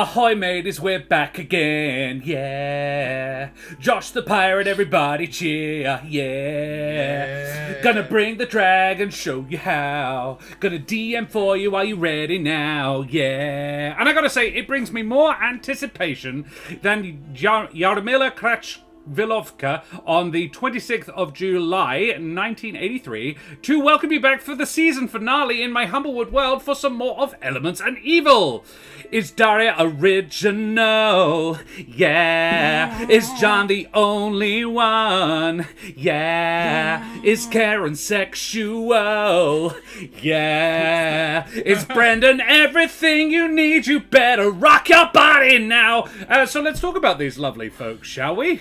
Ahoy, mateys, we're back again, yeah. Josh the pirate, everybody cheer, yeah. Gonna bring the dragon, show you how. Gonna DM for you, are you ready now, yeah. And I gotta say, it brings me more anticipation than Jarmila Vilovka on the 26th of July, 1983, to welcome you back for the season finale in my Humblewood world for some more of Elements and Evil. Is Daria original? Yeah. Is John the only one? Yeah. Is Karen sexual? Yeah. Is Brendan everything you need? You better rock your body now. So let's talk about these lovely folks, shall we?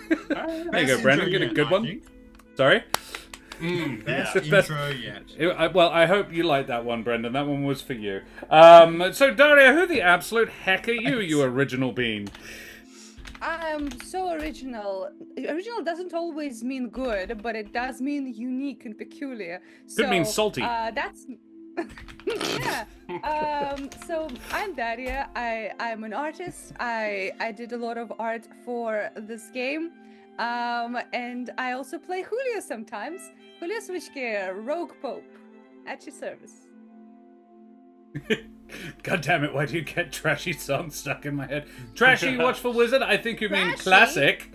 There you go, Brendan. Get a good one. Sorry? Best intro yet. Well, I hope you like that one, Brendan. That one was for you. So, Daria, who the absolute heck are you, you original bean? I'm so original. Original doesn't always mean good, but it does mean unique and peculiar. Could mean salty. That's... yeah. So I'm Daria. I'm an artist. I did a lot of art for this game. And I also play Julio sometimes. Julio Switchgear, Rogue Pope, at your service. God damn it, why do you get trashy songs stuck in my head? Trashy Watchful Wizard? I think you mean classic.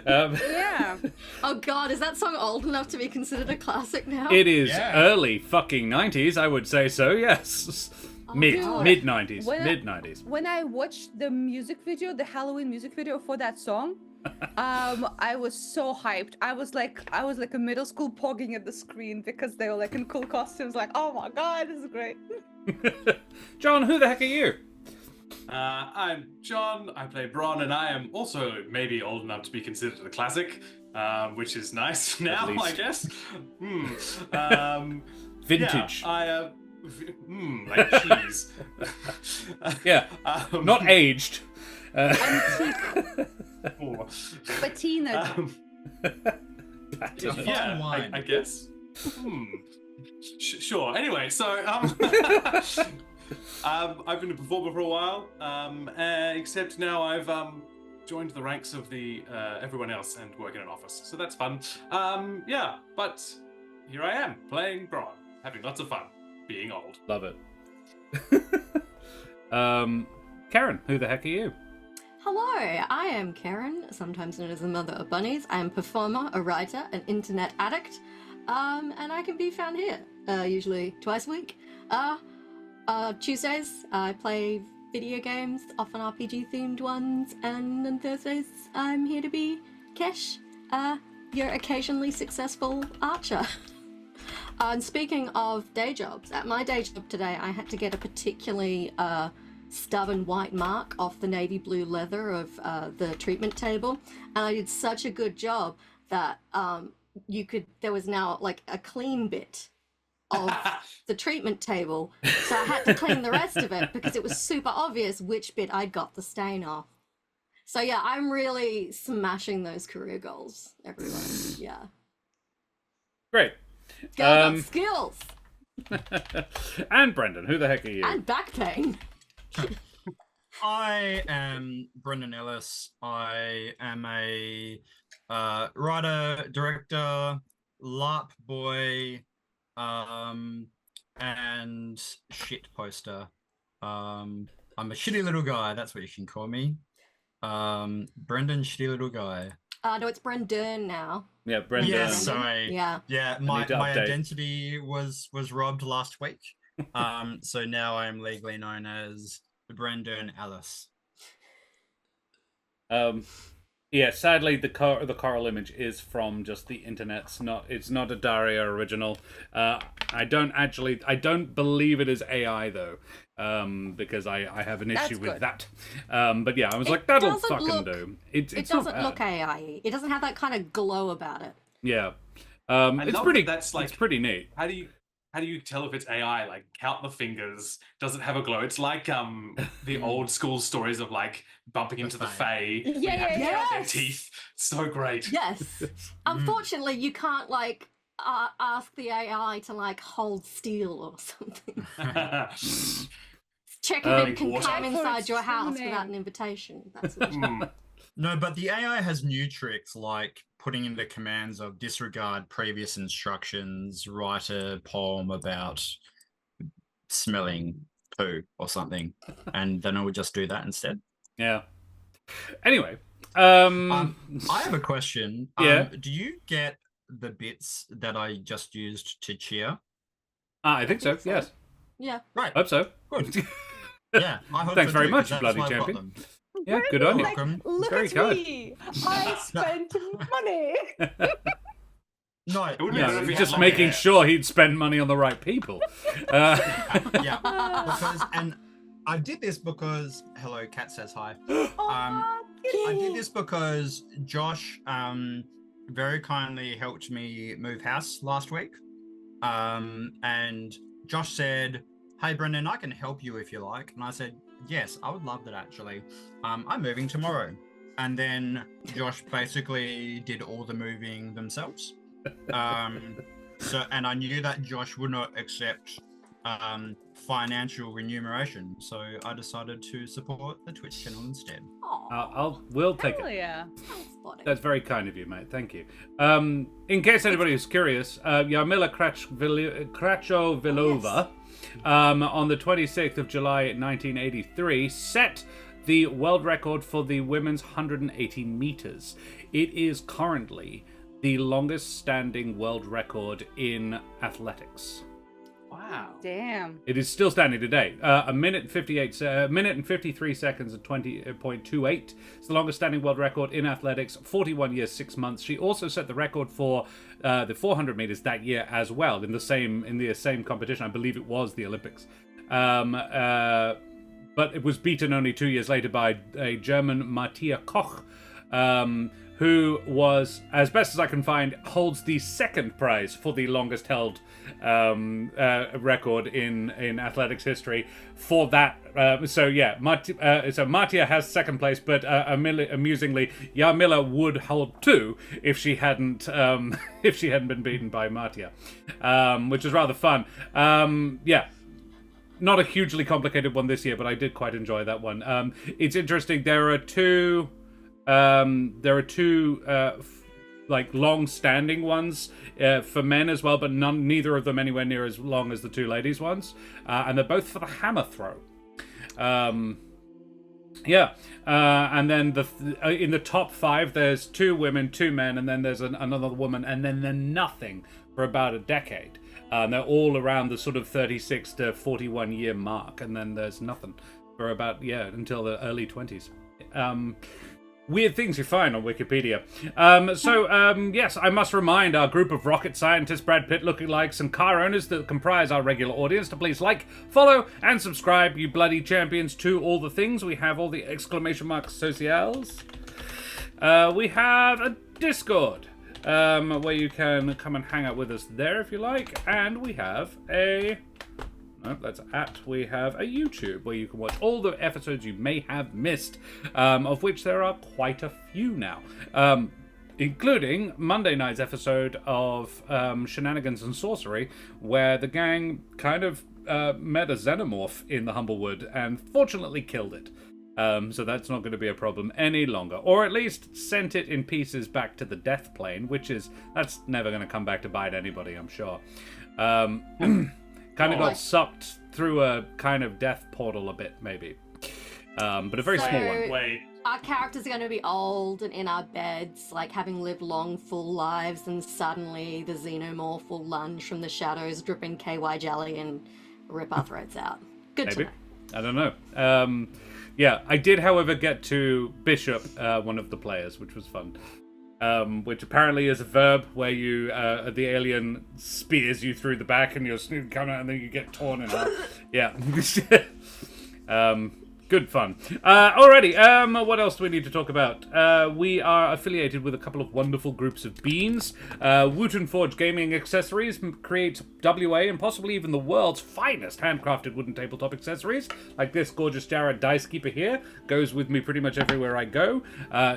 Yeah. Oh god, is that song old enough to be considered a classic now? It is early fucking 90s, I would say so, yes. Mid-90s. Mid-90s. When I watched the music video, the Halloween music video for that song, I was so hyped. I was like a middle school pogging at the screen because they were like in cool costumes. Like, oh my god, this is great. John, who the heck are you? I'm John. I play Bron, and I am also maybe old enough to be considered a classic, which is nice now, I guess. Vintage. Yeah, like cheese. Yeah, not aged. Patina. Yeah, I guess. Sure. Anyway, so I've been a performer for a while, except now I've joined the ranks of the everyone else and work in an office, so that's fun. Yeah, but here I am playing Bron, having lots of fun, being old. Love it. Karen, who the heck are you? Hello, I am Karen, sometimes known as the Mother of Bunnies. I am a performer, a writer, an internet addict, and I can be found here, usually twice a week. Tuesdays, I play video games, often RPG-themed ones, and on Thursdays, I'm here to be Kesh, your occasionally successful archer. And speaking of day jobs, at my day job today, I had to get a particularly stubborn white mark off the navy blue leather of the treatment table, and I did such a good job that there was now like a clean bit of the treatment table, so I had to clean the rest of it because it was super obvious which bit I'd got the stain off. So yeah, I'm really smashing those career goals, everyone. Yeah. Great. Got skills. And Brendan, who the heck are you? And back pain. I am Brendan Ellis. I am a writer, director, LARP boy, and shit poster. I'm a shitty little guy. That's what you can call me. Brendan, shitty little guy. No, it's Brendan now. Yeah, Brendan. Yeah, sorry. Yeah. My identity was robbed last week. So now I am legally known as Brendan Ellis. Yeah, sadly the coral image is from just the internet. It's not a Daria original. I don't believe it is AI though. Because I have an issue with that. But yeah, I was like, that'll fucking do. It doesn't look AI. It doesn't have that kind of glow about it. Yeah. It's pretty. That's like, it's pretty neat. How do you tell if it's AI? Like, count the fingers. Does it have a glow? It's like the old school stories of like bumping into the Fae. Yeah. Their teeth. So great. Yes. Unfortunately, you can't like ask the AI to like hold steel or something. Check if it can water. come inside your house Swimming. without an invitation. That's what No, but the AI has new tricks like putting in the commands of disregard previous instructions, write a poem about smelling poo or something, and then it would just do that instead. Yeah. Anyway, I have a question. Yeah. Do you get the bits that I just used to cheer? I think so. Yes. Yeah. Right. Hope so. Good. Yeah. I hope Thanks so very too, much, 'cause that's bloody why I've got champion. them. Yeah. Good on you. Like, Welcome. look Very at kind. me. I spent money. No, It would be yeah, better if you had Just long making hair. sure he'd spend money on the right people. yeah. Because, and I did this because hello, Cat says hi. Aw, I did this because Josh very kindly helped me move house last week. And Josh said, "Hey Brendan, I can help you if you like." And I said, "Yes, I would love that actually. I'm moving tomorrow." And then Josh basically did all the moving themselves. And I knew that Josh would not accept financial remuneration, so I decided to support the Twitch channel instead. We'll take Hell it. yeah. That's very kind of you, mate. Thank you. In case anybody is curious, Jarmila Krachovilova, on the 26th of July 1983, set the world record for the women's 180 meters. It is currently the longest standing world record in athletics. Wow. Damn. It is still standing today. A minute and 53 seconds and 20.28. It's the longest standing world record in athletics. 41 years, 6 months. She also set the record for the 400 meters that year as well in the same competition. I believe it was the Olympics. But it was beaten only 2 years later by a German Matthias Koch, who was, as best as I can find, holds the second prize for the longest held record in athletics history for that. So Matia has second place, but amusingly, Jarmila would hold two if she hadn't been beaten by Matia, which is rather fun. Not a hugely complicated one this year, but I did quite enjoy that one. It's interesting. There are two like long-standing ones for men as well, but neither of them anywhere near as long as the two ladies ones, and they're both for the hammer throw. And then in the top 5, there's 2 women, 2 men, and then there's another woman, and then they're nothing for about a decade. They're all around the sort of 36 to 41 year mark, and then there's nothing for about until the early 20s. Weird things you find on Wikipedia. Yes, I must remind our group of rocket scientists, Brad Pitt lookalikes, and car owners that comprise our regular audience to please like, follow, and subscribe, you bloody champions, to all the things. We have all the exclamation mark socials. We have a Discord, where you can come and hang out with us there if you like, and we have we have a YouTube where you can watch all the episodes you may have missed, of which there are quite a few now, including Monday night's episode of Shenanigans and Sorcery, where the gang kind of met a xenomorph in the Humblewood and fortunately killed it. So that's not going to be a problem any longer, or at least sent it in pieces back to the death plane, that's never going to come back to bite anybody, I'm sure. Kind of got sucked through a kind of death portal a bit, maybe. But a very small one. Wait. Our characters are going to be old and in our beds, like having lived long, full lives, and suddenly the xenomorph will lunge from the shadows, dripping KY jelly, and rip our throats out. Good to know. I don't know. I did, however, get to Bishop, one of the players, which was fun. Which apparently is a verb where you the alien spears you through the back and you're coming out and then you get torn in half. Yeah. Good fun. Alrighty, what else do we need to talk about? We are affiliated with a couple of wonderful groups of beans. Wooten Forge Gaming Accessories creates WA and possibly even the world's finest handcrafted wooden tabletop accessories, like this gorgeous Jared Dice Keeper here. Goes with me pretty much everywhere I go.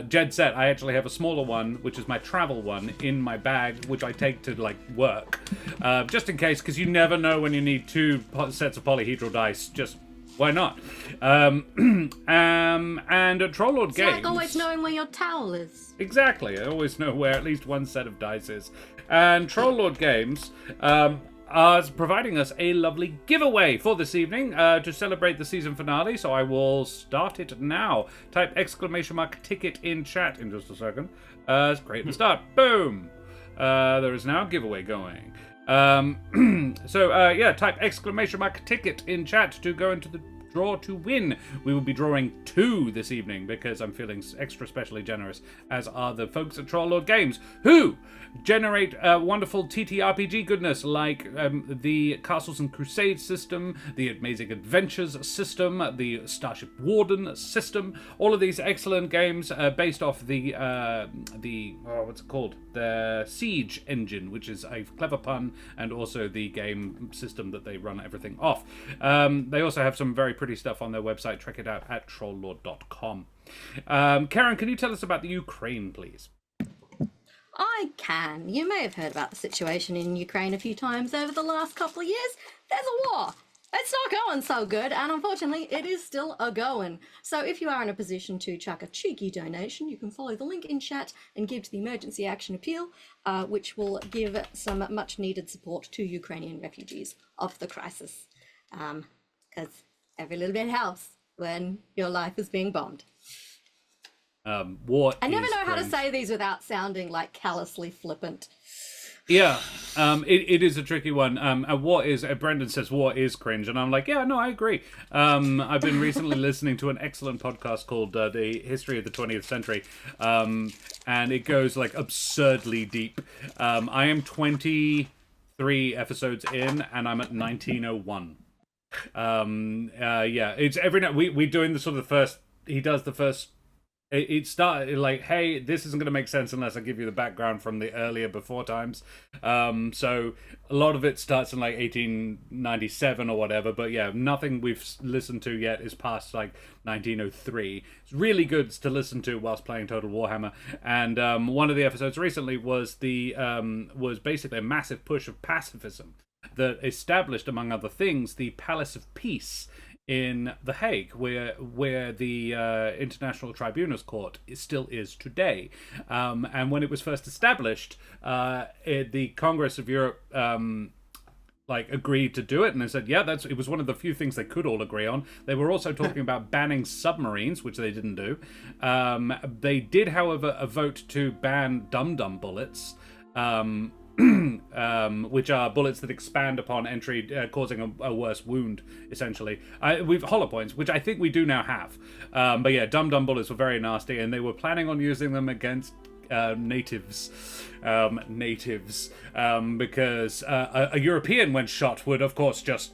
Jed Set, I actually have a smaller one, which is my travel one, in my bag, which I take to, like, work. Just in case, because you never know when you need 2 sets of polyhedral dice. Just Why not? And Troll Lord It's Games. like always knowing where your towel is. Exactly. I always know where at least one set of dice is. And Troll Lord Games are providing us a lovely giveaway for this evening to celebrate the season finale. So I will start it now. Type !ticket in chat in just a second. It's great to start. Boom. There is now a giveaway going. Type !ticket in chat to go into the draw to win. We will be drawing 2 this evening because I'm feeling extra specially generous, as are the folks at Troll Lord Games, who generate wonderful TTRPG goodness like the Castles and Crusades system, the Amazing Adventures system, the Starship Warden system, all of these excellent games based off the what's it called? The Siege engine, which is a clever pun, and also the game system that they run everything off. They also have some very pretty stuff on their website. Check it out at trolllord.com. Karen, can you tell us about the Ukraine, please? I can. You may have heard about the situation in Ukraine a few times over the last couple of years. There's a war. It's not going so good, and unfortunately, it is still a-going. So if you are in a position to chuck a cheeky donation, you can follow the link in chat and give to the Emergency Action Appeal, which will give some much-needed support to Ukrainian refugees of the crisis. Because every little bit helps when your life is being bombed. War I never know how to cringe. say these without sounding like callously flippant. Yeah, it is a tricky one. What is Brendan says war is cringe, and I'm like, yeah, no, I agree. I've been recently listening to an excellent podcast called The History of the 20th Century, and it goes like absurdly deep. I am 23 episodes in, and I'm at 1901. It's every night we're doing the sort of the first. He does the first. It started like, hey, this isn't going to make sense unless I give you the background from the earlier before times. So a lot of it starts in like 1897 or whatever. But yeah, nothing we've listened to yet is past like 1903. It's really good to listen to whilst playing Total Warhammer. And one of the episodes recently was was basically a massive push of pacifism that established, among other things, the Palace of Peace in The Hague, where the International Tribunals Court still is today. And when it was first established, the Congress of Europe agreed to do it, and they said, yeah, it was one of the few things they could all agree on. They were also talking about banning submarines, which they didn't do. They did, however, vote to ban dum-dum bullets, which are bullets that expand upon entry, causing a worse wound, essentially. We've hollow points, which I think we do now have. But yeah, dum-dum bullets were very nasty, and they were planning on using them against natives, because a European, when shot, would of course just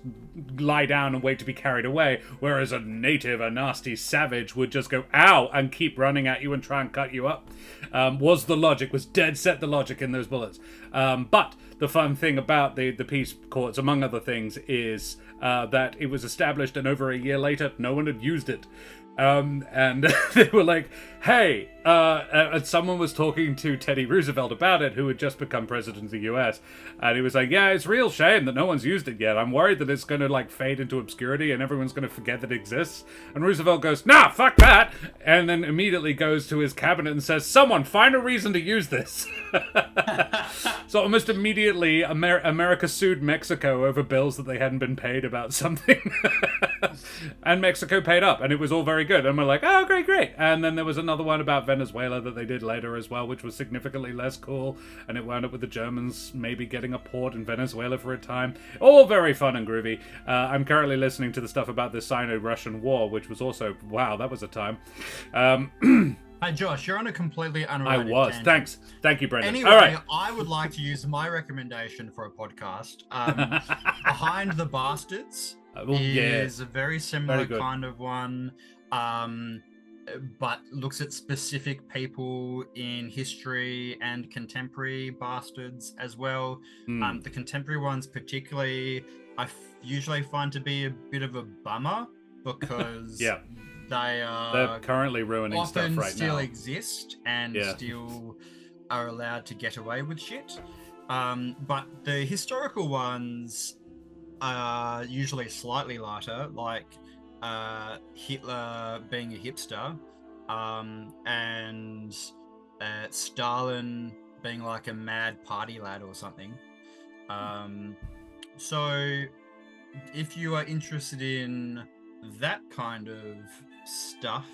lie down and wait to be carried away, whereas a native, a nasty savage, would just go ow and keep running at you and try and cut you up. Was dead set the logic in those bullets. But the fun thing about the peace courts, among other things, is that it was established, and over a year later, no one had used it. And they were like, hey, and someone was talking to Teddy Roosevelt about it, who had just become president of the US, and he was like, yeah, it's a real shame that no one's used it yet. I'm worried that it's going to fade into obscurity and everyone's going to forget that it exists. And Roosevelt goes, nah, fuck that, and then immediately goes to his cabinet and says, someone find a reason to use this. So almost immediately America sued Mexico over bills that they hadn't been paid about something. And Mexico paid up, and it was all very good. And we're like, oh, great. And then there was another one about Venezuela that they did later as well, which was significantly less cool, and it wound up with the Germans maybe getting a port in Venezuela for a time. All very fun and groovy. I'm currently listening to the stuff about the Sino-Russian War, which was also, wow, that was a time. Hey Josh, you're on a completely unrelated tangent. Thanks. Thank you, Brendan. Anyway, all right. I would like to use my recommendation for a podcast. Behind the Bastards is a very similar kind of one, but looks at specific people in history and contemporary bastards as well. The contemporary ones particularly, usually find to be a bit of a bummer because they're currently ruining stuff right still now. Exist and still are allowed to get away with shit. But the historical ones are usually slightly lighter, like Hitler being a hipster, and Stalin being like a mad party lad or something. So if you are interested in that kind of stuff,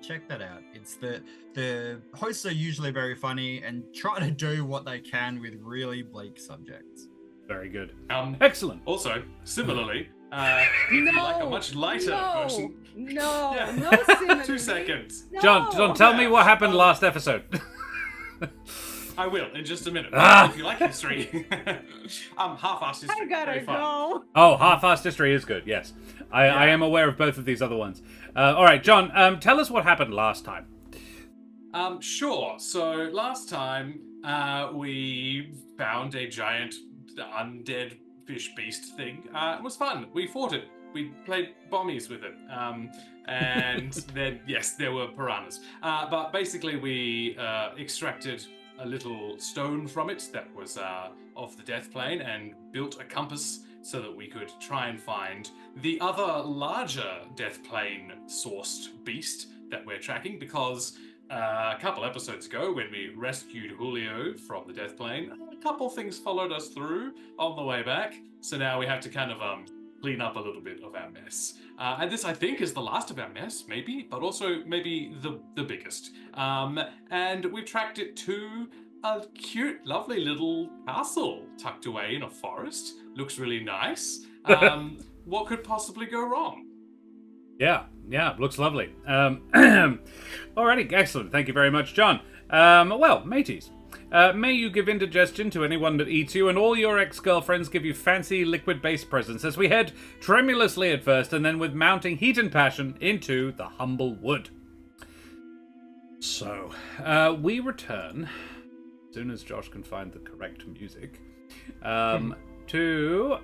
check that out. It's the hosts are usually very funny and try to do what they can with really bleak subjects. Very good. Excellent. Also, similarly, if you like a much lighter version. No, Yeah. no similarly. 2 seconds. No. John, tell me what happened last episode. I will in just a minute. Ah. If you like history, half-assed history. I gotta very fun. go. Oh, half-assed history is good, yes. I am aware of both of these other ones. All right, John, tell us what happened last time. Sure. So last time we found a giant undead fish beast thing. It was fun. We fought it. We played bombies with it. And then, yes, there were piranhas. But basically we extracted a little stone from it that was off the death plane and built a compass so that we could try and find the other larger death plane sourced beast that we're tracking, because a couple episodes ago when we rescued Julio from the death plane, a couple things followed us through on the way back, so now we have to kind of clean up a little bit of our mess. And this, I think, is the last of our mess, maybe, but also maybe the biggest. And we tracked it to a cute, lovely little castle tucked away in a forest. Looks really nice. What could possibly go wrong? Yeah, looks lovely. Alrighty, excellent. Thank you very much, John. Well, mateys, may you give indigestion to anyone that eats you, and all your ex-girlfriends give you fancy liquid-based presents as we head tremulously at first, and then with mounting heat and passion into the Humblewood. So, we return, as soon as Josh can find the correct music, to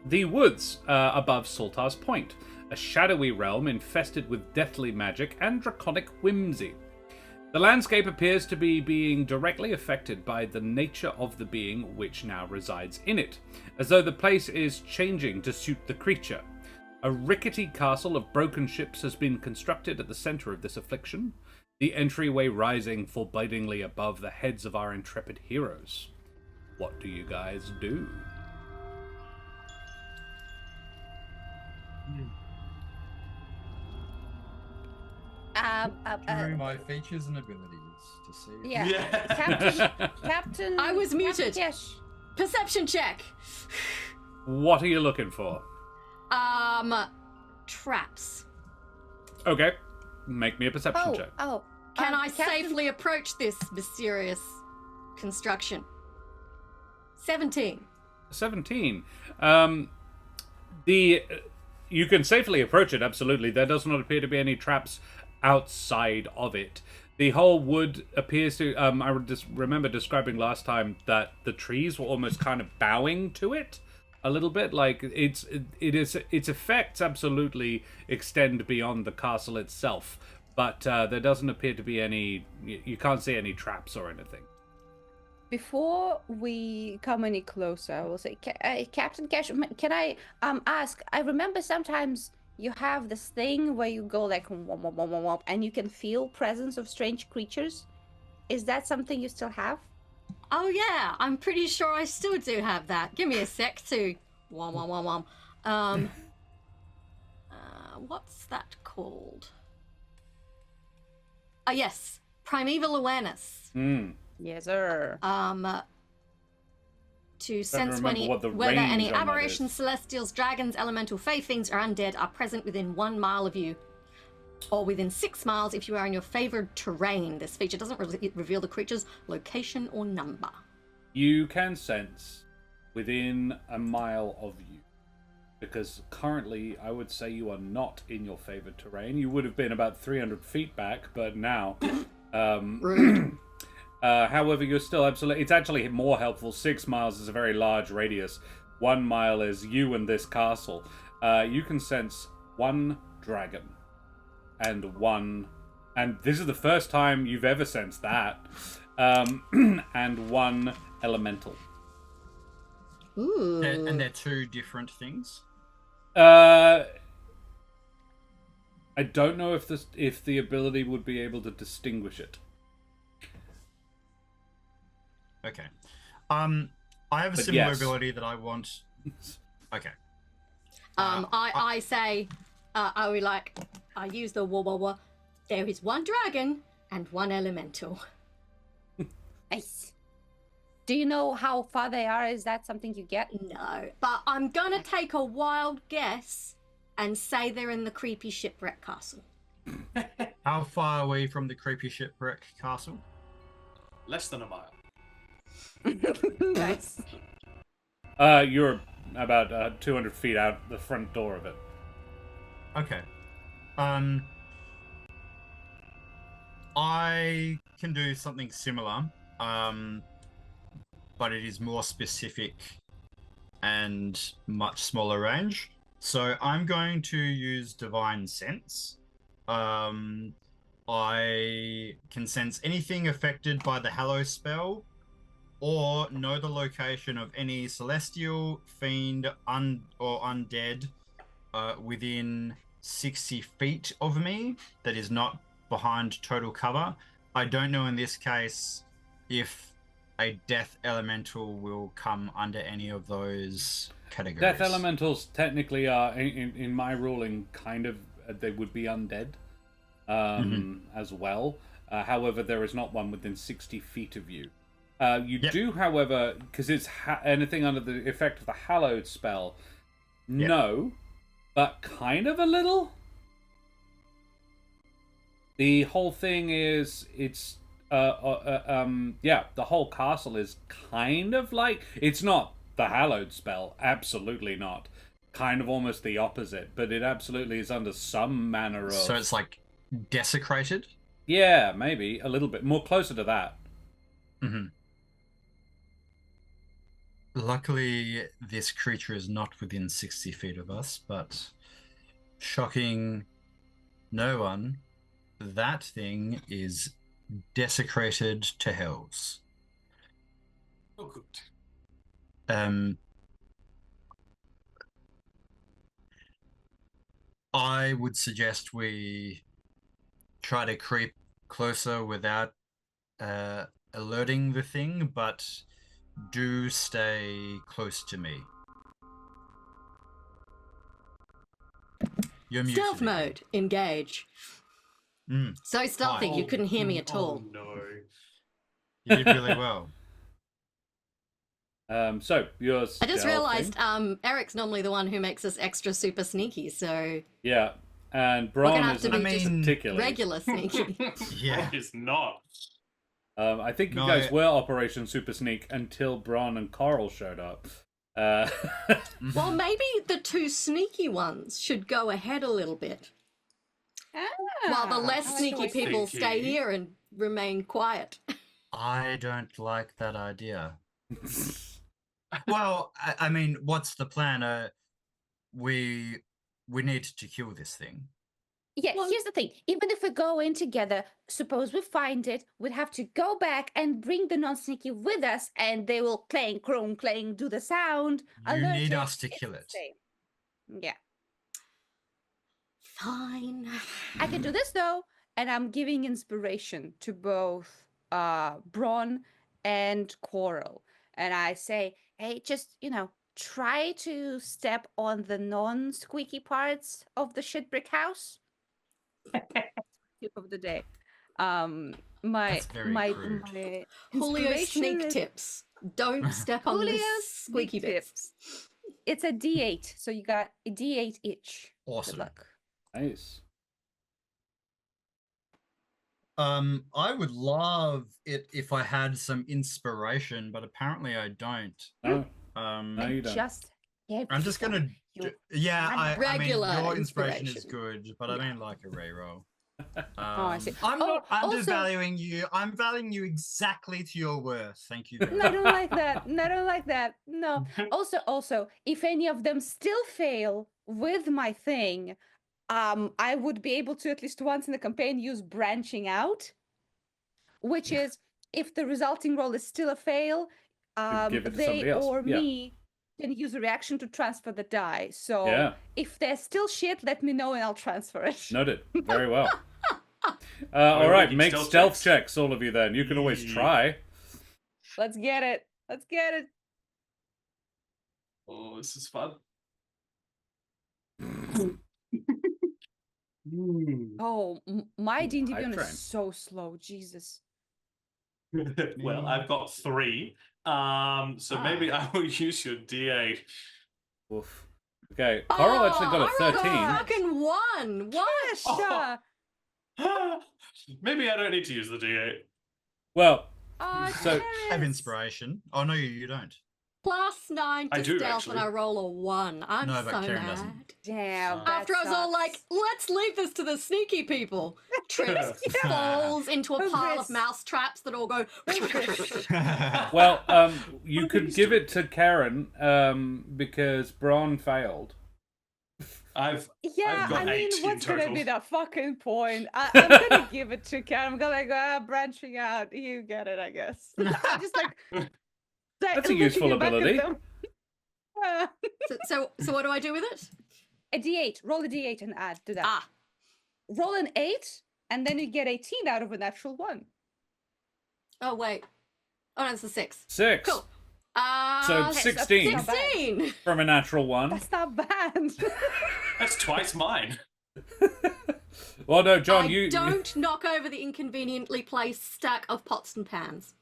the woods above Saltar's Point, a shadowy realm infested with deathly magic and draconic whimsy. The landscape appears to be being directly affected by the nature of the being which now resides in it, as though the place is changing to suit the creature. A rickety castle of broken ships has been constructed at the center of this affliction, the entryway rising forbiddingly above the heads of our intrepid heroes. What do you guys do? Through my features and abilities to see. Yeah. Captain. I was muted. Yes. Perception check. What are you looking for? Traps. Okay, make me a perception check. Can I Captain... safely approach this mysterious construction? 17. 17. You can safely approach it, absolutely. There does not appear to be any traps outside of it. The whole wood appears to... I just remember describing last time that the trees were almost kind of bowing to it a little bit. Like, its effects absolutely extend beyond the castle itself. But there doesn't appear to be any... You can't see any traps or anything. Before we come any closer, I will say, Captain Cash, can I ask? I remember sometimes you have this thing where you go like womp, womp, womp, womp, and you can feel presence of strange creatures. Is that something you still have? Oh yeah, I'm pretty sure I still do have that. Give me a sec to wom wom wom wom. What's that called? Yes, primeval awareness. Yes, sir. To sense whether any aberrations, celestials, dragons, elemental fae things, or undead are present within 1 mile of you, or within 6 miles if you are in your favored terrain. This feature doesn't reveal the creature's location or number. You can sense within 1 mile of you, because currently I would say you are not in your favored terrain. You would have been about 300 feet back, but now... however, you're still absolutely... It's actually more helpful. 6 miles is a very large radius. 1 mile is you and this castle. You can sense 1 dragon. And 1... And this is the first time you've ever sensed that. And 1 elemental. Ooh. And they're 2 different things? I don't know if the ability would be able to distinguish it. Okay. I have a But similar yes. ability that I want. Okay. I say, I would like, I use the wah wah wah. There is one dragon and one elemental. Nice. Do you know how far they are? Is that something you get? No, but I'm gonna take a wild guess and say they're in the creepy Shipwreck-Castle. How far are we from the creepy Shipwreck-Castle? Less than a mile. Nice. You're about 200 feet out the front door of it. Okay. I can do something similar, but it is more specific and much smaller range. So I'm going to use Divine Sense. I can sense anything affected by the Hallow spell, or know the location of any celestial, fiend, or undead within 60 feet of me that is not behind total cover. I don't know in this case if a death elemental will come under any of those categories. Death elementals technically are, in my ruling, kind of, they would be undead as well. However, there is not one within 60 feet of you. You do, however, because it's anything under the effect of the hallowed spell, no, but kind of a little. The whole thing is, it's, the whole castle is kind of like, it's not the hallowed spell, absolutely not. Kind of almost the opposite, but it absolutely is under some manner of... So it's like desecrated? Yeah, maybe, a little bit, more closer to that. Mm-hmm. Luckily, this creature is not within 60 feet of us, but shocking no one, that thing is desecrated to hells. Oh, good. I would suggest we try to creep closer without alerting the thing, but do stay close to me. You're muted. Stealth mode, engage. So stealthy, Hi. you couldn't hear me at all. Oh, no. You did really well. So yours. I just realised Eric's normally the one who makes us extra super sneaky, so Yeah, and we're gonna Braun have is to be just particularly. regular sneaky. Yeah. It's not. I think you guys were Operation Super Sneak until Braun and Coral showed up. Well, maybe the two sneaky ones should go ahead a little bit, while the less I like sneaky the way- people Sneaky. stay here and remain quiet. I don't like that idea. Well, I mean, what's the plan? We need to kill this thing. Yeah, Well- here's the thing. Even if we go in together, suppose we find it, we'd have to go back and bring the non-sneaky with us, and they will clang, crone, clang, do the sound. You alert need it. us to It's kill the it. same. Yeah. Fine. I can do this, though, and I'm giving inspiration to both Braun and Coral. And I say, hey, just, try to step on the non-squeaky parts of the shitbrick house. Tip of the day. My That's very my crude. my Julio inspiration sneak is tips. Don't step on the Julio's squeaky sneak bits. It's a D8, so you got a D8 each. Awesome. Good luck. Nice. I would love it if I had some inspiration, but apparently I don't. No, no, you don't. Just I'm just gonna. You Yeah, want I mean, regular your inspiration is inspiration. good, but I mean like a reroll. I see. I'm Oh, not also- undervaluing you. I'm valuing you exactly to your worth. Thank you. Very No, I much. don't like that. No, I don't like that. No. Also, if any of them still fail with my thing, I would be able to at least once in the campaign use branching out, which is if the resulting roll is still a fail, give it to they somebody else. or Yeah. me can use a reaction to transfer the die. So Yeah. if there's still shit, let me know and I'll transfer it. Noted. Very well. we All right, making make stealth stealth checks? checks, all of you. Then you can always try. Let's get it. Let's get it. Oh, this is fun. Oh, my D&D Hype Beyond train. is so slow. Jesus. Well, I've got 3. So maybe I will use your D8. Oof. Okay, Coral actually got a I rolled 13. fucking 1. What? Sure. Maybe I don't need to use the D8. Well, So, Have inspiration. Oh no, you don't. +9 I to do, stealth and actually. I roll a 1. I'm No, but so Karen mad. doesn't. Damn. Oh. that After I was all like, sucks. let's leave this to the sneaky people. Trips, falls into a pile of Hubris. mouse traps that all go. well, you could give it to Karen because Braun failed. I've Yeah, got I mean, 8 in what's gonna total. be the fucking point? I'm gonna give it to Karen. I'm gonna go branching out. You get it, I guess. I'm just like That's a looking useful back at ability. them. So what do I do with it? A D8. Roll a D8 and add to that. Ah, Roll an 8, and then you get 18 out of a natural 1. oh wait. Oh no, it's a 6. 6. Cool. So Okay, 16 not bad. 16. from a natural 1. That's not bad. That's twice mine. Well, no, John, I you don't knock over the inconveniently placed stack of pots and pans.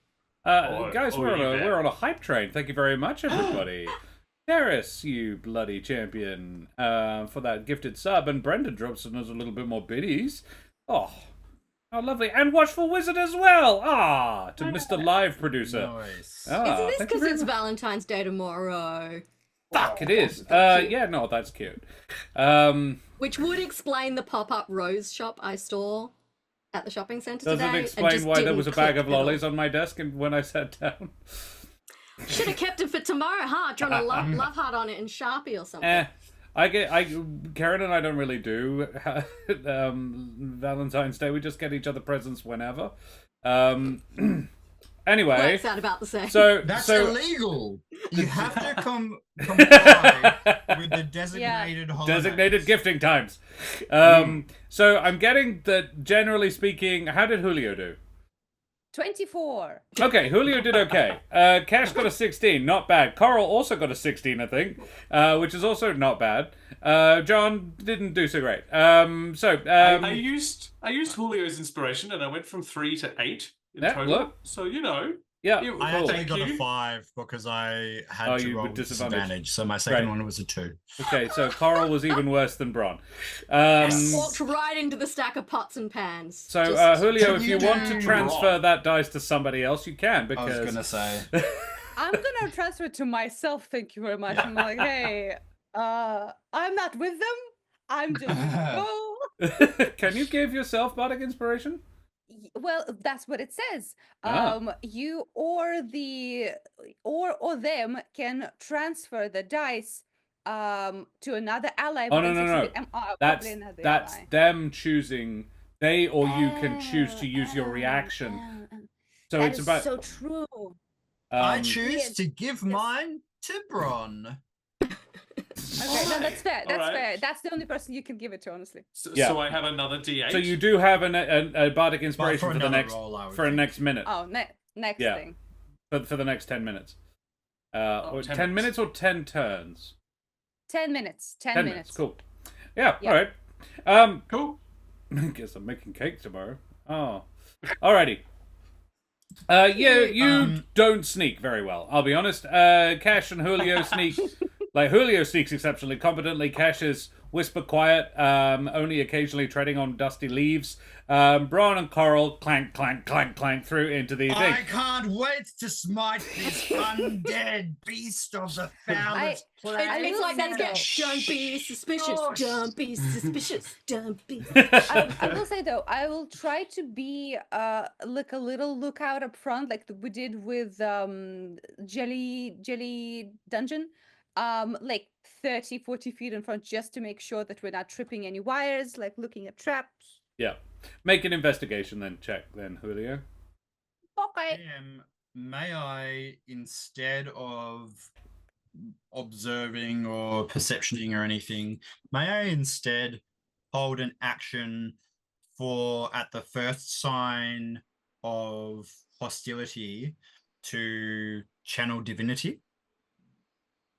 guys, or we're you bet. on a hype train. Thank you very much, everybody. Darius, you bloody champion, for that gifted sub, and Brendan drops in us a little bit more biddies. Oh, how lovely. And Watchful Wizard as well. Ah, to Mr. Live Producer. Nice. Ah, Isn't this thank you because very it's much. Valentine's Day tomorrow? Fuck, it is. Yeah, no, that's cute. Which would explain the pop-up rose shop I saw at the shopping centre Does today. it and explain just why there didn't was a bag click of at all. lollies on my desk when I sat down? Should have kept it for tomorrow, huh? Drawn a love heart on it in Sharpie or something. Karen and I don't really do Valentine's Day. We just get each other presents whenever. Anyway, Works out about the same. That's so illegal. You have to comply with the designated holiday. designated gifting times. So I'm getting that. Generally speaking, how did Julio do? 24. Okay, Julio did okay. Cash got a 16, not bad. Coral also got a 16, I think, which is also not bad. John didn't do so great. I used Julio's inspiration and I went from 3 to 8 in Yeah, total. look. So you know. Yeah, You- I cool. actually Thank got a you. 5 because I had Oh, to you roll with with disadvantage. disadvantage. So my second Right. one was a 2. Okay, so Coral was even worse than Bron. Walked right into the stack of pots and pans. So, Just- Julio, if you Can want to you- transfer that dice to somebody else, you can, I because... was gonna say. I'm gonna transfer it to myself, thank you very much. I'm like, hey, I'm not with them. I'm just go. Can you give yourself bardic inspiration? Well, that's what it says. Ah. You or them can transfer the dice to another ally. Oh, no, within no, 60 no. probably That's another that's ally. them choosing. They or you can choose to use your reaction. So That it's is about. so true. I um, choose yes, to give mine to Bron. Okay, no, that's fair. That's Alright. fair. That's the only person you can give it to, honestly. So, Yeah. so I have another D8. So you do have a bardic inspiration for the another next roll, I would for a think. next minute. Oh, next Yeah. thing. For the next 10 minutes. Or 10 10 minutes or 10 turns? 10 minutes. 10 10 minutes. Cool. Yeah, Yeah. alright. Cool. Guess I'm making cake tomorrow. Oh. Alrighty. You don't sneak very well, I'll be honest. Cash and Julio sneak. Like, Julio sneaks exceptionally competently. Cash is whisper quiet, only occasionally treading on dusty leaves. Braun and Coral clank, clank, clank, clank through into the thing. I can't wait to smite this undead beast of the foulest planet. It's like that's though. get. Don't be suspicious. Don't be suspicious. Don't be. I will say though, I will try to be like a little lookout up front, like we did with Jelly Dungeon. Like 30-40 feet in front, just to make sure that we're not tripping any wires, like looking at traps. Yeah. Make an investigation then, check then, Julio. Okay. May I, instead of observing or perceptioning or anything, may I instead hold an action for at the first sign of hostility to channel divinity?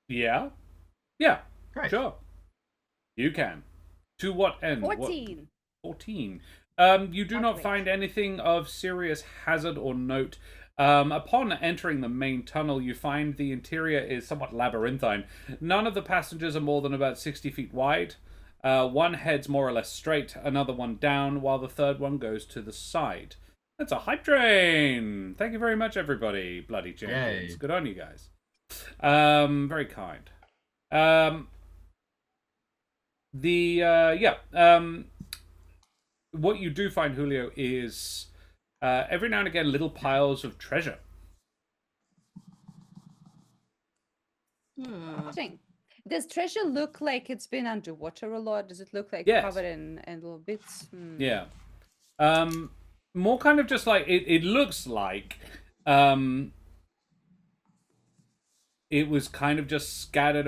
Yeah, Great. sure. You can. To what end? 14. 14. You do not Not great. find anything of serious hazard or note. Upon entering the main tunnel, you find the interior is somewhat labyrinthine. None of the passages are more than about 60 feet wide. One heads more or less straight, another one down, while the third one goes to the side. That's a hype train! Thank you very much, everybody, bloody champions. Yay. Good on you guys. Very kind. What you do find, Julio, is every now and again little piles of treasure. Interesting. Does treasure look like it's been underwater a lot? Does it look like Yes. covered in little bits? Yeah. More kind of just like it looks like it was kind of just scattered.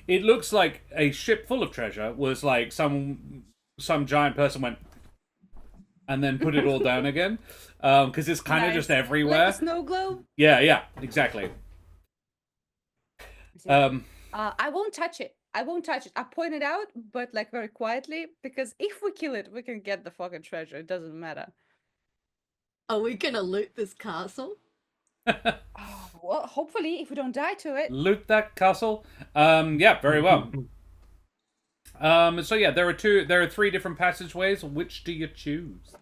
It looks like a ship full of treasure was like some giant person went and then put it all down again, because it's kind of Nice. just everywhere. Like a snow globe? Yeah, exactly. I won't touch it. I won't touch it. I point it out, but like very quietly, because if we kill it, we can get the fucking treasure. It doesn't matter. Are we gonna loot this castle? Oh, well, hopefully, if we don't die to it. Loot that castle. Yeah, very well. So yeah, there are 3 different passageways. Which do you choose?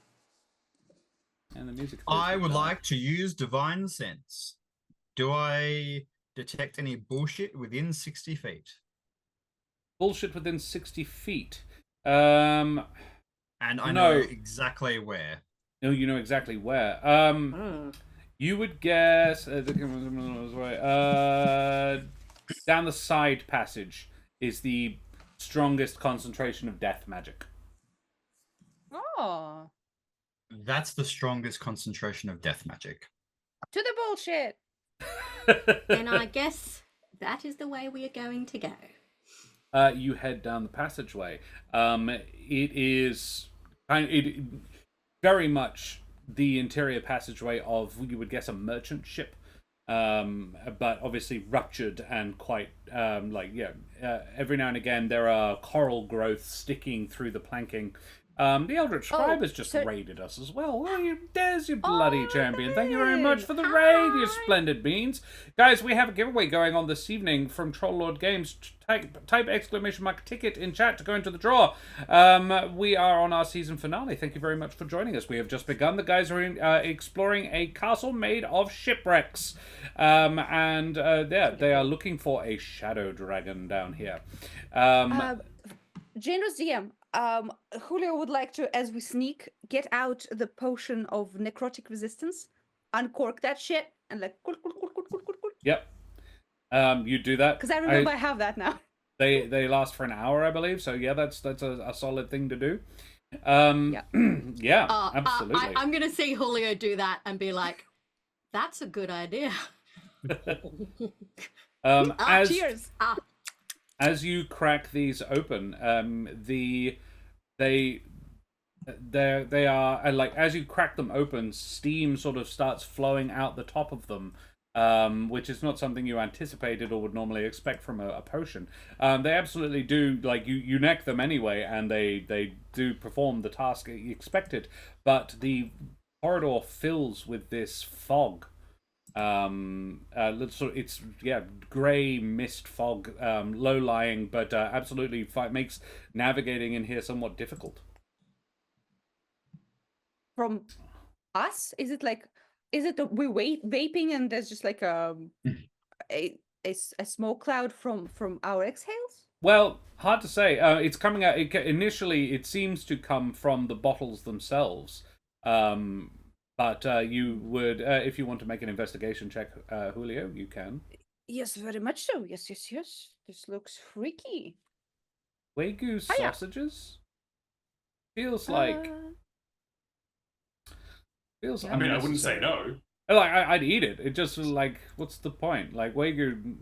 And the music. I would like to use divine sense. Do I detect any bullshit within 60 feet? Bullshit within 60 feet. And I know No. exactly where. No, you know exactly where. You would guess down the side passage is the strongest concentration of death magic. Oh, That's the strongest concentration of death magic. to the bullshit. And I guess that is the way we are going to go. You head down the passageway. It is very much the interior passageway of, you would guess, a merchant ship, but obviously ruptured and quite every now and again there are coral growths sticking through the planking. The Eldritch Scribe has just raided us as well. Well, there's your bloody champion. Thank you very much for the raid, you splendid beans. Guys, we have a giveaway going on this evening from Troll Lord Games. Type exclamation mark ticket in chat to go into the draw. We are on our season finale. Thank you very much for joining us. We have just begun. The guys are exploring a castle made of shipwrecks. And they are looking for a shadow dragon down here. Generous DM. Julio would like to, as we sneak, get out the potion of necrotic resistance, uncork that shit, and like. Yep. You do that. Because I remember I have that now. They last for an hour, I believe. So yeah, that's a solid thing to do. Yeah, absolutely. I'm gonna see Julio do that and be like, "That's a good idea." Cheers. As you crack these open, they are like, as you crack them open, steam sort of starts flowing out the top of them, which is not something you anticipated or would normally expect from a potion. They absolutely do, like, you neck them anyway, and they do perform the task expected, but the corridor fills with this fog. It's gray mist fog, low lying, but absolutely makes navigating in here somewhat difficult. From us, is it we vaping and there's just like a smoke cloud from our exhales? Well, hard to say. It's coming out. Initially, it seems to come from the bottles themselves. But you would, if you want to make an investigation check, Julio, you can. Yes, very much so. Yes. This looks freaky. Wagyu sausages? Feels like... I mean, I wouldn't say no. Like, I'd eat it. It just, like, what's the point? Like, Wagyu...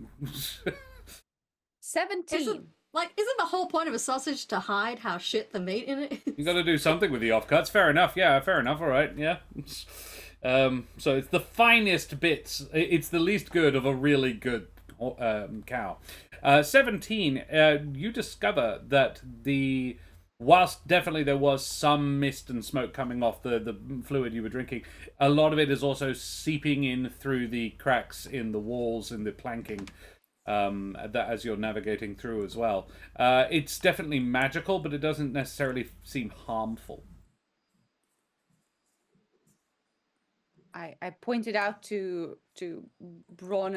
17. Isn't the whole point of a sausage to hide how shit the meat in it is? You gotta do something with the offcuts. Fair enough. Yeah, fair enough. All right. Yeah. So it's the finest bits. It's the least good of a really good cow. 17. You discover that whilst definitely there was some mist and smoke coming off the fluid you were drinking, a lot of it is also seeping in through the cracks in the walls and the planking. That as you're navigating through as well. It's definitely magical, but it doesn't necessarily seem harmful. I pointed out to Braun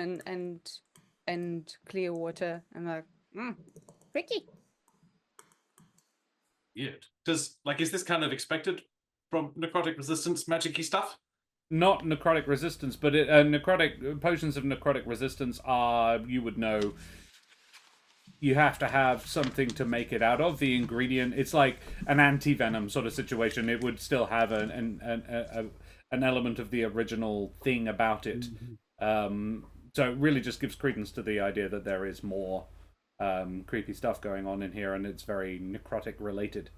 and Clearwater. I'm like, tricky. Weird. Is this kind of expected from necrotic resistance, magic-y stuff? Not necrotic resistance, but necrotic potions of necrotic resistance are, you would know, you have to have something to make it out of. The ingredient, it's like an anti-venom sort of situation. It would still have an element of the original thing about it. So it really just gives credence to the idea that there is more creepy stuff going on in here, and it's very necrotic related.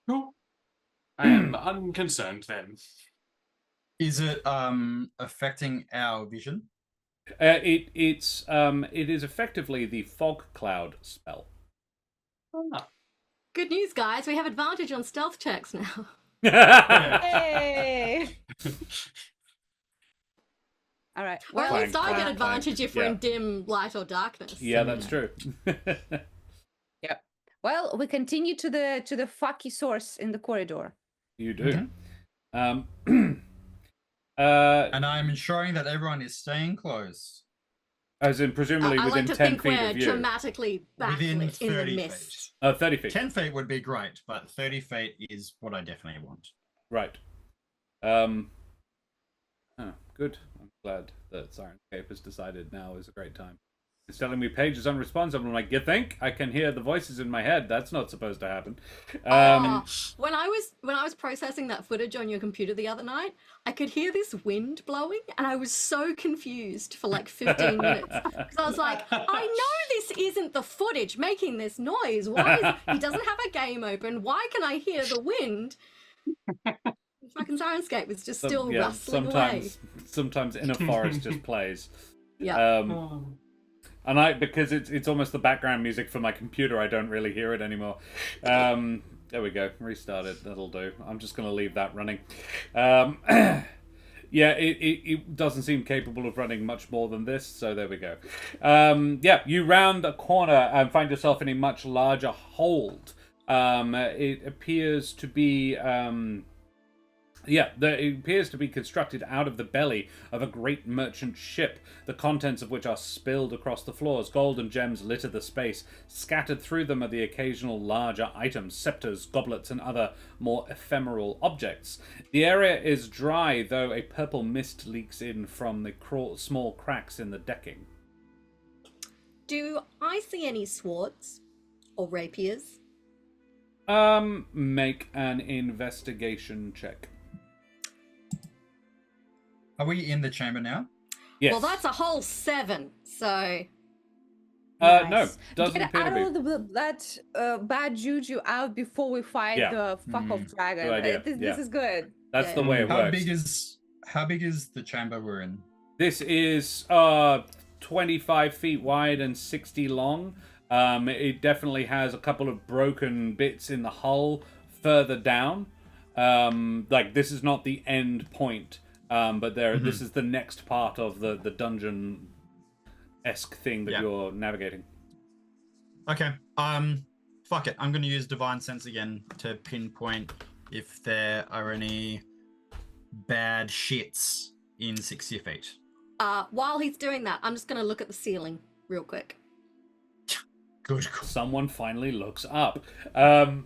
Cool. I am unconcerned then. Is it affecting our vision? It is effectively the fog cloud spell. Good news, guys. We have advantage on stealth checks now. Hey! All right. Or at Well, least I get clank, advantage if we're yeah. in dim light or darkness. Yeah, that's true. yep. Well, we continue to the fucky source in the corridor. You do. And I'm ensuring that everyone is staying close. As in, presumably I within like to 10 think feet we're of you. dramatically Within backlit in the 30 mist. feet. 30 feet. 10 feet would be great, but 30 feet is what I definitely want. Right. Good. I'm glad that Sirenscape has decided now is a great time. It's telling me Paige is unresponsive. I'm like, you think? I can hear the voices in my head. That's not supposed to happen. When I was processing that footage on your computer the other night, I could hear this wind blowing, and I was so confused for like 15 minutes. Because I was like, I know this isn't the footage making this noise. He doesn't have a game open. Why can I hear the wind? Fucking Sirenscape was just still rustling away. Sometimes Inner Forest just plays. Yeah. And because it's almost the background music for my computer, I don't really hear it anymore. There we go. Restart it. That'll do. I'm just going to leave that running. Yeah, it doesn't seem capable of running much more than this, so there we go. Yeah, you round a corner and find yourself in a much larger hold. It appears to be... it appears to be constructed out of the belly of a great merchant ship, the contents of which are spilled across the floors. Gold and gems litter the space. Scattered through them are the occasional larger items, scepters, goblets, and other more ephemeral objects. The area is dry, though a purple mist leaks in from the small cracks in the decking. Do I see any swords or rapiers? Make an investigation check. Are we in the chamber now? Yes. Well, that's a whole 7, so... No, Nice. doesn't Get appear out to be. of that bad juju out before we fight the fuck off dragon. Good idea. This is good. That's the way it works. How big is the chamber we're in? This is 25 feet wide and 60 long. It definitely has a couple of broken bits in the hull further down. Like, this is not the end point, but this is the next part of the dungeon-esque thing that you're navigating. Okay. Fuck it. I'm going to use Divine Sense again to pinpoint if there are any bad shits in 60 feet. While he's doing that, I'm just going to look at the ceiling real quick. Good. Someone finally looks up. The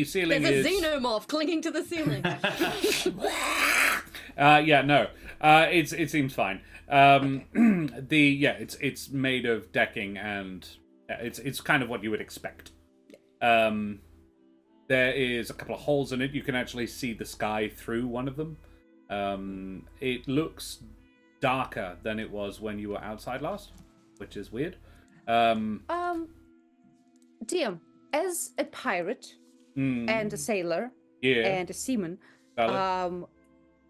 ceiling There's is... a xenomorph clinging to the ceiling. It seems fine. It's made of decking, and it's kind of what you would expect. There is a couple of holes in it. You can actually see the sky through one of them. It looks darker than it was when you were outside last, which is weird. DM, as a pirate and a sailor Yeah. and a seaman, Valid.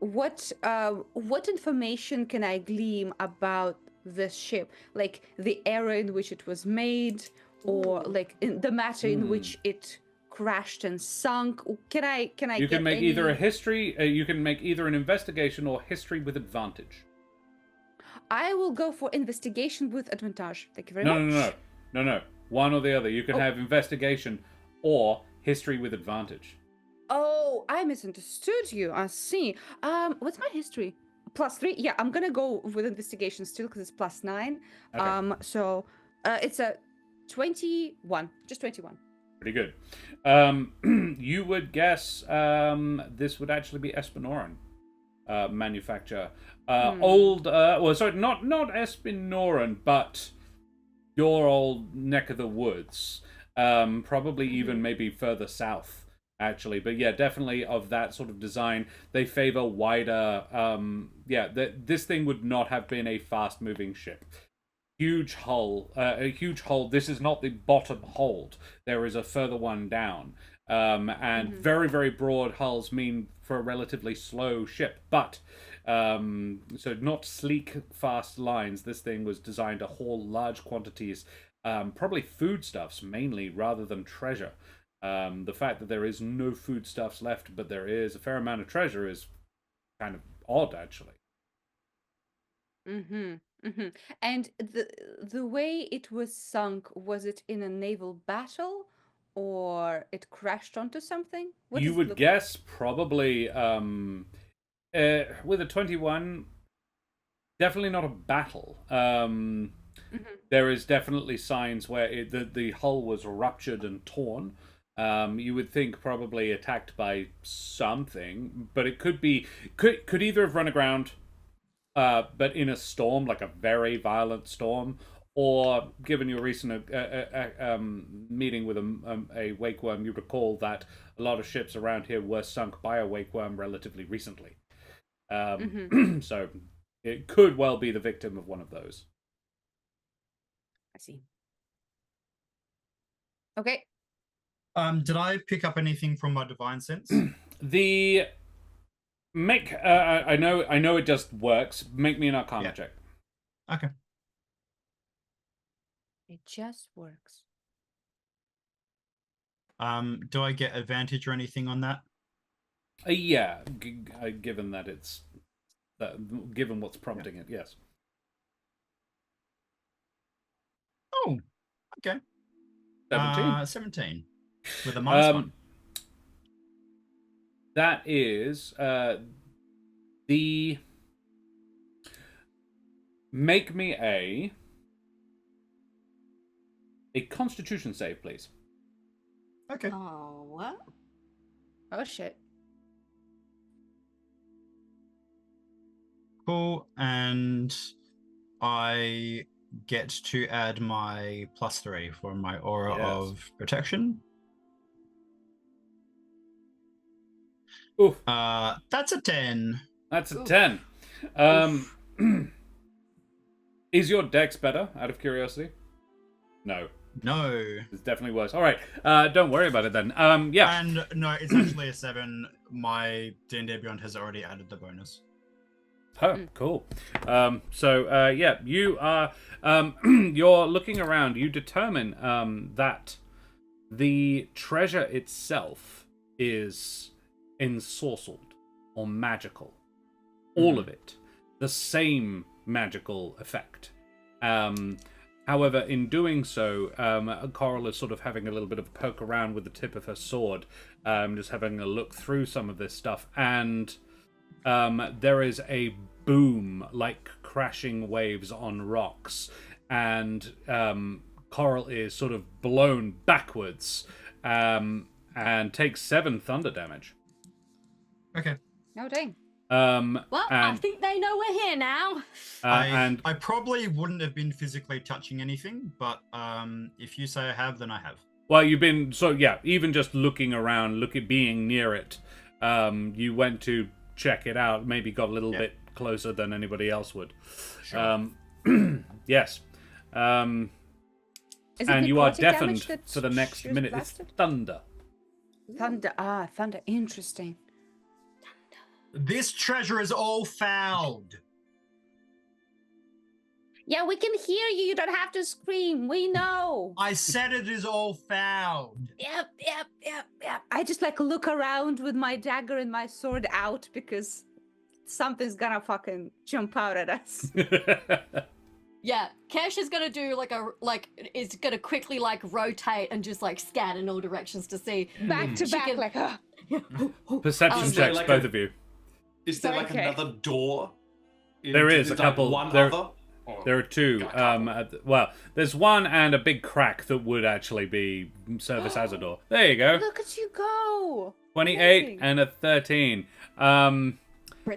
what information can I glean about this ship? Like the era in which it was made, or like in the matter in which it crashed and sunk? Can I You get can make any... either a history. You can make either an investigation or history with advantage. I will go for investigation with advantage. Thank you very much. No. One or the other. You can have investigation or history with advantage. Oh, I misunderstood you. I see. What's my history? +3. Yeah, I'm gonna go with investigation still because it's +9. Okay. So it's a 21. Just 21. Pretty good. You would guess this would actually be Espinoran manufacturer. Old, well, sorry, not Espinoran, but your old neck of the woods. Probably even maybe further south, actually. But yeah, definitely of that sort of design. They favor wider. This thing would not have been a fast-moving ship. Huge hull, a huge hold. This is not the bottom hold. There is a further one down. And very, very broad hulls mean for a relatively slow ship. But, so not sleek, fast lines. This thing was designed to haul large quantities, probably foodstuffs mainly, rather than treasure. The fact that there is no foodstuffs left, but there is a fair amount of treasure is kind of odd, actually. And the way it was sunk, was it in a naval battle, or it crashed onto something? What You does it would look guess probably with a 21, definitely not a battle. There is definitely signs where the hull was ruptured and torn. You would think probably attacked by something, but it could either have run aground, but in a storm, like a very violent storm, or given your recent meeting with a wakeworm, you recall that a lot of ships around here were sunk by a wakeworm relatively recently. So it could well be the victim of one of those. I see. Okay. Did I pick up anything from my divine sense? The make I know it just works. Make me an Arcana check. Okay. It just works. Do I get advantage or anything on that? Yeah, given that it's given what's prompting it, yes. Oh, okay. 17. 17 with a -1. That is the make me a Constitution save, please. Okay. Oh, what? Oh shit. Cool. And I get to add my +3 for my aura of protection. Oof. That's a 10. That's a 10. Is your dex better, out of curiosity? No. No. It's definitely worse. All right. Don't worry about it then. Yeah. And no, it's actually a 7. My D&D Beyond has already added the bonus. Oh, cool. Yeah, you are you're looking around. You determine that the treasure itself is ensorcelled or magical. All of it. The same magical effect. However, in doing so, Coral is sort of having a little bit of a poke around with the tip of her sword, just having a look through some of this stuff, and there is a boom, like crashing waves on rocks, and Coral is sort of blown backwards, and takes 7 thunder damage. Okay. No dang. Well, I think they know we're here now. I probably wouldn't have been physically touching anything, but if you say I have, then I have. Well, you've been even just looking around, being near it. You went to check it out. Maybe got a little Yeah. bit closer than anybody else would. Sure. Yes. Is it And you are necrotic damage deafened that for the next shoots minute. blasted? It's thunder. Thunder. Ah, thunder. Interesting. This treasure is all found. Yeah, we can hear you. You don't have to scream. We know. I said it is all found. Yep. I just like look around with my dagger and my sword out because something's gonna fucking jump out at us. Yeah, Cash is gonna do is gonna quickly rotate and just scan in all directions to see. Back to back, Chicken. like, ah. Perception Is there checks, like both a- of you. Is there like Okay. another door? There is a like couple. One There- other? Or- There are two. Got a couple. Well, there's one and a big crack that would actually be service as a door. There you go. Look at you go. 28 Amazing. and a 13.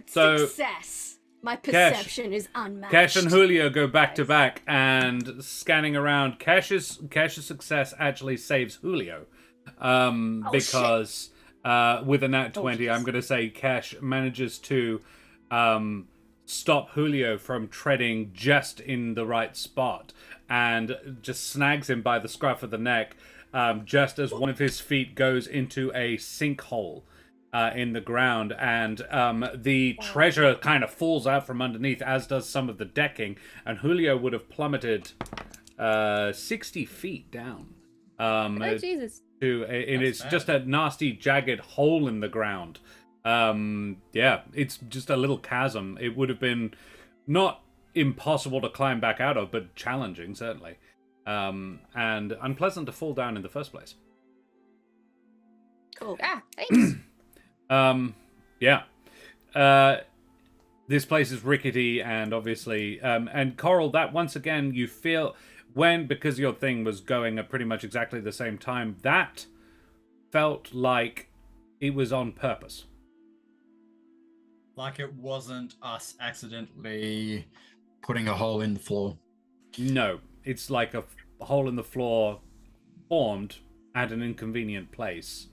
So- Success. My perception is unmatched. Kesh and Julio go back to Nice. back and scanning around. Kesh's success actually saves Julio. Because with a nat 20, I'm going to say Kesh manages to stop Julio from treading just in the right spot and just snags him by the scruff of the neck just as one of his feet goes into a sinkhole in the ground, and the treasure kind of falls out from underneath, as does some of the decking, and Julio would have plummeted 60 feet down. Oh, Jesus. It's bad. just a nasty, jagged hole in the ground. Yeah, it's just a little chasm. It would have been not impossible to climb back out of, but challenging, certainly. And unpleasant to fall down in the first place. Cool. Ah, thanks. Yeah. This place is rickety, and obviously, and Coral, that once again you feel because your thing was going at pretty much exactly the same time, that felt like it was on purpose. Like it wasn't us accidentally putting a hole in the floor. No, it's like a hole in the floor formed at an inconvenient place.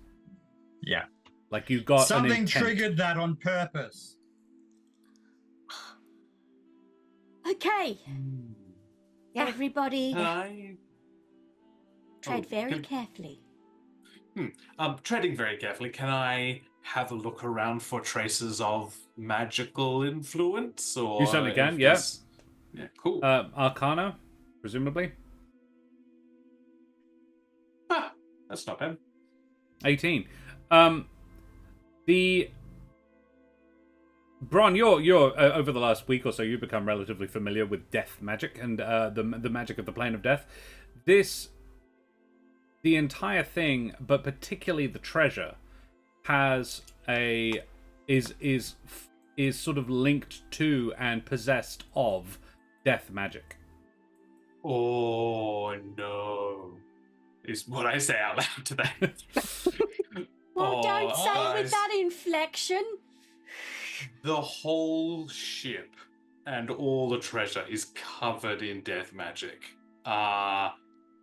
Yeah. Like you got an Something intent. triggered that on purpose. Okay. Yeah. Everybody Can I? tread very can- carefully. Treading very carefully. Can I have a look around for traces of magical influence? Or You certainly can, if yeah. there's- Yeah, cool. Arcana, presumably. That's not bad. 18. The Bron, you're over the last week or so, you've become relatively familiar with death magic and the magic of the plane of death. The entire thing, but particularly the treasure, is sort of linked to and possessed of death magic. Oh no! Is what I say out loud to that. Well, don't say it with guys, that inflection. The whole ship and all the treasure is covered in death magic.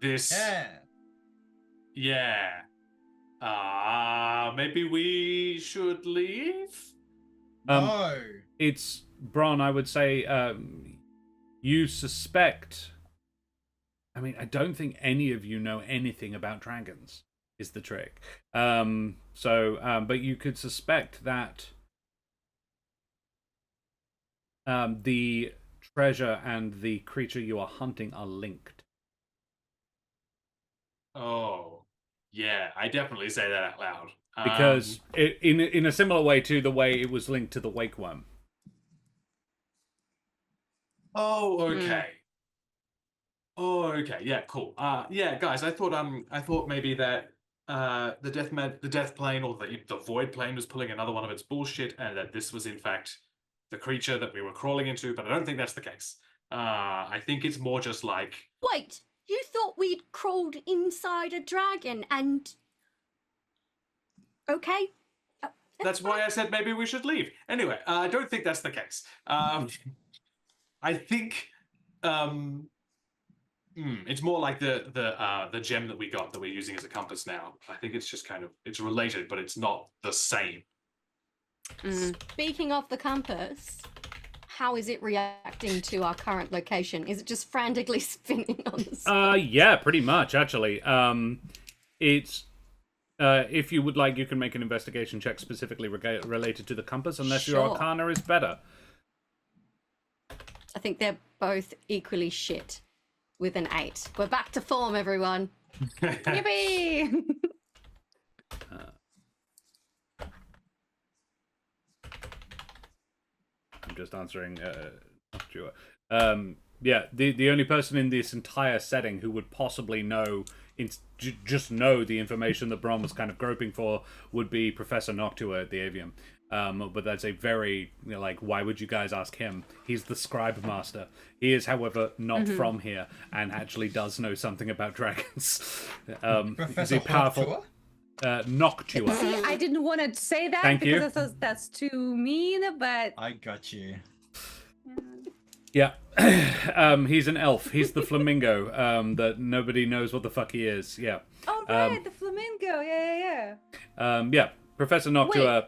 This. Yeah. Yeah. Maybe we should leave? No. It's Bron, I would say, you suspect. I mean, I don't think any of you know anything about dragons, is the trick. But you could suspect that the treasure and the creature you are hunting are linked. Oh, yeah. I definitely say that out loud. Because in a similar way to the way it was linked to the wake worm. Oh, okay. Oh, okay. Yeah, cool. Yeah, guys, I thought maybe that the death plane or the void plane was pulling another one of its bullshit, and that this was in fact the creature that we were crawling into. But I don't think that's the case. I think it's more just like Wait, you thought we'd crawled inside a dragon and... Okay. that's why I said maybe we should leave. Anyway, I don't think that's the case. I think it's more like the gem that we got that we're using as a compass now. I think it's just kind of it's related, but it's not the same. Speaking of the compass, how is it reacting to our current location? Is it just frantically spinning on the spot? Yeah, pretty much, actually. It's... if you would like, you can make an investigation check specifically related to the compass, unless your Sure. arcana is better. I think they're both equally shit with an 8. We're back to form, everyone. Yippee! I'm just answering. Not sure. Yeah, the only person in this entire setting who would possibly know, just know the information that Brom was kind of groping for would be Professor Noctua at the Avium. But that's a very, why would you guys ask him? He's the scribe master. He is, however, not from here and actually does know something about dragons. He's a powerful Noctua. See, I didn't want to say that Thank because you. I thought that's too mean, but I got you. Yeah, he's an elf. He's the flamingo that nobody knows what the fuck he is. Yeah. oh right, the flamingo. Yeah. Yeah, Professor Noctua.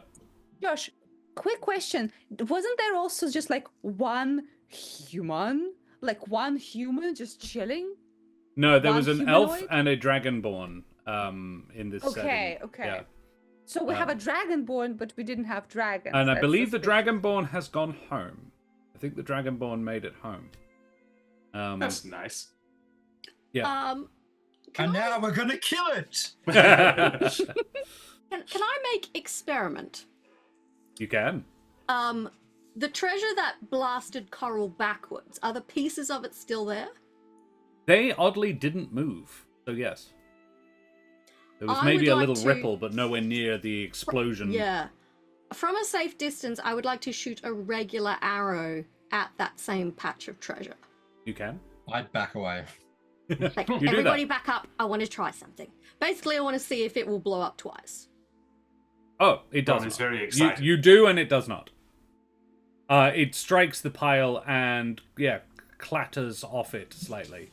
Josh, quick question. Wasn't there also just like one human? Like one human just chilling? No, there one was an elf humanoid? and a dragonborn in this setting. Okay. Yeah. So we have a dragonborn, but we didn't have dragons. And I That's believe the suspicious. dragonborn has gone home. I think the dragonborn made it home. That's nice. Yeah. Can And now we're gonna kill it. I make experiment? You can. The treasure that blasted Coral backwards, are the pieces of it still there? They oddly didn't move. So yes. There was I maybe would a like little to- ripple, but nowhere near the explosion. Yeah. From a safe distance, I would like to shoot a regular arrow at that same patch of treasure. You can. I'd back away. Like, You do everybody that. back up. I want to try something. Basically, I want to see if it will blow up twice. Oh, it does. Ron is not. very excited. You do, and it does not. It strikes the pile and clatters off it slightly.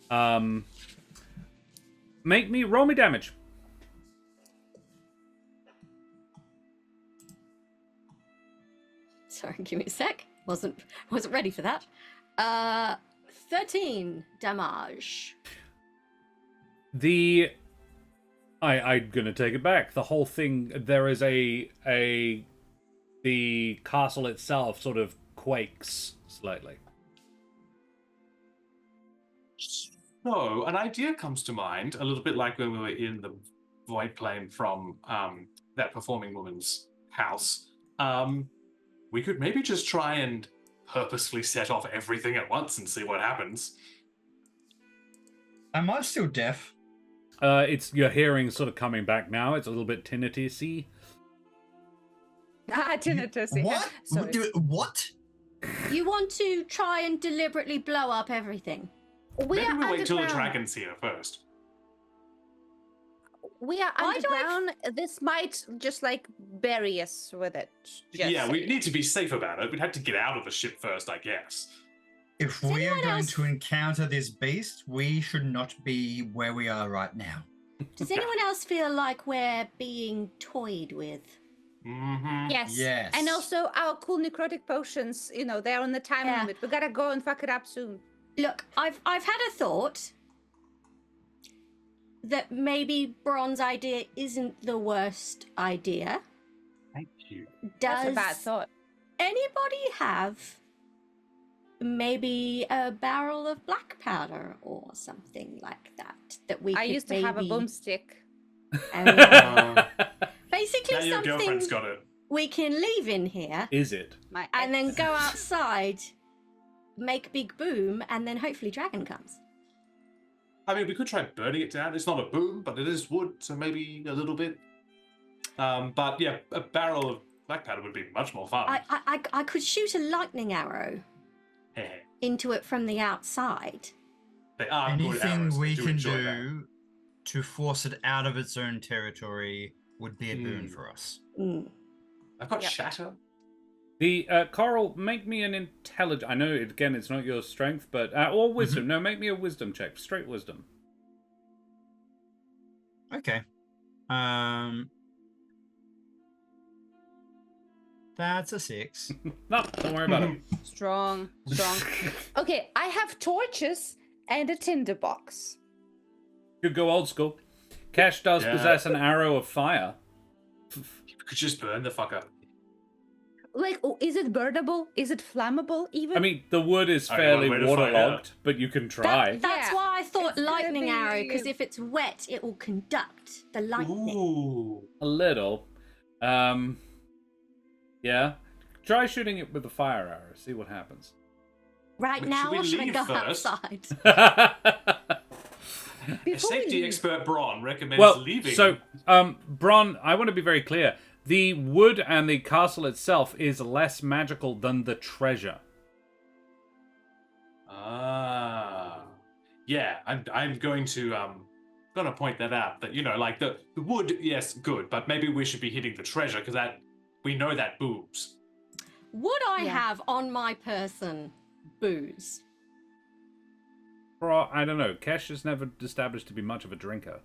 Roll me damage. Sorry, give me a sec. Wasn't ready for that. 13 damage. I'm gonna take it back. The whole thing. There is the castle itself sort of quakes slightly. So, an idea comes to mind, a little bit like when we were in the void plane from that performing woman's house. We could maybe just try and purposefully set off everything at once and see what happens. Am I still deaf? It's your hearing sort of coming back now. It's a little bit tinnitus-y. Tinnitus. yeah. What? Sorry. What? You want to try and deliberately blow up everything? We are Maybe we wait till the underground. dragon's here first. We are Why do I underground. This might just like bury us with it. Just Yeah, we saying. need to be safe about it. We'd have to get out of the ship first, I guess. If Does we are anyone going else- to encounter this beast, we should not be where we are right now. Does anyone else feel like we're being toyed with? Mm-hmm. Yes. Yes. And also our cool necrotic potions. They're on the time Yeah. limit. We gotta go and fuck it up soon. Look, I've had a thought that maybe Bron's idea isn't the worst idea. Thank you. That's a Does bad thought. anybody have maybe a barrel of black powder or something like that we I could used to have a maybe- boomstick. Basically Now your girlfriend's something got it. we can leave in here Is it? My and then ex. go outside, make big boom, and then hopefully dragon comes. I mean, we could try burning it down. It's not a boom, but it is wood, so maybe a little bit. But yeah, a barrel of black powder would be much more fun. I could shoot a lightning arrow into it from the outside. They are good Anything arrows. I we do can enjoy that. do to force it out of its own territory would be a boon for us. Mm. I've got Yep. shatter. The Coral, make me an intelligence. I know again, it's not your strength, but or wisdom. No, make me a wisdom check. Straight wisdom. Okay. That's a 6. No, don't worry about it. Strong. Okay, I have torches and a tinderbox. Could go old school. Cash does Yeah. possess an arrow of fire. You could just burn the fucker. Like, is it burnable? Is it flammable? Even? I mean, the wood is Okay, fairly one way to find waterlogged, but you can try. That's Yeah. why I thought It's gonna lightning arrow, be- because if it's wet, it will conduct the lightning. Ooh. A little. Yeah. Try shooting it with a fire arrow. See what happens. Right Should now, we or should I leave go first? outside? A Before we safety leave- expert Braun recommends Well, leaving. so, Bron, I want to be very clear. The wood and the castle itself is less magical than the treasure. Yeah, I'm going to point that out. That like the wood, yes, good, but maybe we should be hitting the treasure because we know that boobs. Would I Yeah. have on my person booze? Bro, I don't know. Kesh is never established to be much of a drinker.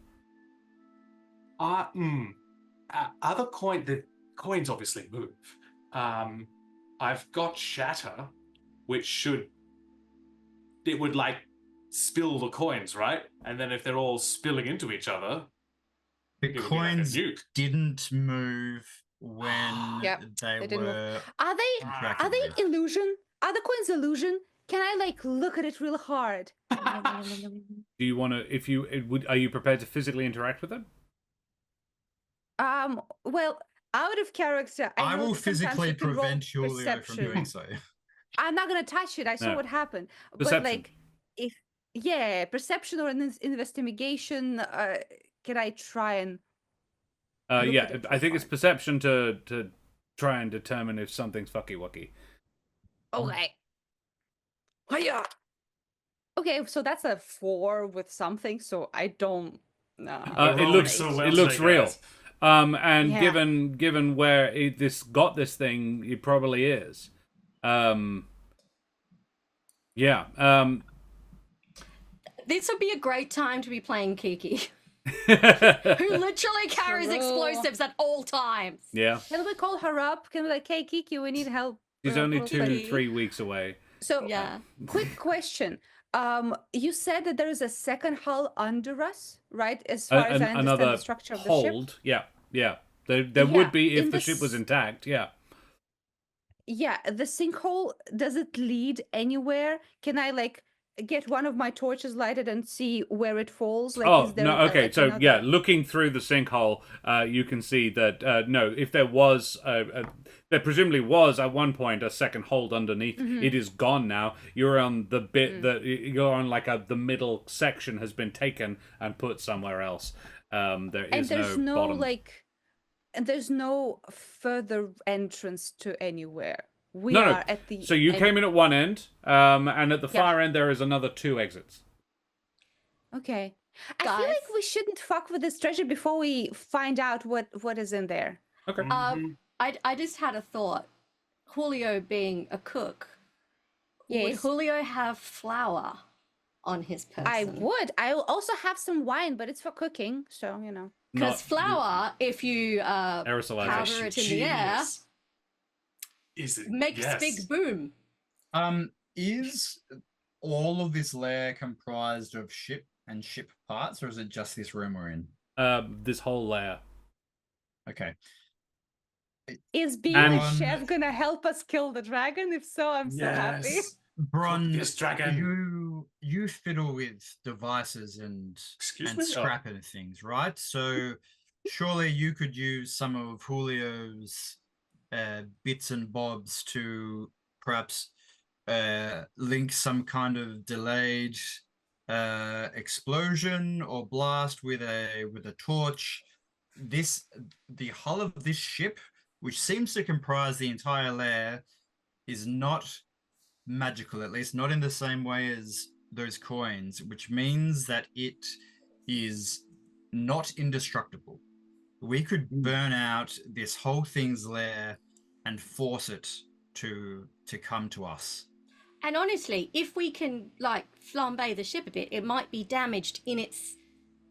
Other the coins obviously move. I've got shatter, which it would like spill the coins, right? And then if they're all spilling into each other, The it would coins be like a nuke. didn't move when Yep, they they didn't move. were Are they interacting Are they with. illusion? Are the coins illusion? Can I like look at it real hard? Do you want to, are you prepared to physically interact with it? Well, out of character, I know will that sometimes physically you can roll prevent Julio from perception. doing so. I'm not gonna touch it. I saw No. what happened. Perception. But like, if perception or an investigation, can I try and? Look Yeah, at it I think for it's fun. perception to try and determine if something's fucky wucky. Okay. Hiya! Okay, so that's a 4 with something. So I don't. No. It rolling looks so well it looks today, real. guys. And Yeah. given where this got this thing, it probably is. Yeah. This would be a great time to be playing Kiki, who literally carries True. explosives at all times. Yeah. Can we call her up? Can we like, hey Kiki, we need help. She's We're only real 2-3 weeks away. So, Yeah. quick question. You said that there is a second hull under us, right? As far as I understand Another the structure of the ship. hold. Yeah. There Yeah, would be if in the this- ship was intact. Yeah. Yeah, the sinkhole, does it lead anywhere? Can I like get one of my torches lighted and see where it falls? Like, Oh is there no. Okay. like, So another- yeah, looking through the sinkhole, you can see that no, if there was there presumably was at one point a second hold underneath. Mm-hmm. It is gone now. You're on the bit that you're on, like the middle section has been taken and put somewhere else. There and is there's no bottom. and there's no further entrance to anywhere. We No. are at the So you end. came in at one end, and at the Yeah. far end there is another 2 exits. Okay. I feel Guys. like we shouldn't fuck with this treasure before we find out what is in there. Okay. I just had a thought. Julio being a cook, would Yes. Julio have flour on his person? I would. I will also have some wine, but it's for cooking, so you know. Because Not- flour, if you Aerosolization. powder it in the air, Genius. Is it? makes yes. big boom. Is all of this layer comprised of ship and ship parts, or is it just this room we're in? This whole layer. Okay. Is being And- a chef gonna help us kill the dragon? If so, I'm so happy. Yes. Bron, Yes, dragon. you fiddle with devices and Excuse and me? scrap and things, right? So surely you could use some of Julio's bits and bobs to perhaps link some kind of delayed explosion or blast with a torch. The hull of this ship, which seems to comprise the entire layer, is not magical, at least not in the same way as those coins, which means that it is not indestructible. We could burn out this whole thing's lair and force it to come to us. And honestly, if we can like flambe the ship a bit, it might be damaged in its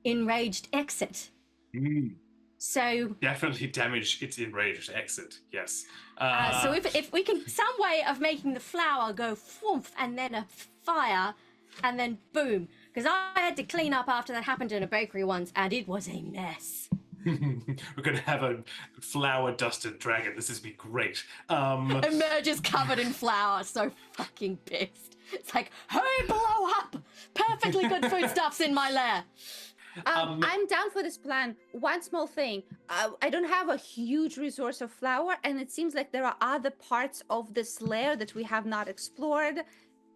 enraged exit. So, Definitely damage its enraged exit. Yes. so if we can some way of making the flower go whoomph and then a fire and then boom, because I had to clean up after that happened in a bakery once and it was a mess. We're gonna have a flour-dusted dragon. This is be great. Emerges covered in flour, so fucking pissed. It's like, hey, blow up! Perfectly good foodstuffs in my lair. I'm down for this plan. One small thing. I don't have a huge resource of flour, and it seems like there are other parts of this lair that we have not explored.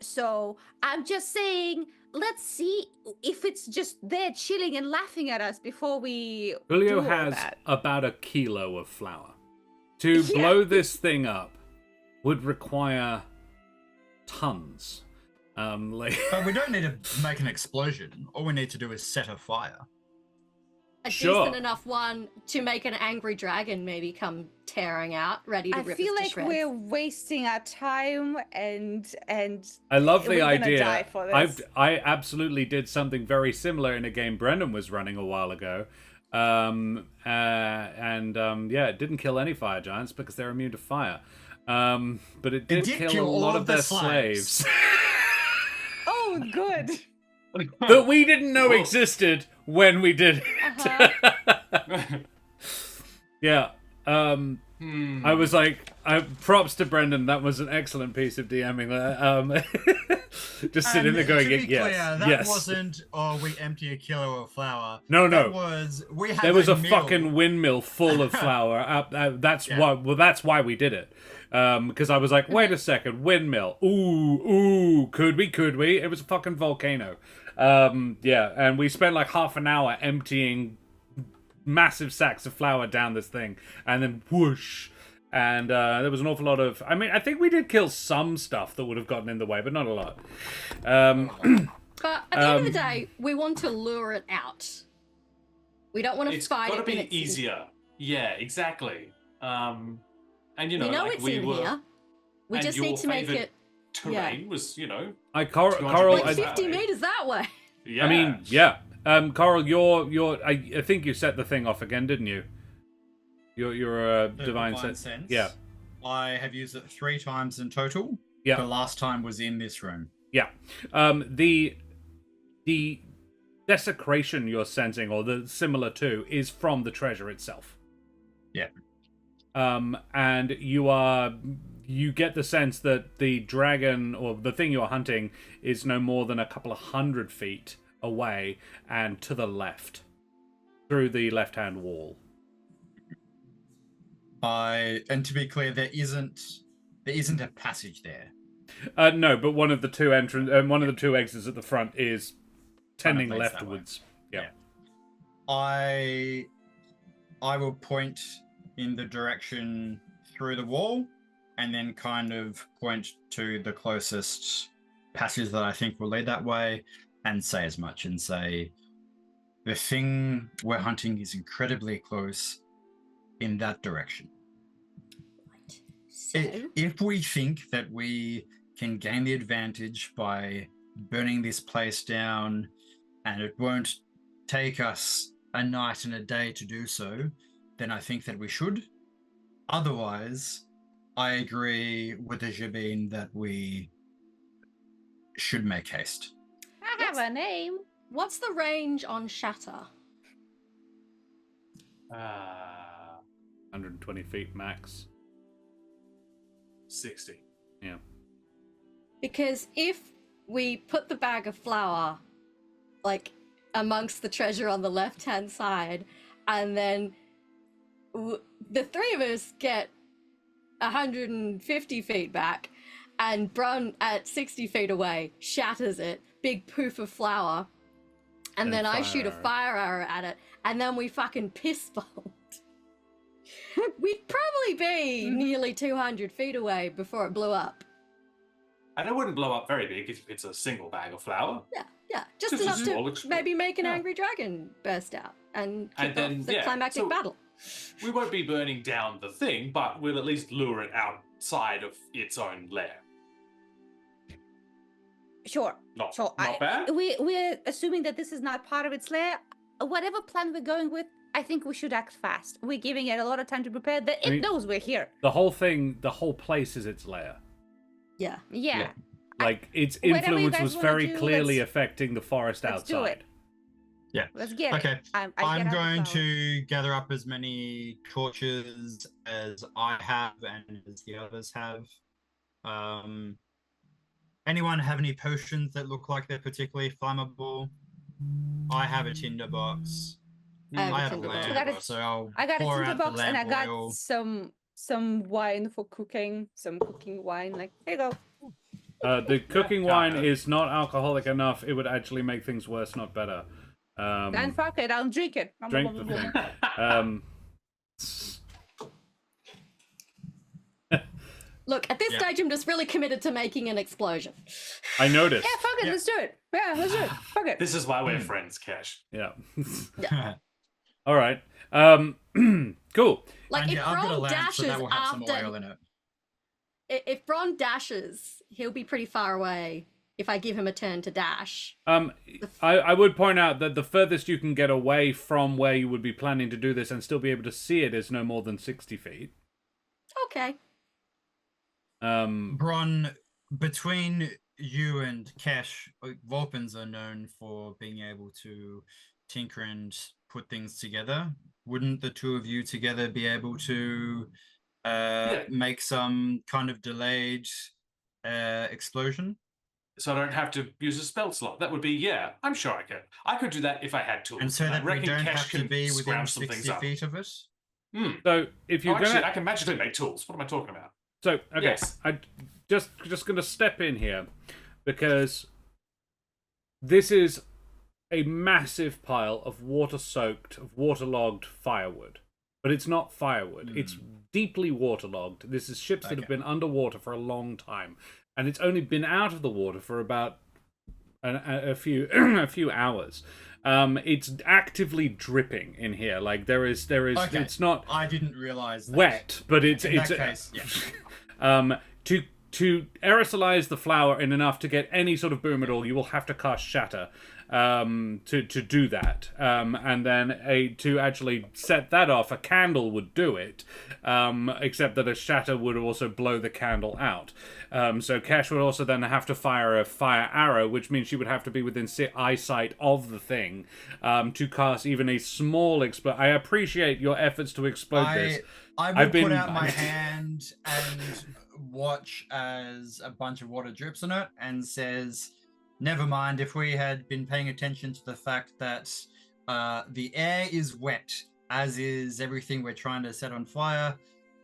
So I'm just saying, let's see if it's just there chilling and laughing at us before we Julio do all has that. about a kilo of flour. To blow this thing up would require tons. But we don't need to make an explosion. All we need to do is set a fire. A Sure. decent enough one to make an angry dragon maybe come tearing out, ready to I rip feel us to like shreds. we're wasting our time, and I love the we're gonna idea. die for this. I absolutely did something very similar in a game Brendan was running a while ago. It didn't kill any fire giants because they're immune to fire. But it did kill a all lot of of the their slaves. slaves. Oh, good. that we didn't know existed when we did it. Yeah. I was like, props to Brendan. That was an excellent piece of DMing. Just sitting there going, to be yes, clear, that yes. wasn't, we empty a kilo of flour. No. That was, we had There was a meal. fucking windmill full of flour. That's why. Well, that's why we did it. Because I was like, wait a second, windmill. Ooh, could we? It was a fucking volcano. And we spent like half an hour emptying massive sacks of flour down this thing, and then whoosh. And there was an awful lot of. I mean, I think we did kill some stuff that would have gotten in the way, but not a lot. But at the end of the day, we want to lure it out. We don't want to It's fight gotta it. be easier. Yeah, exactly. And We know like it's we in were. here. We and just your need to make favourite it Terrain was, 200 Coral, like meters 50 that way. meters that way. Yeah. I mean, yeah. Coral, I think you set the thing off again, didn't you? Your The divine sense. sense. Yeah. I have used it 3 times in total. Yeah. The last time was in this room. Yeah. The desecration you're sensing, or the similar to, is from the treasure itself. Yeah. And you get the sense that the dragon, or the thing you're hunting, is no more than a couple of 100 feet away and to the left, through the left-hand wall. And to be clear, there isn't a passage there. No, but one of the two exits at the front is tending Kind of face that leftwards. Yeah. I will point in the direction through the wall, and then kind of point to the closest passage that I think will lead that way, and say as much, and say, the thing we're hunting is incredibly close in that direction. So, If we think that we can gain the advantage by burning this place down, and it won't take us a night and a day to do so, then I think that we should. Otherwise, I agree with the Jabin that we should make haste. I have a name. what's the range on Shatter? 120 feet max. 60. Yeah. Because if we put the bag of flour, like, amongst the treasure on the left-hand side, and then the three of us get 150 feet back, and Brun at 60 feet away shatters it, big poof of flour, and then I shoot a fire arrow at it, and then we fucking piss bolt. We'd probably be nearly 200 feet away before it blew up. And it wouldn't blow up very big if it's a single bag of flour. Yeah, just Just a enough small to explosion. maybe make an Yeah. angry dragon burst out and kick then, off the yeah, climactic so- battle. We won't be burning down the thing, but we'll at least lure it outside of its own lair. Sure. Not Sure. bad. We're assuming that this is not part of its lair. Whatever plan we're going with, I think we should act fast. We're giving it a lot of time to prepare. It knows we're here. The whole place is its lair. Yeah. Yeah. Like, its Whatever you influence guys was wanna very do, clearly let's- affecting the forest let's do outside. it. Yeah. Let's get Okay. it. I get I'm out the going flower. to gather up as many torches as I have and as the others have. Anyone have any potions that look like they're particularly flammable? I have a tinder box. I have a I have a tinder box. lamp, so I'll I got a pour tinder out the box and I lamp got oil. some wine for cooking, some cooking wine. Like, here you go. The cooking wine is not alcoholic enough. It would actually make things worse, not better. And fuck it, I'll drink it. Drink the thing. Look, at this Yeah. stage, I'm just really committed to making an explosion. I noticed. Yeah, fuck it, Yeah. let's do it. Yeah, let's do it. Fuck it. This is why we're friends, Cash. Yeah. All right. Cool. Like, And if yeah, I've got a Bron lamp, dashes so that will have some after, oil in it. if Bron dashes, he'll be pretty far away. If I give him a turn to dash. I would point out that the furthest you can get away from where you would be planning to do this and still be able to see it is no more than 60 feet. Okay. Bron, between you and Cash, Vulpins are known for being able to tinker and put things together. Wouldn't the two of you together be able to make some kind of delayed explosion? So I don't have to use a spell slot. That would be, yeah, I'm sure I could. I could do that if I had tools. And so I that we reckon don't Cash have to can be within scrounge some 60 things up. feet of it? So if you're Actually, gonna, I can magically make tools. What am I talking about? so okay, Yes. I just gonna step in here because this is a massive pile of water-soaked, waterlogged firewood. But it's not firewood. It's deeply waterlogged. This is ships that have been underwater for a long time, and it's only been out of the water for about a few a few hours. It's actively dripping in here. Like there is. Okay. It's not I didn't realize that. wet, but it's In that case, to aerosolize the flour in enough to get any sort of boom at all, you will have to cast Shatter to do that. And then to actually set that off, a candle would do it, except that a Shatter would also blow the candle out. So Cash would also then have to fire a fire arrow, which means she would have to be within eyesight of the thing to cast even a small I appreciate your efforts to explode this. I I've will been- put out my hand and watch as a bunch of water drips on it and says, never mind, if we had been paying attention to the fact that the air is wet, as is everything we're trying to set on fire,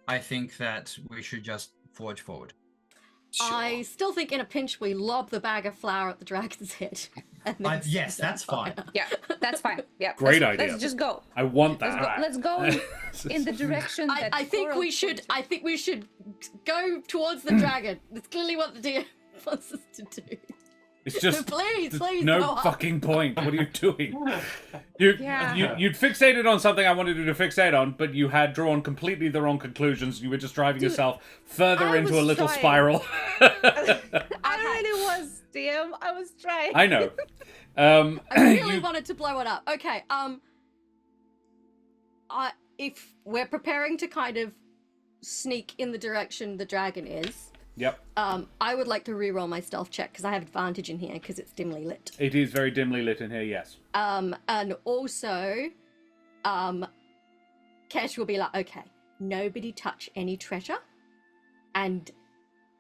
I think that we should just forge forward. Sure. I still think in a pinch we lob the bag of flour at the dragon's head. And then Yes, set it on that's fine. fire. Yeah, that's fine. Yeah. Great let's, idea. Let's just go. I want Let's that. go. Let's go in the direction that I think Coral we should. pointed. I think we should go towards the dragon. That's clearly what the DM wants us to do. It's just Please, there's go no on. fucking point. What are you doing? Yeah. You'd fixated on something I wanted you to fixate on, but you had drawn completely the wrong conclusions. You were just driving Dude, yourself further I into a was little trying. spiral. I really was, DM. I was trying. I know. I really you- wanted to blow it up. Okay. If we're preparing to kind of sneak in the direction the dragon is, Yep. I would like to reroll my stealth check because I have advantage in here because it's dimly lit. It is very dimly lit in here. Yes. And also, Kesh will be like, okay, nobody touch any treasure, and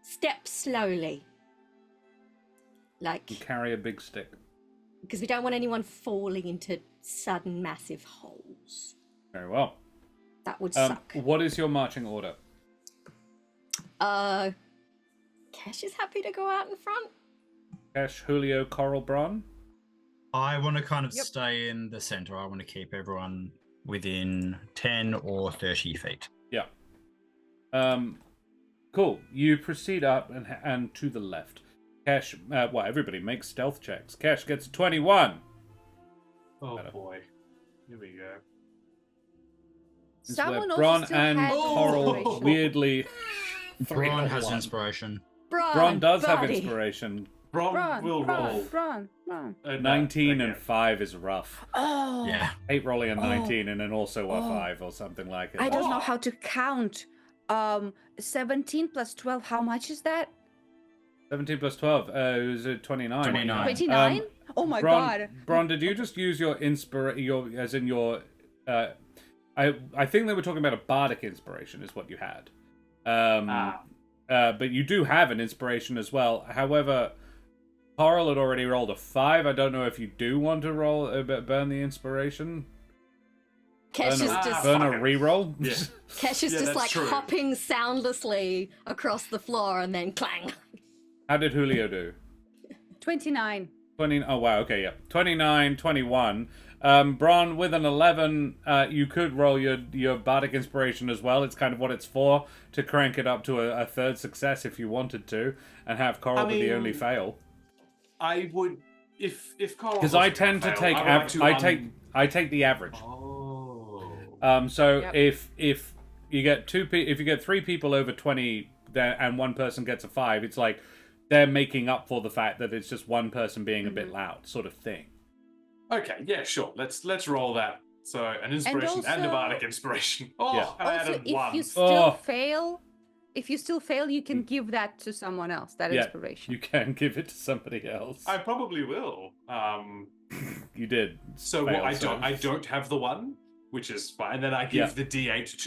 step slowly, like, You carry a big stick. because we don't want anyone falling into sudden massive holes. Very well. That would suck. What is your marching order? Kesh is happy to go out in front. Cash, Julio, Coral, Bron. I want to kind of stay in the center. I want to keep everyone within 10 or 30 feet. Yeah. Cool. You proceed up and to the left. Cash, everybody makes stealth checks. Cash gets a 21. Oh Better. boy. Here we go. This is Someone where also Bron still and has Coral inspiration. weirdly. Bron has 3-1. inspiration. Bron does have buddy. inspiration. Bron will roll. Bron. a 19 nat and 5 is rough. Oh. Yeah. 8 rolling a Oh. 19 and then also a Oh. 5 or something like it. I don't know how to count. 17 plus 12, how much is that? 17 plus 12 is 29. 29. 29? Oh my god. Bron, did you just use your I think they were talking about a bardic inspiration is what you had. But you do have an inspiration as well. However, Coral had already rolled a 5. I don't know if you do want to roll burn the inspiration. Kesh is just Burn a reroll. Yeah. Kesh is Yeah, just that's like true. hopping soundlessly across the floor and then clang. How did Julio do? 29. 20. Oh wow. Okay. Yeah. 29, 21. Bron with an 11. You could roll your bardic inspiration as well. It's kind of what it's for, to crank it up to a third success if you wanted to, and have Coral be the only fail. I would if Coral. Because I tend to take I take the average. Oh. So Yep. if you get if you get 3 people over 20 there and one person gets a 5, it's like they're making up for the fact that it's just one person being a bit loud, sort of thing. Okay, yeah, sure. Let's roll that. So an inspiration and a also- bardic inspiration. Oh, Yeah. I Also, added if 1. you still fail, you can give that to someone else, that Yeah, inspiration. you can give it to somebody else. I probably will. You did. So fail, I don't have the 1, which is fine. Then I give Yeah. the D8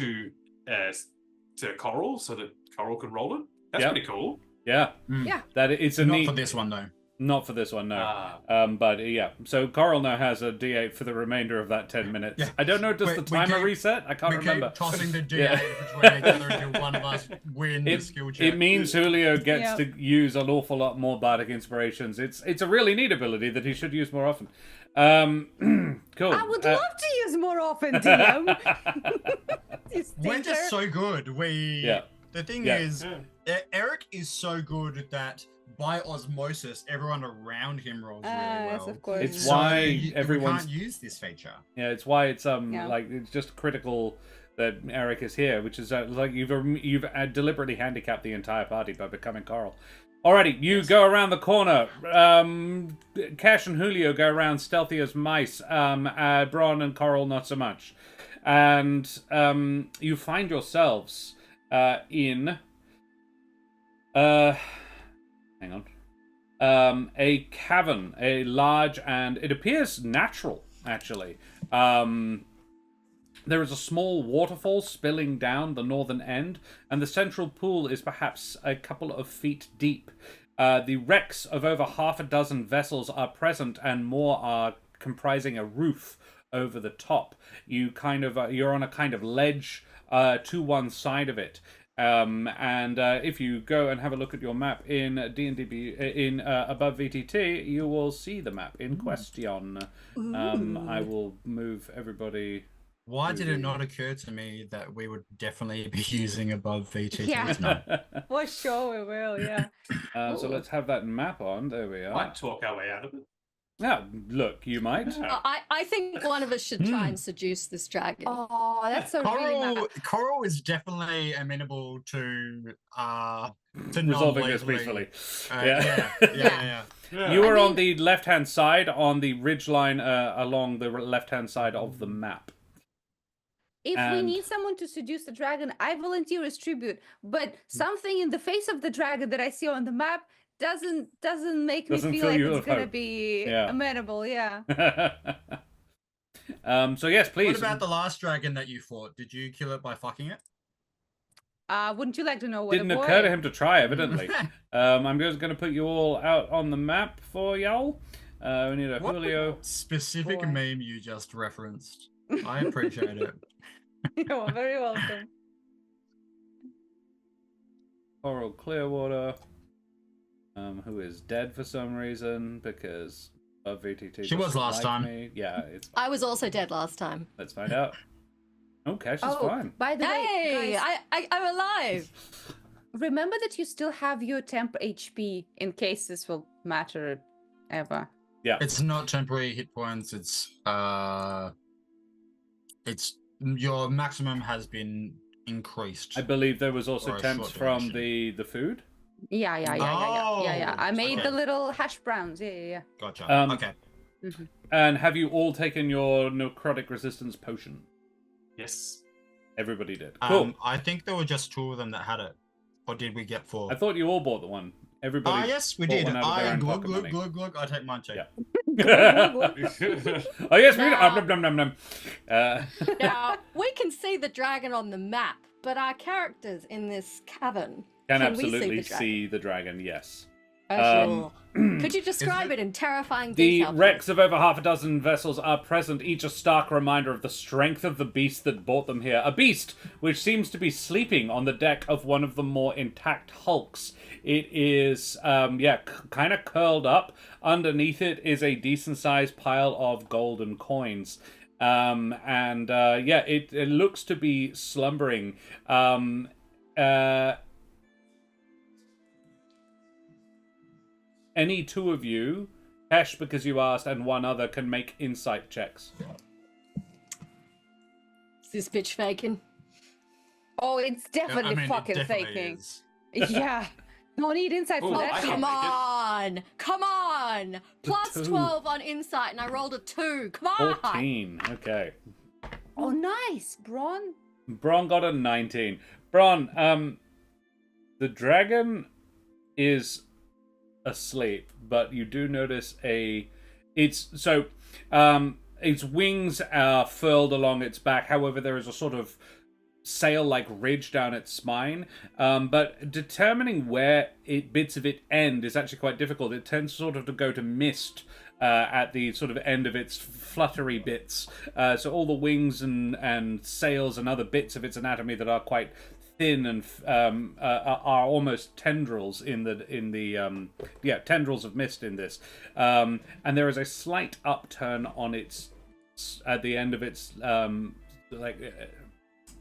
to Coral so that Coral can roll it. That's Yep. pretty cool. Yeah. Yeah. That it's a Not neat. for this one though. Not for this one, no. Ah. But yeah, so Coral now has a D8 for the remainder of that 10 minutes. Yeah. I don't know, does the We timer keep- reset? I can't We remember. keep tossing the D8 Yeah. between each other until one of us win the skill check. It means Julio gets Yeah. to use an awful lot more bardic inspirations. It's a really neat ability that he should use more often. Cool. I would love to use more often, DM. You We're just stinker. so good. Yeah. The thing Yeah. is, Eric is so good that by osmosis, everyone around him rolls really well. Yes, of course. It's So why we everyone's can't use this feature. Yeah, it's why it's Yeah. like it's just critical that Eric is here, which is like you've deliberately handicapped the entire party by becoming Coral. Alrighty, you go around the corner. Cash and Julio go around stealthy as mice. Bron and Coral not so much, and you find yourselves in hang on. A cavern, a large, and it appears natural, actually. There is a small waterfall spilling down the northern end, and the central pool is perhaps a couple of feet deep. The wrecks of over half a dozen vessels are present, and more are comprising a roof over the top. You're on a kind of ledge to one side of it. And if you go and have a look at your map in D&D in above VTT, you will see the map in question. I will move everybody. Why did it not occur to me that we would definitely be using above VTT? Yeah. No. For sure we will, yeah. So let's have that map on. There we are. Might talk our way out of it. Yeah, look, you might. Yeah. I think one of us should try and seduce this dragon. Oh, that's so really nice. Coral is definitely amenable to Resolving this non-legally- peacefully. Yeah. You are I on mean- the left-hand side, on the ridgeline along the left-hand side of the map. If we And- need someone to seduce the dragon, I volunteer as tribute. But something in the face of the dragon that I see on the map doesn't make Doesn't me fill feel like you it's with gonna hope. be Yeah. amenable. Yeah. So yes, please. What about the last dragon that you fought? Did you kill it by fucking it? Wouldn't you like to know what Didn't it was? occur to him to try, evidently. I'm just going to put you all out on the map for y'all. We need a What Julio. specific Boy. meme you just referenced? I appreciate it. You're very welcome. Coral Clearwater, who is dead for some reason because of VTT. She was doesn't last like time. me. Yeah, it's. I was also dead last time. Let's find out. Oh, Cash is Oh, fine. by the way, Hey, guys, I'm alive. remember that you still have your temp HP in case this will matter ever. Yeah. It's not temporary hit points. It's your maximum has been increased. I believe there was also Or a temps short from duration. the food. Yeah. I made the okay. little hash browns. Yeah. Gotcha. Okay. Mm-hmm. And have you all taken your necrotic resistance potion? Yes. Everybody did. Cool. I think there were just 2 of them that had it. Or did we get 4? I thought you all bought the one. Everybody. Yes, we bought did. one out of their own Glug, pocket money. glug. I take mine too. Yeah. Glug, Oh yes, we Now- nom, nom, nom. Now, we can see the dragon on the map, but our characters in this cavern, Can we absolutely see the dragon? see the dragon. Yes. Oh, sure. Could you describe it in terrifying The detail? please? wrecks of over half a dozen vessels are present, each a stark reminder of the strength of the beast that brought them here. A beast which seems to be sleeping on the deck of one of the more intact hulks. It is, kind of curled up. Underneath it is a decent-sized pile of golden coins. It looks to be slumbering. Any 2 of you, Hesh because you asked, and one other can make insight checks. Is this bitch faking? Oh, it's definitely it fucking definitely faking. is. Yeah. No need insight for Oh, that I shit. can't make it. Come on! Plus two. 12 on insight, and I rolled a 2. Come on! 14. Okay. Oh, nice, Braun. Bron got a 19. Bron, the dragon is asleep, but you do notice its wings are furled along its back. However, there is a sort of sail-like ridge down its spine, but determining where bits of it end is actually quite difficult. It tends sort of to go to mist at the sort of end of its fluttery bits. So all the wings and sails and other bits of its anatomy that are quite thin and are almost tendrils tendrils of mist in this. And there is a slight upturn on its at the end of its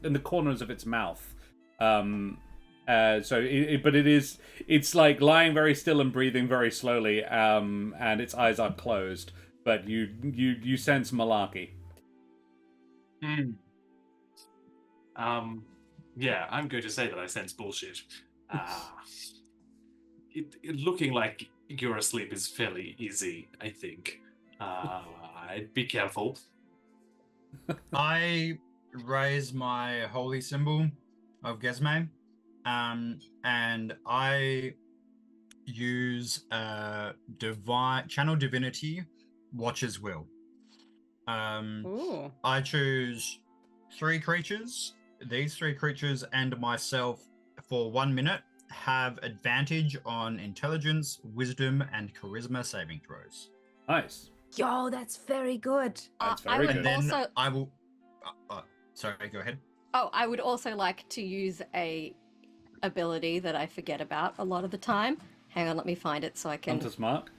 in the corners of its mouth. It's like lying very still and breathing very slowly, and its eyes are closed. But you sense malarkey. Yeah, I'm going to say that I sense bullshit. It looking like you're asleep is fairly easy, I think. I'd be careful. I raise my holy symbol of Gesme, and I use channel divinity, Watcher's Will. Ooh. I choose 3 creatures. These 3 creatures and myself for 1 minute have advantage on intelligence, wisdom, and charisma saving throws. Nice. Yo, that's very good. That's I very would good. And then also. I will. Sorry, go ahead. Oh, I would also like to use a ability that I forget about a lot of the time. Hang on, let me find it so I can. Hunter's Mark.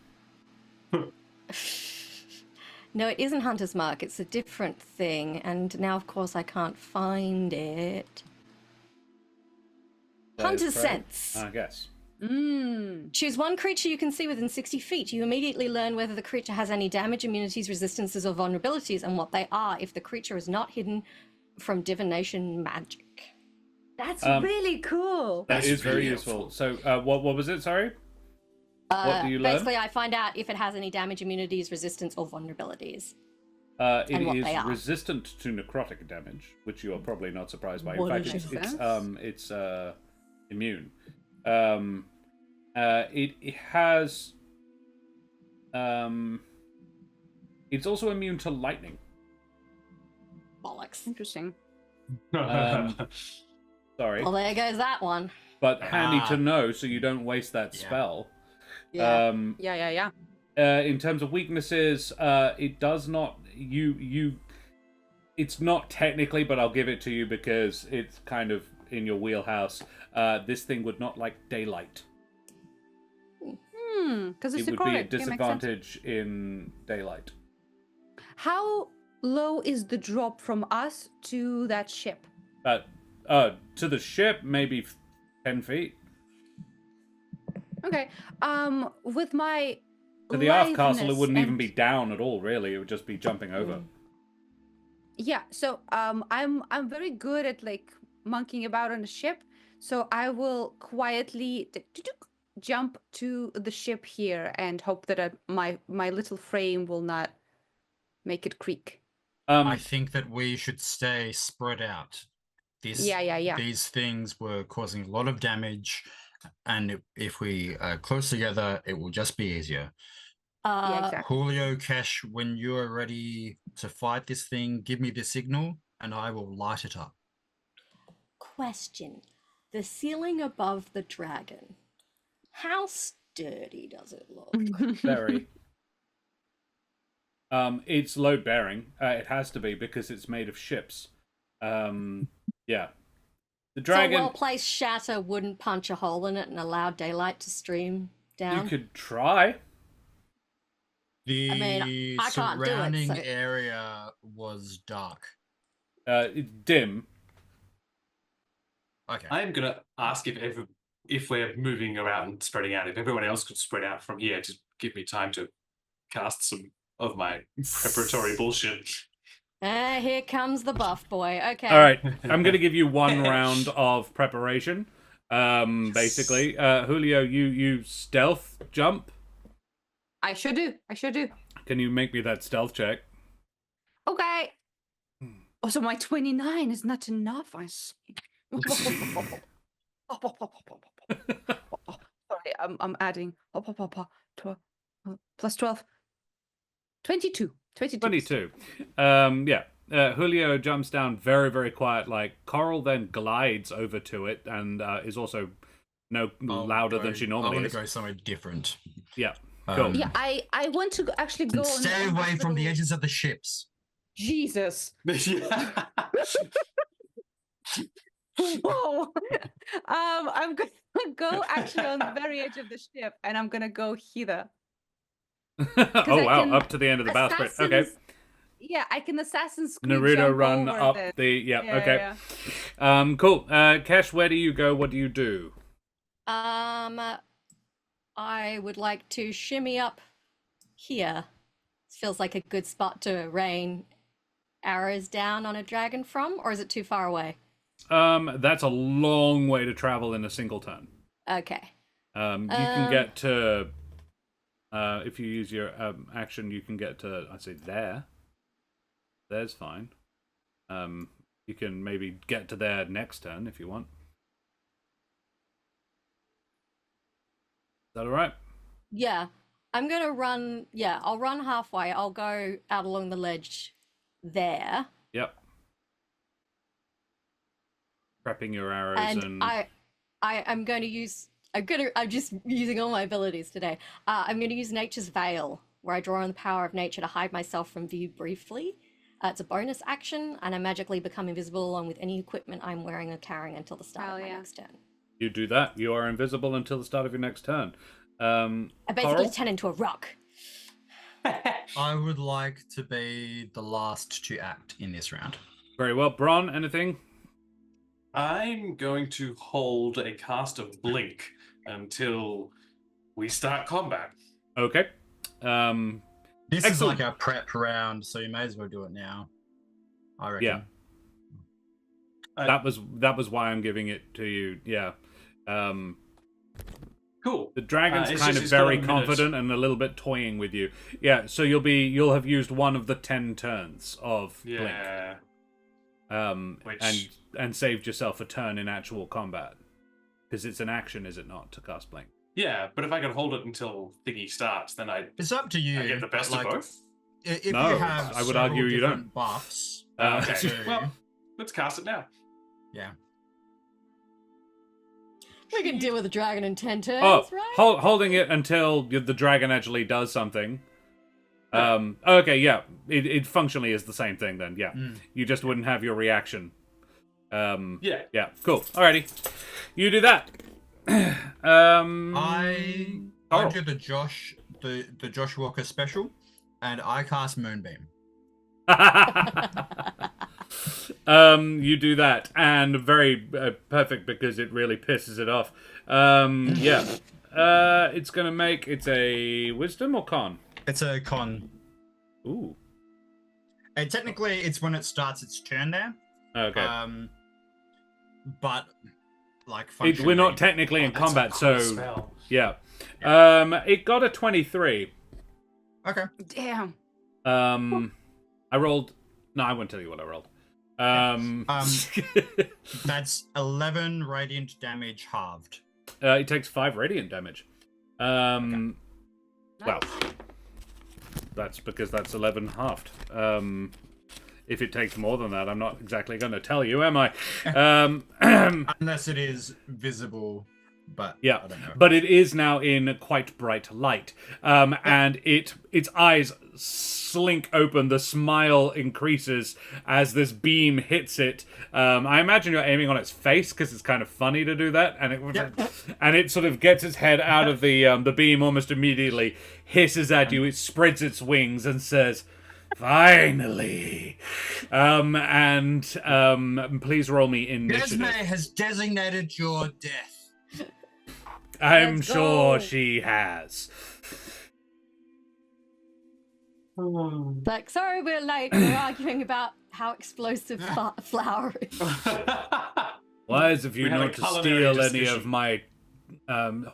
No, it isn't Hunter's Mark. It's a different thing, and now, of course, I can't find it. Hunter's Sense. I guess. Choose 1 creature you can see within 60 feet. You immediately learn whether the creature has any damage, immunities, resistances, or vulnerabilities, and what they are if the creature is not hidden from divination magic. That's really cool. That is very really useful. So, what was it? Sorry. What do you learn? Basically, I find out if it has any damage, immunities, resistance, or vulnerabilities. It and what is they are. resistant to necrotic damage, which you are probably not surprised by. In What fact, does that it's immune. It has. It's also immune to lightning. Bollocks. Interesting. Sorry, Well, there goes that one. but handy to know so you don't waste that Yeah. spell. Yeah. Yeah. In terms of weaknesses, it does not. It's not technically, but I'll give it to you because it's kind of in your wheelhouse. This thing would not like daylight. Because it's It would be a necrotic. Yeah, makes sense. disadvantage in daylight. How low is the drop from us to that ship? To the ship, maybe 10 feet. Okay. With my To the aft castle, it litheness wouldn't even and- be down at all. Really, it would just be jumping over. Yeah. So I'm very good at like monkeying about on the ship. So I will quietly jump to the ship here and hope that my little frame will not make it creak. I think that we should stay spread out. Yeah. These things were causing a lot of damage, and if we are close together, it will just be easier. Yeah, exactly. Julio, Cash, when you are ready to fight this thing, give me the signal, and I will light it up. Question. The ceiling above the dragon. How sturdy does it look? Very. It's load bearing. It has to be because it's made of ships. Yeah. The dragon. So a well-placed shatter wouldn't punch a hole in it and allow daylight to stream down? You could try. The I can't do it, surrounding so- area was dark. Dim. Okay. I'm gonna ask if we're moving around and spreading out, if everyone else could spread out from here to give me time to cast some of my preparatory bullshit. Here comes the buff boy. Okay. All right. I'm going to give you one round of preparation. Basically, Julio, you stealth jump. I should do. Can you make me that stealth check? Okay. Oh, so my 29 is not enough. I see. Sorry, I'm adding. Plus 12. 22. 22. Yeah. Julio jumps down very, very quiet. Like Coral then glides over to it and is also louder than she normally I want is. to go somewhere different. Yeah. Cool. Yeah, I want to actually go. Stay on away this from the little- edges of the ships. Jesus. Yeah. Whoa. I'm gonna go actually on the very edge of the ship, and I'm gonna go hither. Oh I wow! can Up to the end of the bowsprit. Okay. Yeah, I can Assassin's Creed Naruto jump run over up this. the. Yep. Yeah, Okay. yeah. Cool. Kesh, where do you go? What do you do? I would like to shimmy up here. This feels like a good spot to rain arrows down on a dragon from, or is it too far away? That's a long way to travel in a single turn. Okay. You can get to. If you use your action, you can get to. I'd say there. There's fine. You can maybe get to there next turn if you want. Is that all right? Yeah. I'm gonna run. Yeah, I'll run halfway. I'll go out along the ledge there. Yep. Prepping your arrows And I'm going to use. I'm just using all my abilities today. I'm going to use Nature's Veil, where I draw on the power of nature to hide myself from view briefly. It's a bonus action, and I magically become invisible along with any equipment I'm wearing or carrying until the start of my next turn. You do that. You are invisible until the start of your next turn. I basically Coral? turn into a rock. I would like to be the last to act in this round. Very well. Bron, anything? I'm going to hold a cast of Blink until we start combat. Okay. This Excellent. is like a prep round, so you may as well do it now. I reckon. Yeah. That was why I'm giving it to you. Yeah. Cool. The dragon's It's kind just- of it's got a very minute. confident and a little bit toying with you. Yeah, so you'll have used one of the 10 turns of Blink. Yeah. Which- And saved yourself a turn in actual combat. Because it's an action, is it not, to cast Blink? Yeah, but if I can hold it until thingy starts, then I It's up to you. get the best but, of both. If No, you have I would several argue you different don't. buffs. Okay. to- Well, let's cast it now. yeah. We can deal with the dragon in 10 turns, Oh, right? holding it until the dragon actually does something. Okay, yeah. It functionally is the same thing then, yeah. You just wouldn't have your reaction. Yeah. Yeah, cool. Alrighty. You do that. I Coral. do the Josh Walker special, and I cast Moonbeam. You do that, and very perfect because it really pisses it off. Yeah. It's gonna make it's a wisdom or con? It's a con. Ooh. And technically, it's when it starts its turn there. Okay. But like function. We're not technically in That's a combat, cool so spell. yeah. It got a 23. Okay. Damn. I rolled. No, I won't tell you what I rolled. That's 11 radiant damage halved. It takes 5 radiant damage. Well, that's because that's 11 halved. If it takes more than that, I'm not exactly going to tell you, am I? Unless it is visible, but Yeah, I don't know. but it is now in quite bright light, and its eyes slink open. The smile increases as this beam hits it. I imagine you're aiming on its face because it's kind of funny to do that, and it sort of gets its head out of the beam almost immediately, hisses at you. It spreads its wings and says, "Finally!" Please roll me initiative. Desme has designated your death. I'm Let's sure go. she has. Like, sorry we're late. We're arguing about how explosive flour is. Wise of you We had a not to culinary steal any discussion. of my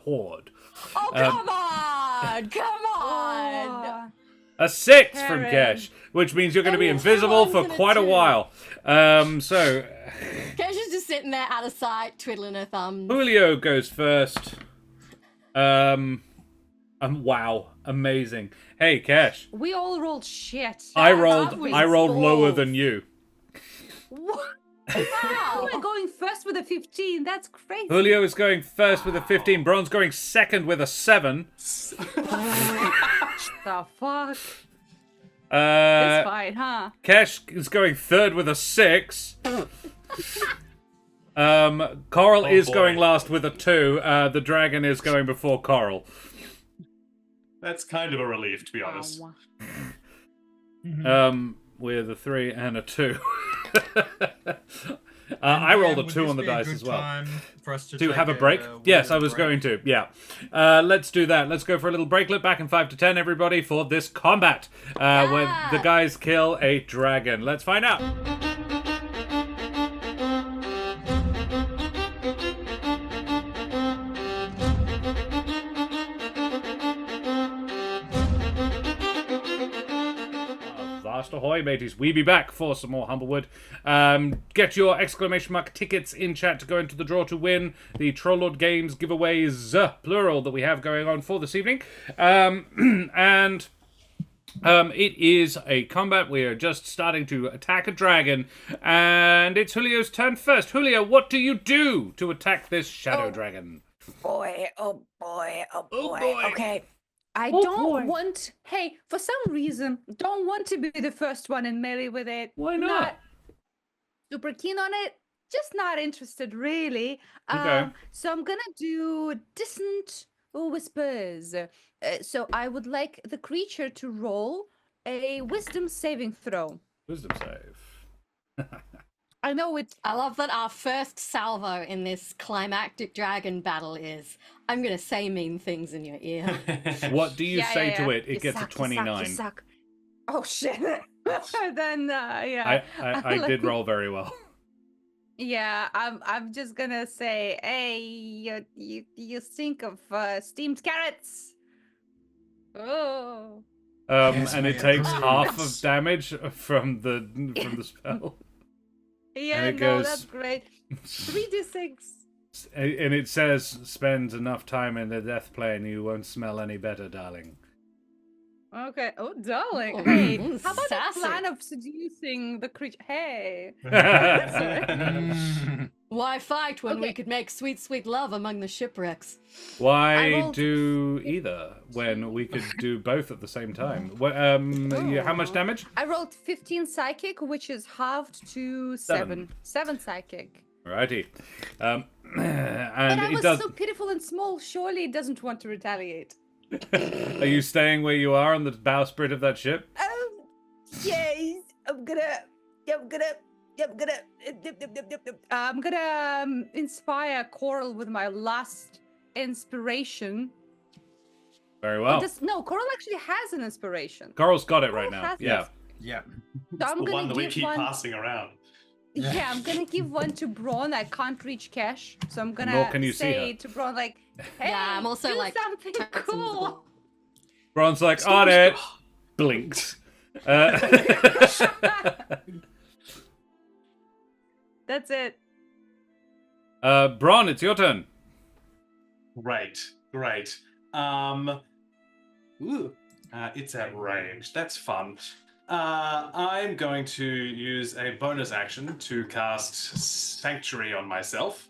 hoard. Oh, come on! Come on! Oh, A 6 from Karen. Kesh, which means you're going to be And invisible how for long's it quite a take? while. So, Kesh is just sitting there out of sight, twiddling her thumbs. Julio goes first. Wow, amazing. Hey, Kesh, we all rolled shit. I That rolled was lower balls. than you. What? Wow. We're going first with a 15. That's crazy. Julio is going first with a 15. Bron's going second with a 7. The fuck? It's Uh, fine, huh? Kesh is going third with a 6. Coral Oh, is boy. going last with a 2. The dragon is going before Coral. That's kind of a relief, to be honest. Ow. With a 3 and a 2. I rolled a 2 on the dice as well. For us to To have a take break? Yes, I word was break. going to. Yeah. Let's do that. Let's go for a little break. Look back in 5 to 10, everybody, for this combat where the guys kill a dragon. Let's find out. Vast ahoy, mateys. We be back for some more Humblewood. Get your exclamation mark tickets in chat to go into the draw to win the Trollord Games giveaways, plural, that we have going on for this evening. It is a combat. We are just starting to attack a dragon, and it's Julio's turn first. Julio, what do you do to attack this shadow dragon? Boy, oh boy, oh Oh, boy. boy. Okay. I Oh, don't boy. want, hey, for some reason, don't want to be the first one in melee with it. Why not? Super keen on it. Just not interested, really. Okay. So I'm gonna do Distant Whispers. So I would like the creature to roll a Wisdom saving throw. Wisdom save. I know it. I love that our first salvo in this climactic dragon battle is, I'm gonna say mean things in your ear. What do you say to it? It You gets suck, a you suck, you 29. suck. Oh shit. Then yeah. I did roll very well. Yeah, I'm just gonna say, hey, you stink of steamed carrots. Oh. Yes, And it we takes approve. half of damage from the spell. Yeah, it no, goes- that's great. 3d6. And it says, spend enough time in the death plane, you won't smell any better, darling. Okay. Oh, darling. Oh, Hey, mm, how about sassy. a plan of seducing the creature? Hey. Why fight when we Okay. could make sweet, sweet love among the shipwrecks? Why rolled- do either when we could do both at the same time? How much Oh. damage? I rolled 15 psychic, which is halved to 7. 7 psychic. Righty. And But I it was does. so pitiful and small. Surely it doesn't want to retaliate. Are you staying where you are on the bowsprit of that ship? Yes, I'm gonna inspire Coral with my last inspiration. Very well. No, Coral actually has an inspiration. Coral's got it right Coral now. has Yeah. it. Yeah. So I'm The gonna one that we give keep one. passing around. Yeah, I'm gonna give one to Braun. I can't reach Cash, so I'm gonna Nor can you see say her. to Braun like, "Hey, Yeah, I'm also do like something turns cool." invisible. Bron's like, on it. Blinks. That's it. Bron, it's your turn. Great. It's at range. That's fun. I'm going to use a bonus action to cast Sanctuary on myself.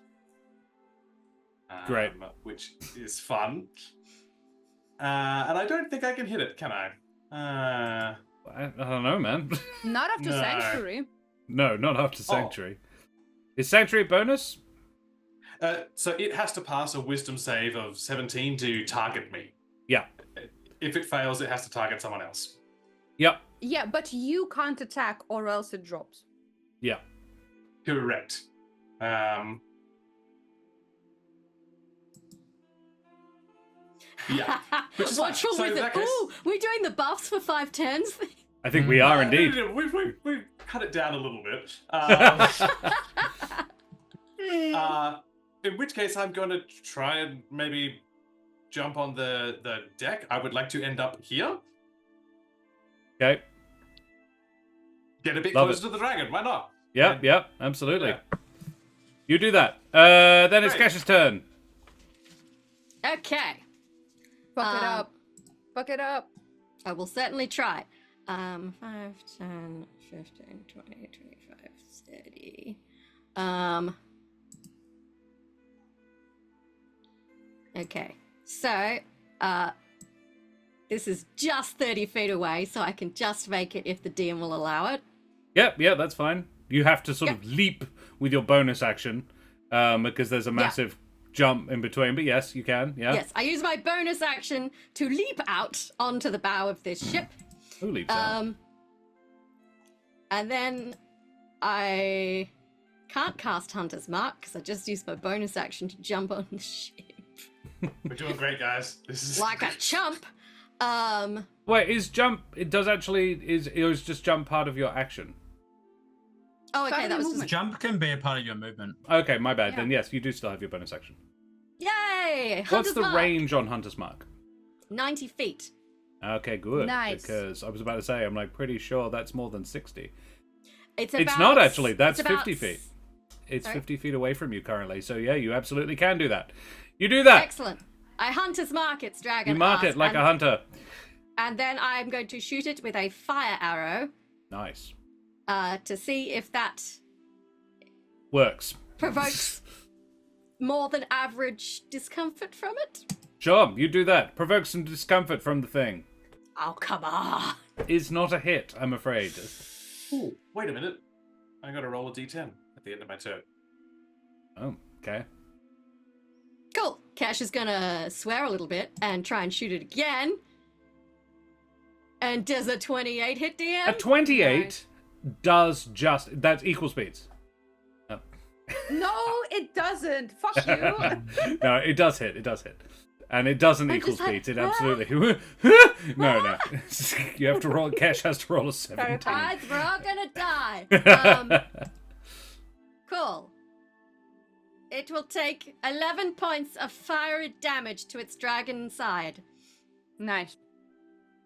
Great. Which is fun. And I don't think I can hit it, can I? I don't know, man. Not after No. Sanctuary. No, not after Sanctuary. Is Sanctuary a bonus? So it has to pass a Wisdom save of 17 to target me. Yeah. If it fails, it has to target someone else. Yep. Yeah, but you can't attack or else it drops. Yeah. Correct. Yeah. Which is What's fine. wrong So with in it? that case- Ooh, we're doing the buffs for 5 turns. I think we are indeed. No, we've cut it down a little bit. In which case, I'm going to try and maybe jump on the deck. I would like to end up here. Okay. Get a bit Love closer it. to the dragon. Why not? Yep, absolutely. Yeah. You do that. Then it's Great. Cash's turn. Okay, Fuck it up. Fuck it up. I will certainly try. 5, 10, 15, 20, 25, 30. Okay, so this is just 30 feet away, so I can just make it if the DM will allow it. Yep, that's fine. You have to sort of leap with your bonus action because there's a massive jump in between. But yes, you can. Yeah. Yes, I use my bonus action to leap out onto the bow of this ship. Who leaps out? And then I can't cast Hunter's Mark because I just used my bonus action to jump on the ship. We're doing great, guys. This is Like a chump. Wait, is jump? It does actually. It was just jump part of your action? Oh, okay, Starting that was movement. just... Jump can be a part of your movement. Okay, my bad. Yeah. Then yes, you do still have your bonus action. Yay! What's Hunter's the Mark. range on Hunter's Mark? 90 feet. Okay, good. Nice. Because I was about to say, I'm like pretty sure that's more than 60. It's Not actually. That's it's about 50 feet. It's Sorry? 50 feet away from you currently. So yeah, you absolutely can do that. You do that. Excellent. I Hunter's Mark its dragon. You mark ass, it like and, a hunter. And then I'm going to shoot it with a fire arrow Nice. to see if that Works. provokes more than average discomfort from it. Sure, you do that. Provoke some discomfort from the thing. Oh, come on. Is not a hit, I'm afraid. Ooh, wait a minute. I got to roll a d10 at the end of my turn. Oh, okay. Cool. Cash is gonna swear a little bit and try and shoot it again. And does a 28 hit DM? A 28 does just... That's equal speeds. Oh. No, it doesn't. Fuck you. No, it does hit. It does hit. And it doesn't I'm equal just like, speeds. It absolutely... No. You have to roll... Cash has to roll a 17. Guys, we're all gonna die. Cool. It will take 11 points of fiery damage to its dragon side. Nice.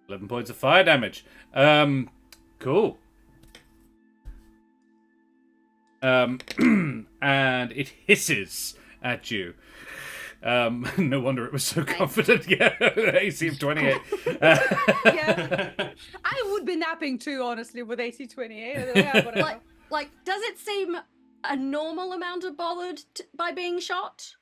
11 points of fire damage. Cool. And it hisses at you. No wonder it was so confident. Yeah, AC of 28. Yeah. I would be napping too, honestly, with AC 28. Yeah, whatever. Like, does it seem a normal amount of bothered by being shot?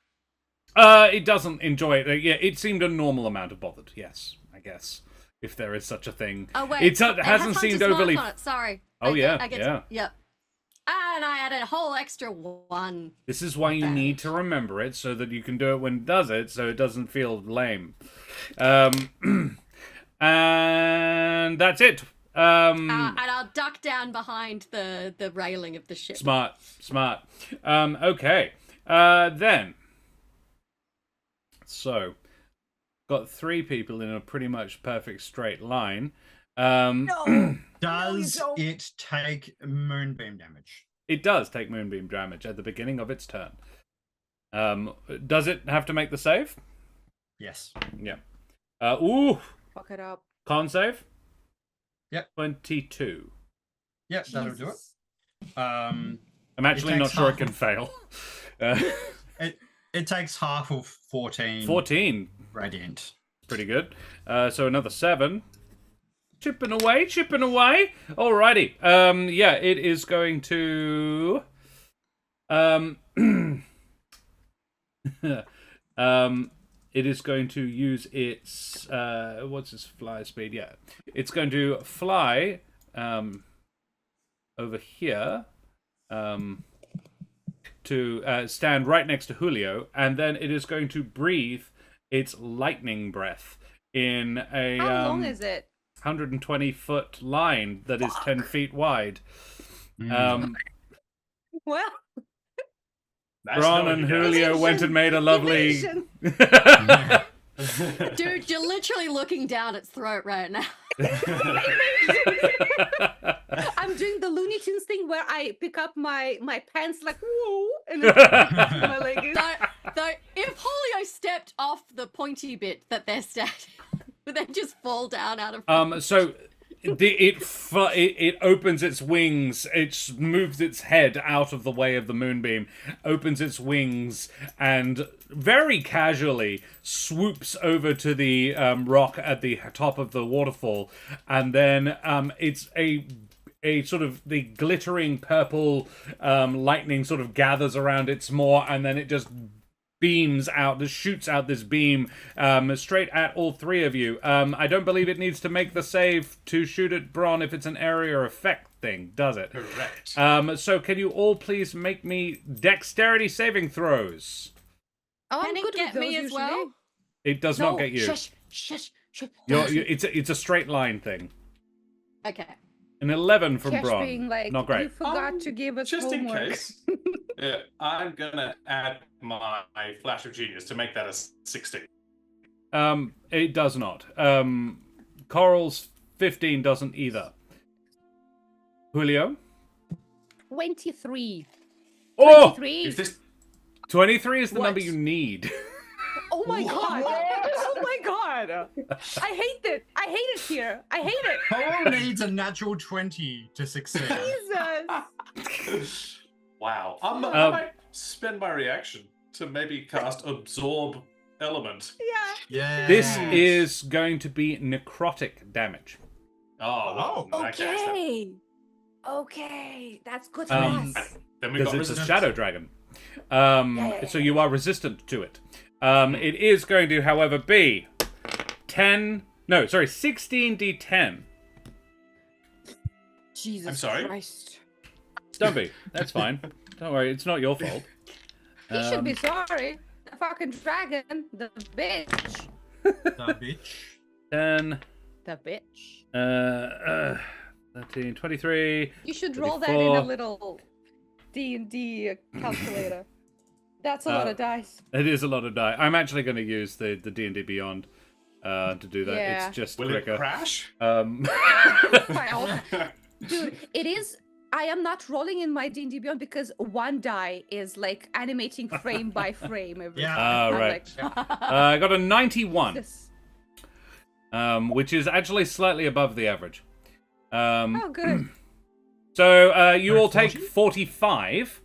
It doesn't enjoy it. Yeah, it seemed a normal amount of bothered. Yes, I guess. If there is such a thing. Oh wait, it has hasn't seemed Hunter's Mark overly... on it. Sorry. Oh, yeah. Yep. And I added a whole extra 1. This is why you need to remember it, so that you can do it when it does it, so it doesn't feel lame. And that's it. And I'll duck down behind the railing of the ship. Smart. Okay. Then. So, got 3 people in a pretty much perfect straight line. No. Does don't. it take moonbeam damage? It does take moonbeam damage at the beginning of its turn. Does it have to make the save? Yes. Yeah. Ooh. Fuck it up. Con save? Yep. 22. Yep, that'll do it. Jesus. Um, I'm actually takes not sure it half can of- fail. it takes half of 14. 14. Radiant. Pretty good. So another 7. Chipping away, chipping away. Alrighty. Yeah, it is going to... it is going to use its... what's its fly speed? Yeah. It's going to fly over here to stand right next to Julio, and then it is going to breathe its lightning breath in a... How long is it? 120-foot line that is 10 feet wide. Mm. Well, That's Ron not and what you Julio Evasion. went and made a lovely... Evasion. guys- Dude, you're literally looking down its throat right now. I'm doing the Looney Tunes thing where I pick up my pants like whoa, and then my leg is. Though, if Julio stepped off the pointy bit that they're standing, would they just fall down out of? So it opens its wings, it moves its head out of the way of the moonbeam, opens its wings, and very casually swoops over to the rock at the top of the waterfall, and then it's a sort of the glittering purple lightning sort of gathers around its maw, and then it just beams out, just shoots out this beam straight at all three of you. I don't believe it needs to make the save to shoot at Bron if it's an area effect thing, does it? Correct. So can you all please make me dexterity saving throws? Oh, Can I'm it good get with me those as well? usually. It does No, not get you. Shush, shush, shush. It's a straight line thing. Okay. An 11 from Cash Bron. being like, Not great. you forgot to give us Just in homework. case. Yeah, I'm gonna add my flash of genius to make that a 16. It does not. Coral's 15 doesn't either. Julio? 23. Oh! 23. If this 23 is the What? number you need. Oh my What? god! Oh my god! I hate it! I hate it here! I hate it! Coral needs a natural 20 to succeed. Jesus! wow, I might spend my reaction to maybe cast absorb element. Yeah. Yeah. This is going to be necrotic damage. Oh, well, in that case, then- Okay. Okay. That's good for Um, us. then we Because got it's a resistance. shadow dragon. yeah, So you are resistant to it. It is going to, however, be 16d10. Jesus I'm sorry? Christ. Don't be. That's fine. Don't worry, it's not your fault. He should be sorry. The fucking dragon. The bitch. The bitch. 10, The bitch. 13, 23. You should roll that in a 34. little D&D calculator. That's a lot of dice. It is a lot of die. I'm actually going to use the D&D Beyond to do that. Yeah. It's just Will it quicker. crash? Well, dude, it is. I am not rolling in my D&D Beyond because one die is like animating frame by frame. Every Yeah. time. I'm right. like, I got a 91, this. which is actually slightly above the average. Oh, good. So you all 40? take 45,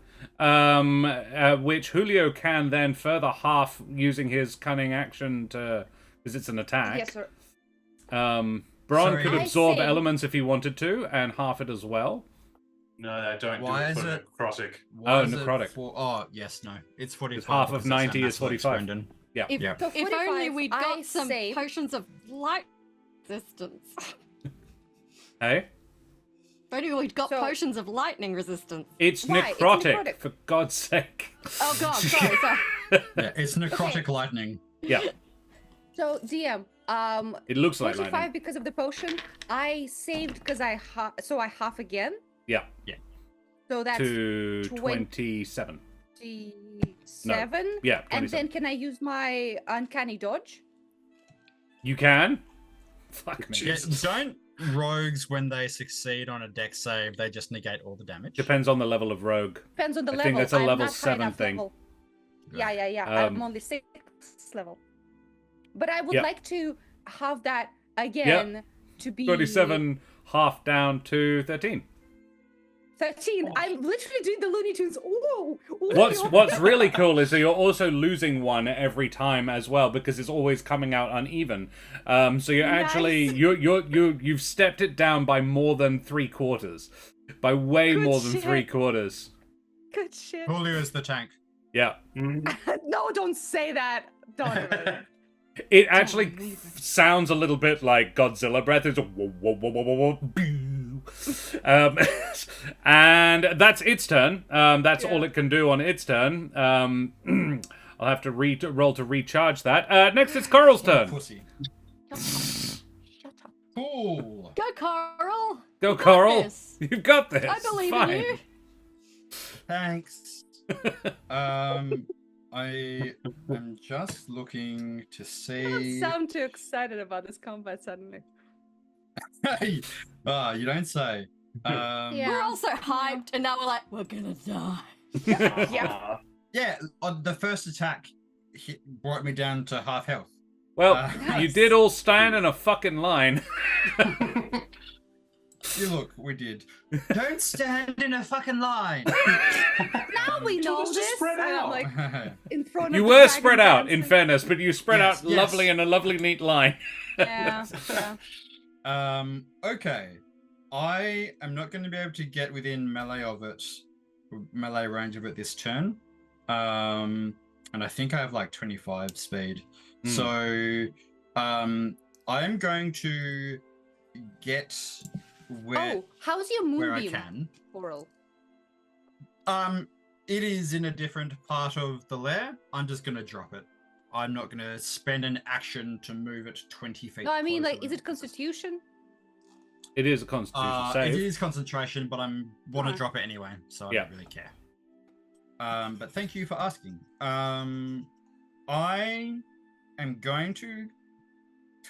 which Julio can then further half using his cunning action to, because it's an attack. Yes, sir. Bron Sorry. could I absorb see. elements if he wanted to, and half it as well. No, I don't Why do is it it- for necrotic. Why Oh, is it necrotic. Oh, yes, no. It's 45. half of because that's 90 how is math works, 45. Brendan. Yeah. If, Yeah. so If only 45, we'd I got some save. potions of light resistance. Hey? If only we'd got So- potions of lightning resistance. It's Why? It's necrotic, necrotic. for God's sake. Oh god, sorry. Yeah, it's necrotic lightning. Yeah, So DM, it looks like 45 lightning. because of the potion. I saved because I half again. Yeah, So that's to 20 27. 27. Yeah, And 27. then can I use my uncanny dodge? You can? Fuck me. Yeah, rogues, when they succeed on a dex save, they just negate all the damage? Depends on the level of rogue. Depends on the I level. think that's a I'm level not high 7 enough thing. level. Yeah. I'm only 6th level. But I would Yep. like to have that again to be 27 half down to 13. 13. I'm literally doing the Looney Tunes. Ooh. What's really cool is that you're also losing one every time as well, because it's always coming out uneven. So you're actually you've stepped it down by more than 3/4, by way Good more than shit. 3/4. Good shit. Julio is the tank. Yeah, No, don't say that. Don't. it actually sounds a little bit like Godzilla breath. It's a whoa, whoa, whoa, whoa, whoa, whoa, boo. And that's its turn. That's all it can do on its turn. I'll have to roll to recharge that. Next, it's Coral's turn. Pussy. Shut up. Cool. Go, Coral. Go, You got Coral. this. You've got this. I believe Fine. in you. Thanks. I am just looking to I see. don't sound too excited about this combat suddenly. you don't say. Yeah. We're all so hyped, and now we're like, we're gonna die. Yeah. Yeah, the first attack brought me down to half health. Well, you Nice. did all stand in a fucking line. You look, we did. Don't stand in a fucking line. Now we Told know us to this. spread and I'm out. like in front of You the were dragon spread out, in dancing. fairness, but you spread Yes, out lovely in a lovely, neat line. Yeah. Okay. I am not going to be able to get within melee range of it this turn. And I think I have like 25 speed. So, I'm going to get where how's your where I moonbeam, can. Coral? It is in a different part of the lair. I'm just going to drop it. I'm not going to spend an action to move it 20 feet. No, I mean, closer like, is than it Constitution? It is a constitution It save. is concentration, but I want to Alright. drop it anyway, so I Yeah. don't really care. But thank you for asking. I am going to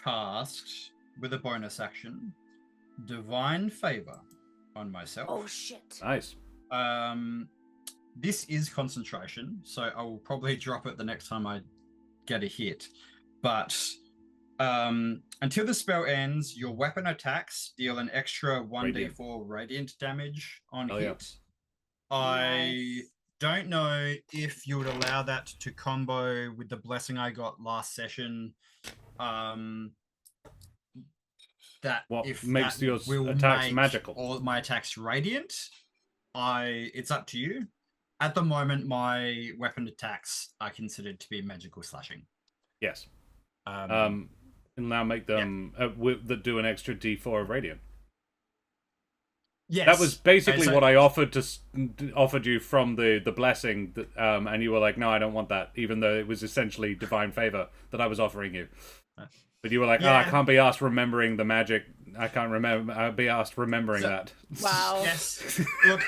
cast, with a bonus action, Divine Favor on myself. Oh shit. Nice. This is concentration, so I will probably drop it the next time I get a hit. But until the spell ends, your weapon attacks deal an extra 1d4 radiant damage on Oh, yeah. hit. I Nice. don't know if you would allow that to combo with the blessing I got last session. That What if makes that your will attacks make magical? all my attacks radiant. It's up to you. At the moment, my weapon attacks are considered to be magical slashing. Yes. And now make them that do an extra d4 of radiant. Yes, That was basically so- what I offered you from the blessing, and you were like, "No, I don't want that," even though it was essentially divine favor that I was offering you. But you were like, "Oh, I Yeah. can't be asked remembering the magic. I can't remember. I'll be asked remembering that." Wow. Yes. Look,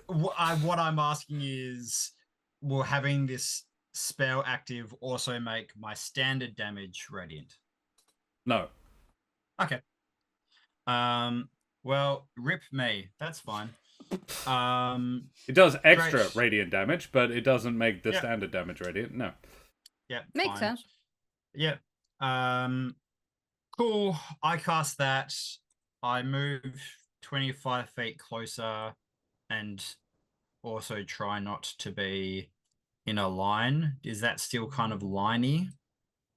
what I'm asking is, will having this spell active also make my standard damage radiant? No. Okay. Well, rip me. That's fine. It does extra Great. radiant damage, but it doesn't make the Yeah. standard damage radiant. No. Yeah. Makes fine. sense. Yeah. Cool. I cast that. I move 25 feet closer and also try not to be in a line. Is that still kind of liney?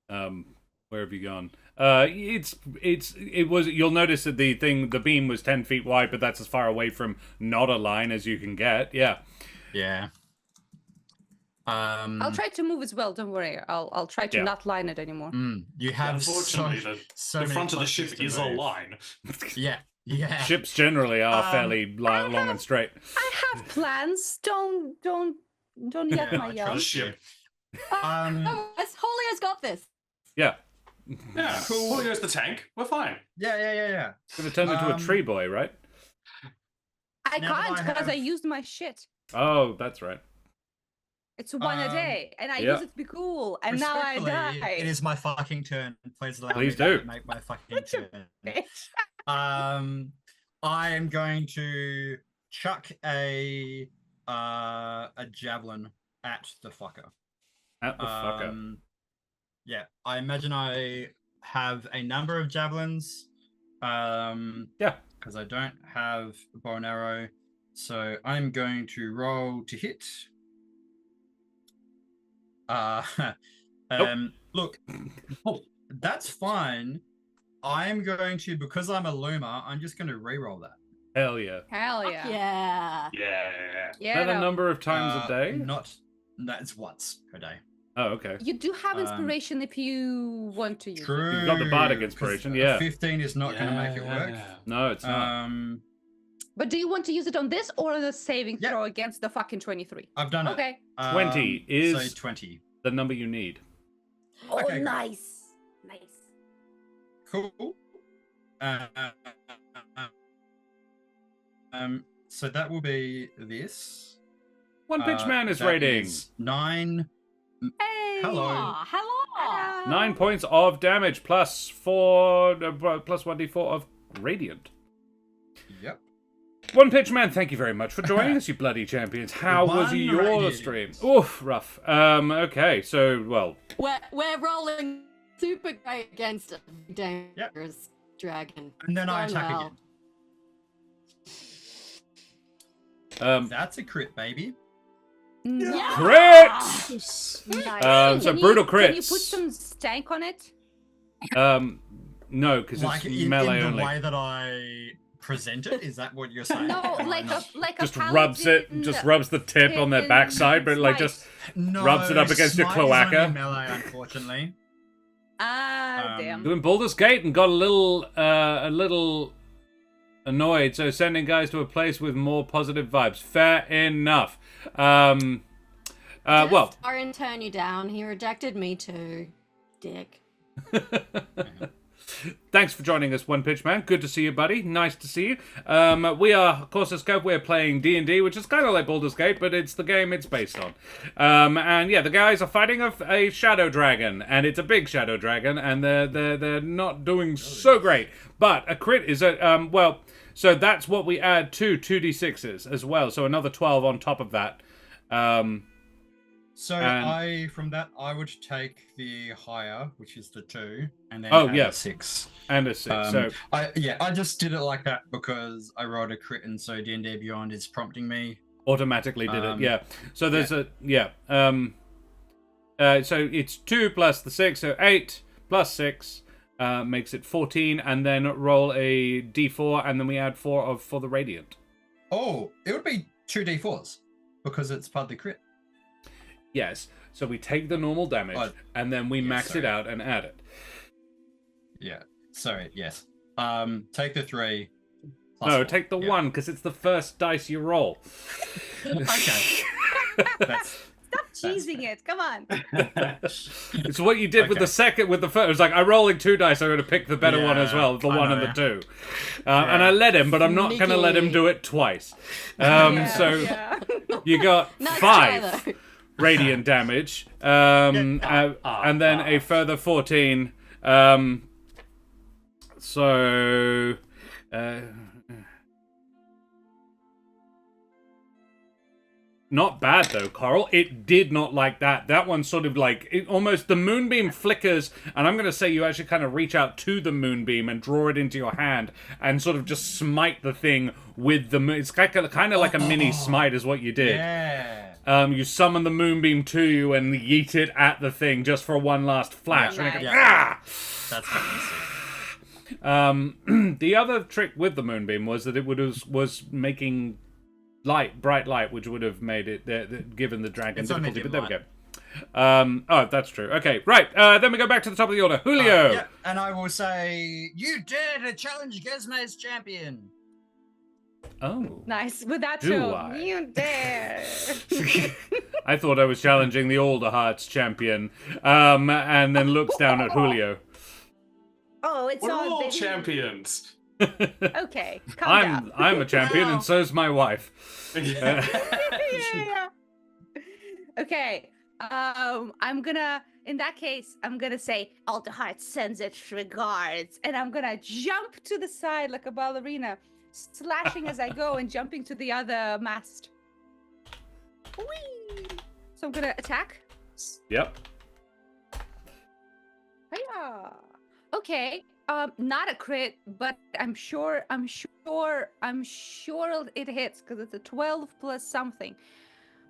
Where have you gone? It was. You'll notice that the beam was 10 feet wide, but that's as far away from not a line as you can get. Yeah. Yeah. I'll try to move as well. Don't worry. I'll try to Yeah. not line it anymore. You have Unfortunately, so the many front of the places ship to is a move. line. Yeah. Yeah. Ships generally are fairly long and straight. I have plans. Don't yet Yeah, my I yell. The trust ship. Oh, Julio's got this. Yeah. Yeah, Cool. Julio's the tank. We're fine. Yeah. It's gonna turn into a tree boy, right? I Now that can't I because I have- used my shit. Oh, that's right. It's one a day, and I yeah. use it to be cool, and now I Respectfully, die. it is my fucking turn. Please allow Please me do. to make my fucking turn. Bitch. I am going to chuck a javelin at the fucker. At the fucker. Yeah, I imagine I have a number of javelins. Yeah. Because I don't have a bow and arrow, so I'm going to roll to hit. Look, that's fine. I'm going to, because I'm a loomer, I'm just going to re-roll that. Hell yeah. Hell Fuck yeah. yeah. Yeah. Is that a no. number of times a day? That's once per day. Oh, okay. You do have inspiration if you want to use it. True. You've got the bardic inspiration, yeah. 15 is not going to make it work. No, it's not. But do you want to use it on this or on a saving Yep. throw against the fucking 23? I've done it. Okay. 20 is so 20. the number you need. Oh, Okay, great. nice. Nice. Cool. So that will be this. One Punch Man is that rating. is 9. Hey. Hello. Ah, hello. 9 points of damage plus 1d4 of radiant. Yep. One Pitch Man, thank you very much for joining us, you bloody champions. How was One your radiant. stream? Oof, rough. Okay, so, well, We're rolling super great against a dangerous dragon. And then I So attack well. again. That's a crit, baby. Yeah. crit! Nice. So brutal Can you crits. put some stank on it? No, because Like it's in melee the only. way that I present it? Is that what you're saying? No, Am I like not- Just a rubs it, paladin just rubs the tip on their in backside, but like smite. just No, rubs it up against your smite is cloaca. only melee, unfortunately. Ah, damn. doing Baldur's Gate and got a little annoyed, so sending guys to a place with more positive vibes. Fair enough. Well, Orin turn you down. He rejected me too. Dick. thanks for joining us, One Pitch Man. Good to see you, buddy. Nice to see you. We are, of course, as we're playing D&D, which is kind of like Baldur's Gate, but it's the game it's based on. And yeah, the guys are fighting a shadow dragon, and it's a big shadow dragon, and they're not doing so great. But a crit is so that's what we add to 2d6s as well. So another 12 on top of that. So And- from that I would take the higher, which is the 2, and then Oh, add yeah. a 6. And a 6. So I just did it like that because I rolled a crit, and so D&D Beyond is prompting me. automatically did it, yeah. So there's so it's 2 plus the 6, so 8 plus 6 makes it 14, and then roll a d4, and then we add 4 for the radiant. Oh, it would be 2d4s because it's part of the crit. Yes. So we take the normal damage, Oh, and then we max it sorry. out and add it. Yeah. Sorry. Yes. Take the 3. plus No, 4. take the Yeah. 1 because it's the first dice you roll. Okay. That's Stop cheesing it. Come on. It's what you did with the second, with the first. It was like, I'm rolling 2 dice, I'm going to pick the better one as Yeah, well, the I 1 and know. the 2. And I let him, but I'm not going to let him Sneaky. do it twice. Yeah, So yeah. you got Nice 5 try, though. radiant damage, and then a further 14. Not bad though, Coral. It did not like that. That one sort of like, it almost, the moonbeam flickers, and I'm going to say you actually kind of reach out to the moonbeam and draw it into your hand and sort of just smite the thing with the moon. It's kind of like a mini smite is what you did. Yeah. You summon the moonbeam to you and yeet it at the thing just for one last flash. Yeah. And it goes, Yeah. ah! That's fucking sick. The other trick with the moonbeam was that it was making bright light, which would have made it given the dragon It's only difficulty. But there dim we go. Oh, that's true. Okay, right. Then we go back to the top of the order. Julio. Yeah, and I will say, you dare to challenge Gizmo's champion. Oh. Nice. With that Do tone. I? You dare. I thought I was challenging the Older Hearts champion, and then looks down at Julio. Oh, it's We're all all been... champions. Okay, calm down. I'm a champion, and so's my wife. Yeah. Okay. I'm gonna in that case, I'm gonna say, all the heart sends its regards. And I'm gonna jump to the side like a ballerina, slashing as I go and jumping to the other mast. Whee! So I'm gonna attack. Yep. Hiya! Okay. Not a crit, but I'm sure it hits because it's a 12 plus something.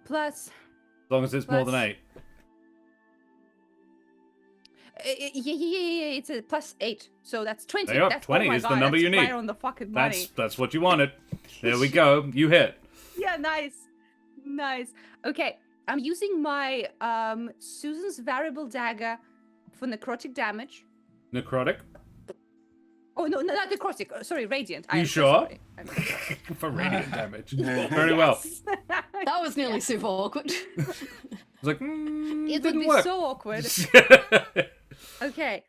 Plus. As long as it's more than 8. Yeah. It's a plus 8, so that's 20. There you go. That's, 20 oh my is the God, number that's you need. right on the fucking money. That's what you wanted. There we go. You hit. Yeah, nice. Okay, I'm using my Susan's variable dagger for necrotic damage. Necrotic. Oh no, not necrotic. Sorry, radiant. You I'm so sure? sorry. I'm so sorry. For radiant damage. Very well. That was nearly super awkward. I was like, It would didn't be work. so awkward. Okay.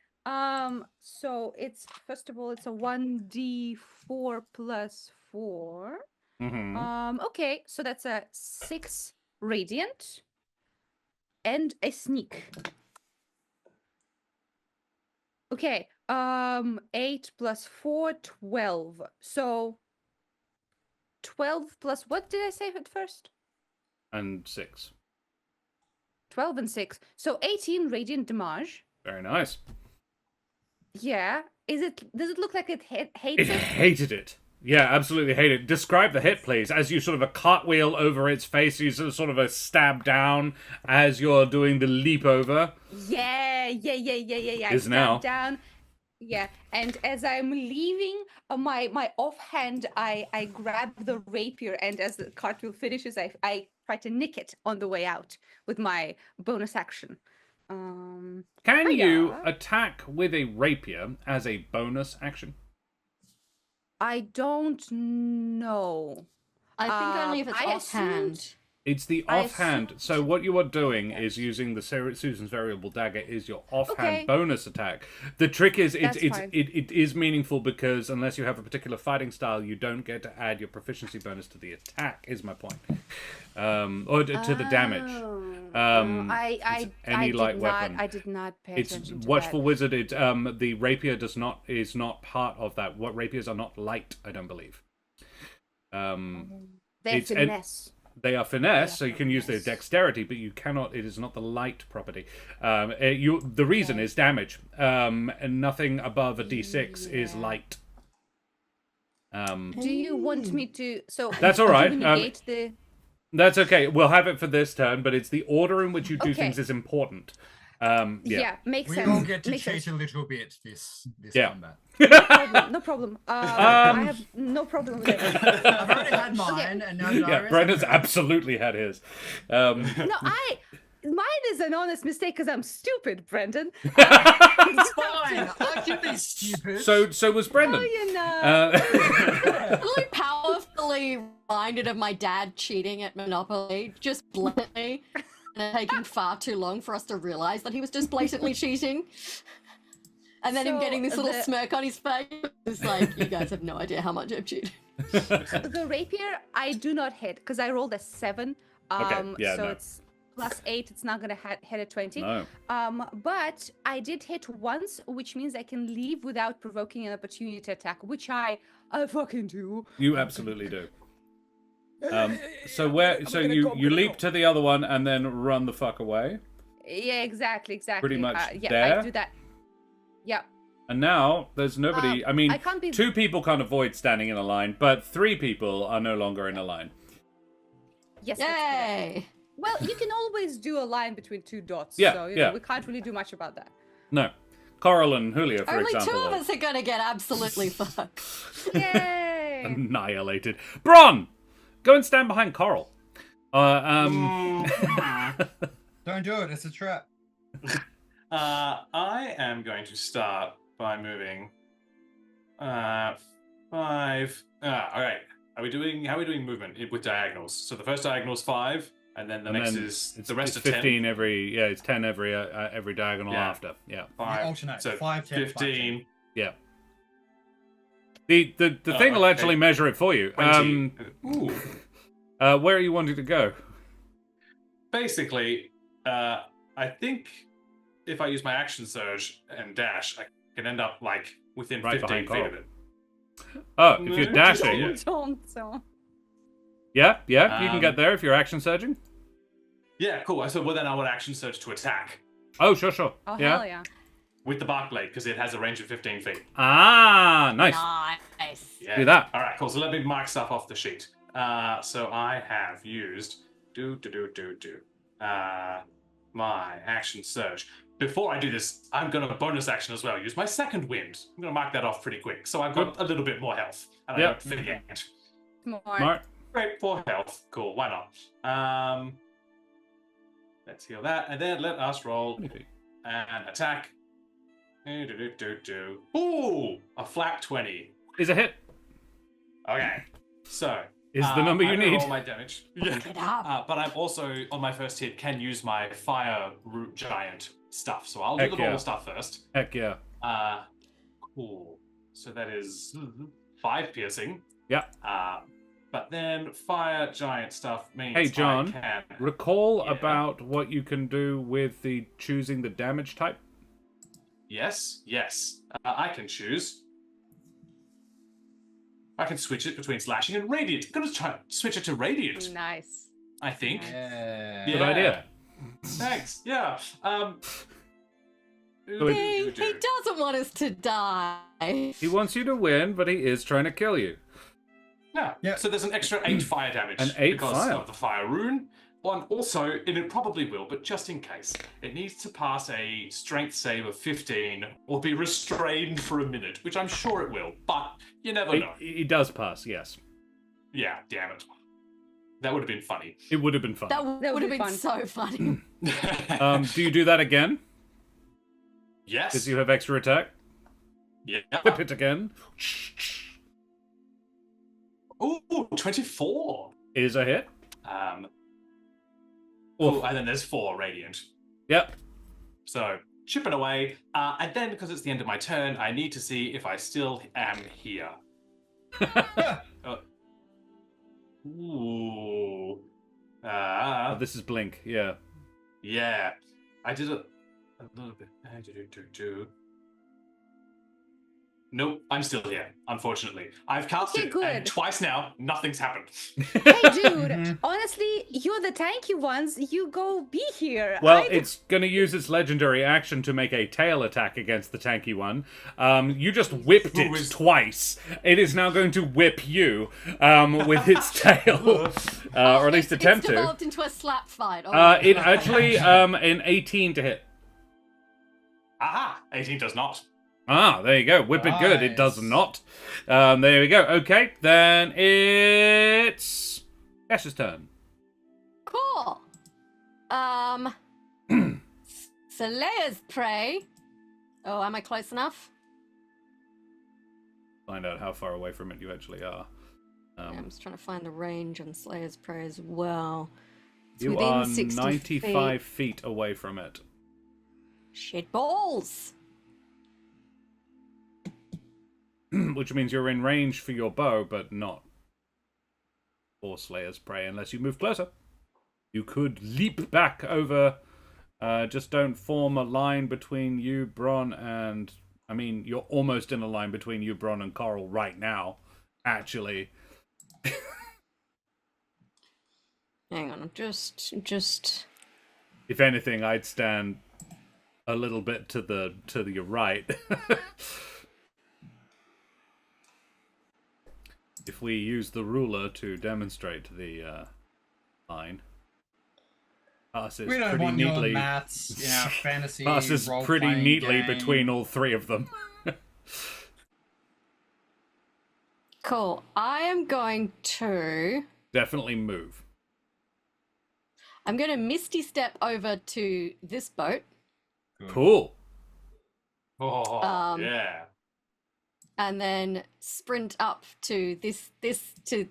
So it's first of all, it's a 1d4 plus 4. Mhm. Okay, so that's a 6 radiant and a sneak. Okay, 8 plus 4, 12. So 12 plus what did I say at first? And 6. 12 and 6. So 18 radiant damage. Very nice. Yeah. Does it look like it hates It it? hated it. Yeah, absolutely hated it. Describe the hit, please. As you sort of a cartwheel over its face, you sort of a stab down as you're doing the leap over. Yeah. Is I now. stab down. Yeah, and as I'm leaving, my offhand, I grab the rapier, and as the cartwheel finishes, I try to nick it on the way out with my bonus action. Can Hiya. you attack with a rapier as a bonus action? I don't know. I think only if it's I offhand. assumed- It's the I offhand. assumed- So what you are doing is using the Susan's variable dagger is your offhand Okay. bonus attack. The trick is That's fine. it is meaningful because unless you have a particular fighting style, you don't get to add your proficiency bonus to the attack. Is my point, or to the damage. I any did light not, weapon. I did not pay It's attention to Watchful that. Wizard. The rapier is not part of that. What rapiers are not light, I don't believe. They're it's- and- finesse. They are finesse, so you can use their finesse. dexterity, but you cannot. It is not the light property. The reason is damage, and nothing above a d6 is light. Do you want me to? So That's all do you right. negate the. That's okay. We'll have it for this turn, but it's the order in which you do Okay. things is important. Yeah, makes We sense. all get to makes cheat sense. a little bit this Yeah. combat. No problem. I have no problem with it. I've already had mine, and now Yeah, Darius. Brendan's absolutely had his. No, mine is an honest mistake because I'm stupid, Brendan. It's fine. I can be stupid. So was Brendan. Oh, you know. Really powerfully reminded of my dad cheating at Monopoly, just blatantly, and taking far too long for us to realize that he was just blatantly cheating. And then him So, getting this little the- smirk on his face. It's like, you guys have no idea how much I've cheated. The rapier, I do not hit because I rolled a 7. yeah, so no. it's plus 8. It's not gonna hit a 20. No. But I did hit once, which means I can leave without provoking an opportunity to attack, which I fucking do. You absolutely do. So you leap to the other one and then run the fuck away. Yeah, exactly. Pretty much yeah, there? I do that. Yeah. And now there's nobody. I mean, I can't be- 2 people can't avoid standing in a line, but 3 people are no longer in a line. Yes. that's correct. Yay! Well, you can always do a line between 2 dots. Yeah, So, you yeah. know, we can't really do much about that. No, Coral and Julia, for Only example, two of are us are gonna get absolutely fucked. Yay! annihilated. Bron, go and stand behind Coral. Don't do it. It's a trap. I am going to start by moving 5. All right. How are we doing movement with diagonals? So the first diagonal is 5, and then the And next then is it's, the rest it's of 15 10. every. Yeah, it's 10 every diagonal Yeah. after. Yeah, 5. alternate. So 5, 10, 15. yeah. The thing will okay. actually measure it for you. 20. Ooh. Where are you wanting to go? Basically, I think if I use my action surge and dash, I can end up like within Right 15 behind feet Coral. of it. Oh, if No, you're just dashing, yet. Don't. yeah, you can Um, get there if you're action surging. Yeah, cool. So well, then I would action surge to attack Oh, sure. Oh, yeah. hell yeah. with the bark blade because it has a range of 15 feet. Ah, nice. Nice. Yeah. Do that. All right, cool. So let me mark stuff off the sheet. So I have used my action surge. Before I do this, I'm going to bonus action as well. Use my second wind. I'm going to mark that off pretty quick. So I've got a little bit more health. And Yep. I don't forget. Smart. Smart. Great for health. Cool. Why not? Let's heal that. And then let us roll an attack. Ooh! A flat 20. Is a hit. Okay. So. Is the number you I'm gonna need. roll my damage. Get up. But I'm also, on my first hit, can use my fire root giant stuff. So I'll do Heck the yeah. normal stuff first. Heck yeah. Cool. So that is 5 piercing. Yeah. But then fire giant stuff means Hey, John, I can... Recall Yeah. about what you can do with the choosing the damage type. Yes. I can choose. I can switch it between slashing and radiant. I'm gonna try and switch it to radiant, Nice. I think. Yeah. Good idea. Thanks. Yeah. He doesn't want us to die. He wants you to win, but he is trying to kill you. Yeah. Yeah. So there's an extra 8 fire damage An 8 because fire. of the fire rune. And also, and it probably will, but just in case, it needs to pass a strength save of 15 or be restrained for a minute, which I'm sure it will, but you never know. He does pass, yes. Yeah, damn it. That would have been funny. It would have been fun. That would have be been fun. so funny. Do you do that again? Yes. Because you have extra attack? Yeah. Whip it again. Ooh, 24. Is a hit. Ooh, and then there's 4 radiant. Yep. So chipping away, and then because it's the end of my turn, I need to see if I still am here. Ooh. Oh, this is Blink, yeah. Yeah. I did a little bit. Nope, I'm still here, unfortunately. I've cast Okay, it, good. and twice now, nothing's happened. Hey, dude. Honestly, you're the tanky ones. You go be here. Well, it's going to use its legendary action to make a tail attack against the tanky one. You just whipped it Who is- twice. It is now going to whip you with its tail. Or at least attempt it's to. developed into a slap fight. Oh, It actually, an 18 to hit. Aha! 18 does not. Ah, there you go. Whip it good. It does Nice. not. There we go. Okay, then it's Cash's turn. cool. Slayer's Prey. Oh, am I close enough? Find out how far away from it you actually are. Yeah, I'm just trying to find the range on Slayer's Prey as well. It's You within are 60 95 feet away from it. Shit balls. Which means you're in range for your bow, but not for Slayer's Prey unless you move closer. You could leap back over. Just don't form a line between you, Bron, and... I mean, you're almost in a line between you, Bron, and Coral right now, actually. Hang on, I'm just... If anything, I'd stand a little bit to your right. If we use the ruler to demonstrate the line. Passes We don't pretty want neatly. your maths in our fantasy Passes pretty role-playing neatly game. between all 3 of them. Cool. I am going to... Definitely move. I'm going to Misty Step over to this boat. Cool. Oh, yeah. And then sprint up to this The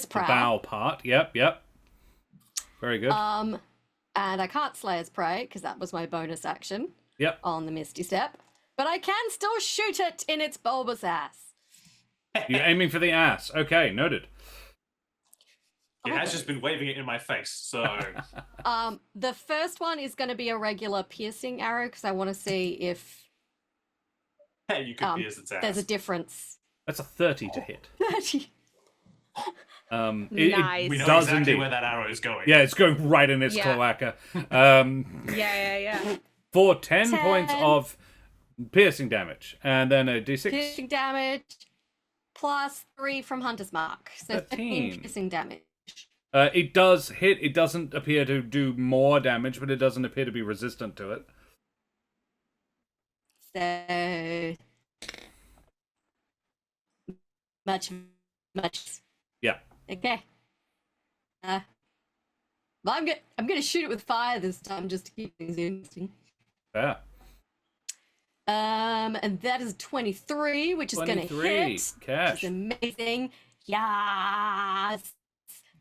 prow. bow part. Yep. Very good. And I can't Slayer's Prey because that was my bonus action Yep. on the Misty Step. But I can still shoot it in its bulbous ass. You're aiming for the ass. Okay, noted. He has just been waving it in my face, so... The first one is going to be a regular piercing arrow because I want to see if Hey, you could pierce its ass. there's a difference. That's a 30 to hit. 30. Nice. We know does exactly indeed. where that arrow is going. Yeah, it's going right in its Yeah. cloaca. Yeah. For 10 10. points of piercing damage, and then a d6. Piercing damage plus 3 from Hunter's Mark. So 13. 13 piercing damage. It does hit. It doesn't appear to do more damage, but it doesn't appear to be resistant to it. So much. Yeah. Okay. Well, I'm gonna shoot it with fire this time just to keep things interesting. Yeah. And that is 23, which is gonna 23. hit. Which Cash. is amazing. Yes.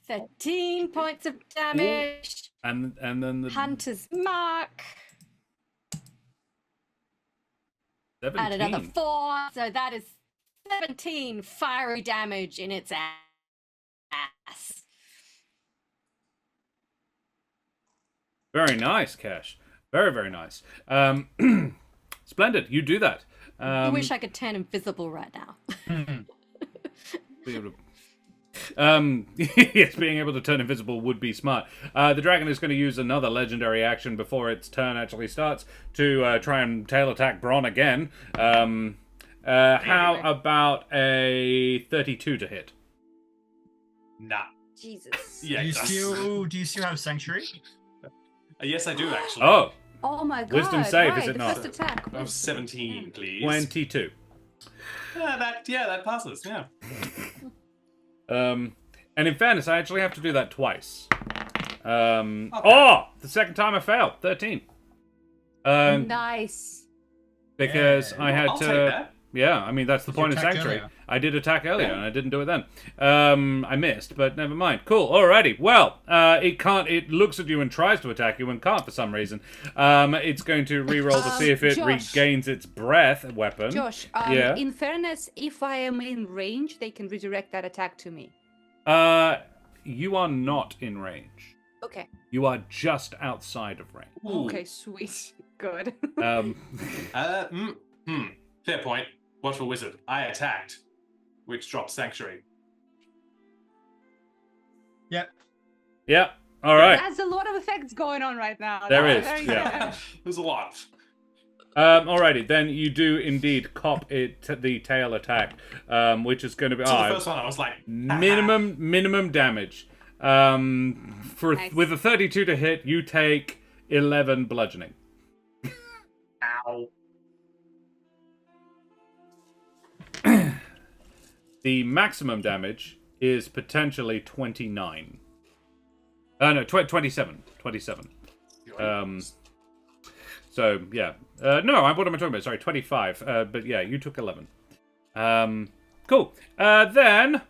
13 points of damage. And then the Hunter's Mark. 17. Add another 4, so that is 17 fiery damage in its ass. Very nice, Cash. Very, very nice. Splendid. You do that. I wish I could turn invisible right now. Be able to- yes, being able to turn invisible would be smart. The dragon is going to use another legendary action before its turn actually starts to try and tail attack Bronn again. How about a 32 to hit? Nah. Jesus. Yeah, it does. Do you still have Sanctuary? Yes, I do, actually. Oh, Oh my god. Wisdom save, right, is it the not? First attack. Of 17, please. 22. That passes, yeah. And in fairness, I actually have to do that twice. Oh, the second time I failed. 13. Nice. Because I had I'll to. take that. Yeah, I mean that's the Did you point of attack Sanctuary. earlier? I did attack earlier, and I didn't do it then. I missed, but never mind. Cool. Alrighty. Well, it can't. It looks at you and tries to attack you and can't for some reason. It's going to re-roll to see if it Josh. regains its breath weapon. Josh, Yeah. in fairness, if I am in range, they can redirect that attack to me. You are not in range. Okay. You are just outside of range. Ooh. Okay, sweet. Good. Fair point. Watchful Wizard. I attacked, which drops Sanctuary. Yep. Yeah. All right. There's a lot of effects going on right now. There That's is, very yeah. good. There's a lot. Alrighty, then you do indeed cop it the tail attack, which is going to be So the first one, I was like, minimum damage. Nice. With a 32 to hit, you take 11 bludgeoning. ow. The maximum damage is potentially 29. No, 27. 27. So yeah, no, what am I talking about? Sorry, 25. But yeah, you took 11. Cool. Then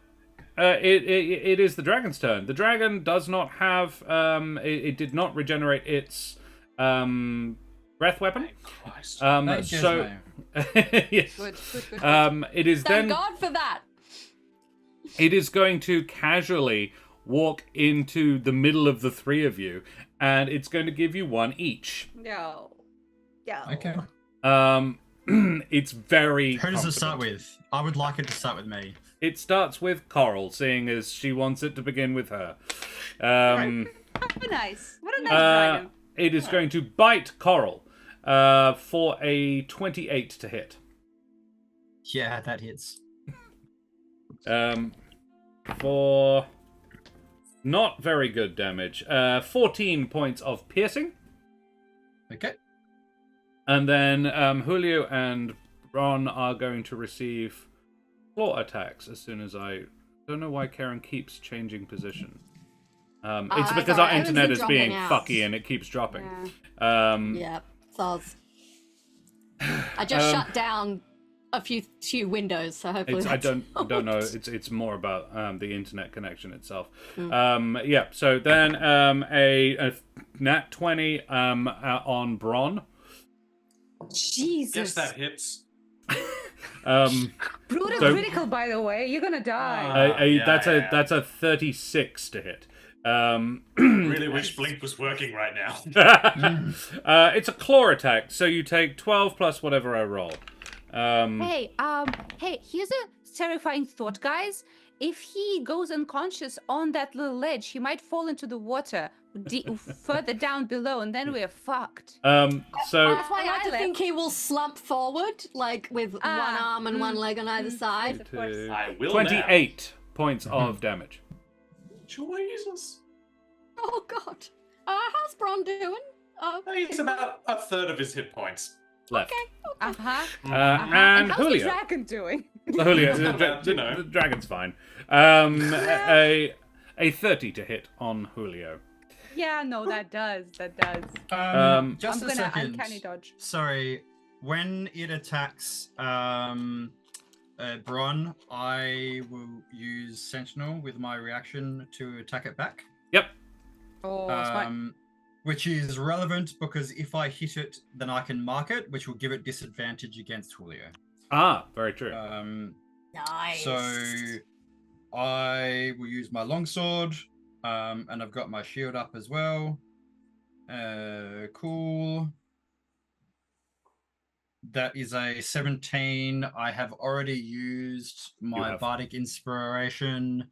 it is the dragon's turn. The dragon does not have. It did not regenerate its breath weapon. Christ. So yes. Good. It is Thank then. God for that. It is going to casually walk into the middle of the three of you, and it's going to give you one each. No. Okay. It's very. Who does it start confident. with? I would like it to start with me. It starts with Coral, seeing as she wants it to begin with her. How nice. What a nice dragon. It is going to bite Coral for a 28 to hit. Yeah, that hits. For not very good damage. 14 points of piercing. Okay. And then Julio and Ron are going to receive claw attacks as soon as I... don't know why Karen keeps changing position. It's because sorry, our I was internet is being dropping out. fucky and it keeps dropping. Yeah, soz. I just shut down a few windows, so hopefully I that's don't know. It's more about the internet connection itself. Yeah. So then a nat 20 on Bron. Jesus. Guess that hits. Brutal So- critical, by the way. You're gonna die. Yeah, yeah. That's a 36 to hit. Really wish Blink was working right now. It's a claw attack, so you take 12 plus whatever I roll. Hey, here's a terrifying thought, guys. If he goes unconscious on that little ledge, he might fall into the water further down below, and then we're fucked. So That's why I like I to left. think he will slump forward, like with one arm and one leg on either side. Of course. I will 28 points of damage. Jesus. Oh god. How's Bron doing? He's about a third of his hit points. Left. Uh-huh. And how's the Julio. dragon doing? Julio, You know. the dragon's fine. A 30 to hit on Julio. Yeah, no, that does. That does. Just I'm a gonna second. uncanny dodge. Sorry, when it attacks Bron, I will use Sentinel with my reaction to attack it back. Yep. Oh, smart. Which is relevant because if I hit it, then I can mark it, which will give it disadvantage against Julio. Very true. Nice. So I will use my longsword, and I've got my shield up as well. Cool. That is a 17. I have already used my have. bardic inspiration.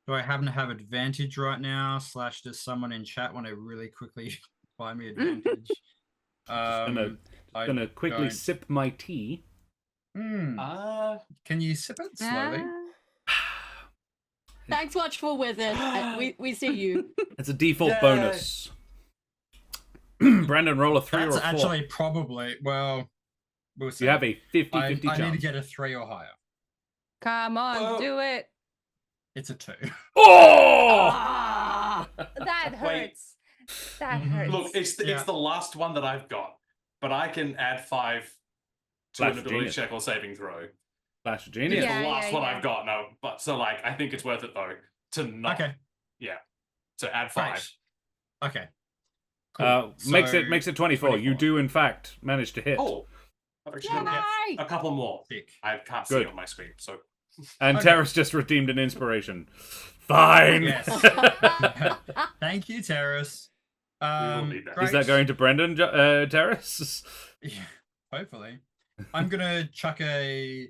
Do I happen to have advantage right now? / does someone in chat want to really quickly buy me advantage? gonna I quickly don't- sip my tea. Can you sip it slowly? Thanks much for with it. We see you. It's a default Yay. bonus. Brandon, roll a 3 That's or a 4. actually probably, well, we'll see. You have a 50-50 I need to chance. get a 3 or higher. Come on, Well- do it. It's a 2. Oh! That Wait. hurts. That hurts. Look, it's Yeah. the last one that I've got, but I can add 5 to Flash an ability genius. check or saving throw. Flash of It's genius. Yeah. the last one I've got. No, but so like I think it's worth it though to not. Okay. Yeah. So add 5. Right. Okay. Cool. Makes So, it 24. You 24. do in fact manage to hit. Oh, I've actually got Yay! a couple more. Sick. I can't see Good. it on my screen, so And Okay. Terrace just redeemed an inspiration. Fine. Yes. Thank you, Terrace. will need that. Is that great. going to Brendan, Terrace? Yeah, hopefully. I'm gonna chuck a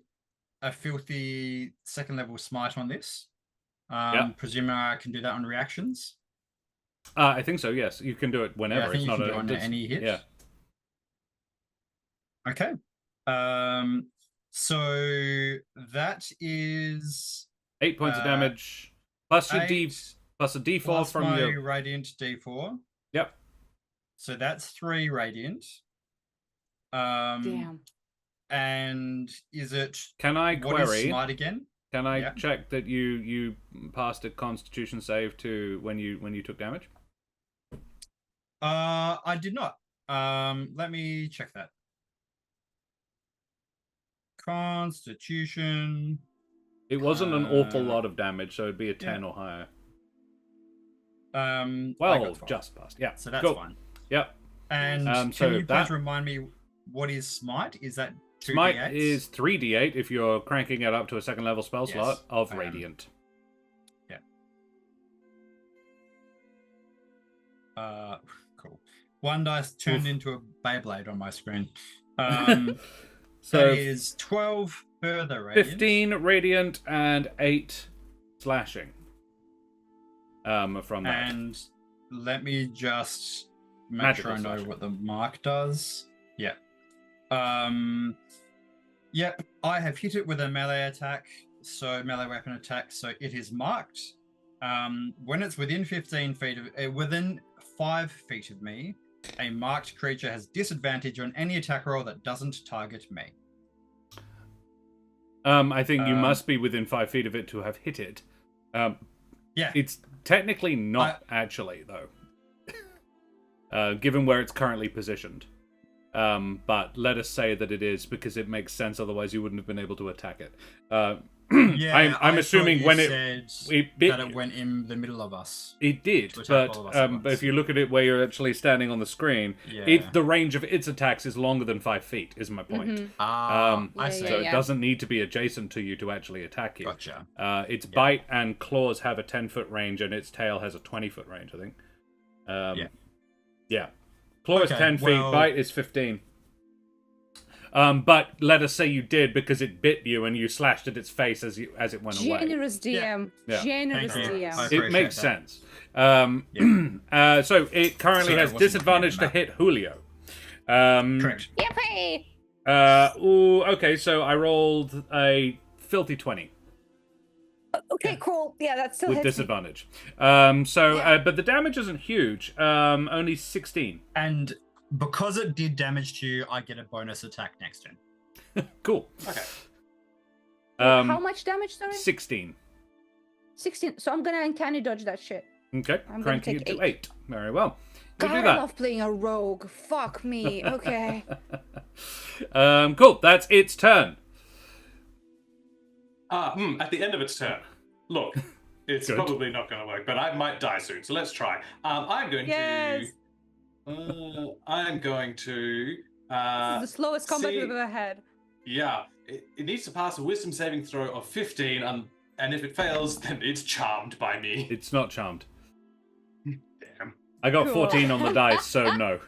filthy 2nd level smite on this. Presuming I can do that on reactions. I think so, yes. You can do it whenever. Yeah, I think it's you not can a do it on it's- any hit. Yeah. Okay. So that is 8 points of damage. Plus your D 8 plus a D4 plus from my your. radiant D4. Yep. So that's 3 radiant. Damn. And is it Can I what is query? smite again? Can I Yeah. check that you passed a Constitution save to when you took damage? I did not. Let me check that. Constitution. It wasn't an awful Uh, lot of damage, so it'd be a 10 or higher. I Well, got 12. just passed. Yeah. So that's cool. fine. Yep. And so can you that- please remind me what is smite? Is that 2d8s? Smite is 3d8 if you're cranking it up to a 2nd level spell Yes, slot of I am. Radiant. Cool. One dice turned into a Beyblade on my screen. So That is 12 further radiant. 15 Radiant and 8 slashing. From that. And let me just make Magical sure I know slashing. what the mark does. Yeah. Yep, I have hit it with a melee attack, so melee weapon attack, so it is marked. When it's within 15 feet of within 5 feet of me, a marked creature has disadvantage on any attack roll that doesn't target me. I think you Um, must be within 5 feet of it to have hit it. Yeah. It's technically not actually, though. Given where it's currently positioned. But let us say that it is because it makes sense, otherwise you wouldn't have been able to attack it. Yeah, I'm I assuming thought when you it said bit that it went in the middle of us. it did, to attack all of us at but once. if you look at it where you're actually standing on the screen, Yeah. the range of its attacks is longer than 5 feet. Is my point. Mhm. I Yeah, see. So yeah. it doesn't need to be adjacent to you to actually attack you. Gotcha. Its bite and claws have a 10-foot range, and its tail has a 20-foot range, I think. Yeah. Claw is Okay, 10 feet, well- bite is 15. But let us say you did because it bit you and you slashed at its face as it went away. Generous DM. Yeah. Generous Thank you. DM. I It appreciate makes that. sense. So it currently Sorry, I has wasn't disadvantage to planning hit Julio. Correct. Yippee! Okay, so I rolled a filthy 20 Okay, cool. Yeah, that still with hits me. disadvantage. But the damage isn't huge. Only 16. And because it did damage to you, I get a bonus attack next turn. Cool. Okay. How much damage, sorry? 16. 16. So I'm gonna uncanny dodge that shit. Okay, I'm gonna cranking take it to 8. 8. Very well. We God, do I that. love playing a rogue. Fuck me. Okay. Cool. That's its turn. At the end of its turn. Look, it's Good. probably not going to work, but I might die soon, so let's try. I'm going Yes. to. I'm going to. This is the slowest combat see- we've ever had. Yeah, it needs to pass a wisdom saving throw of 15, and if it fails, then it's charmed by me. It's not charmed. Damn. I got Cool. 14 on the dice, so no.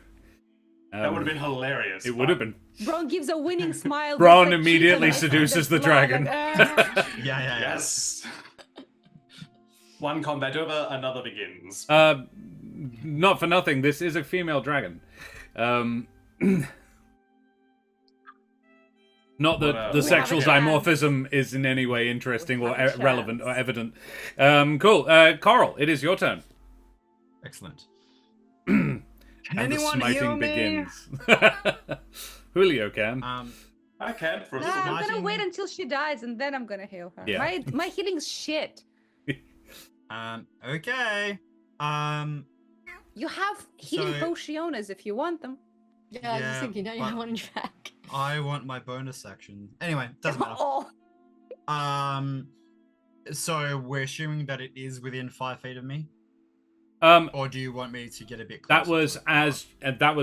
That would have been hilarious. It would have been. Braun gives a winning smile. Braun with the immediately cheek and seduces the smile, dragon. like, Yeah. Yes. One combat over, another begins. Not for nothing. This is a female dragon. Not that Well, the we sexual have a chance. dimorphism is in any way interesting We or have a relevant or chance. evident. Cool. Coral, it is your turn. Excellent. And Can the anyone smiting heal me? begins. Julio can. I can for a Nah, little I'm bit. gonna wait until she dies and then I'm gonna heal her. Yeah. My healing's shit. Okay. You have healing So- potiones if you want them. Yeah, I was just Yeah, thinking, don't you have but- one in your back? I want my bonus action. Anyway, doesn't matter. Oh, So we're assuming that it is within 5 feet of me, Um, or do you want me to get a bit that closer? was to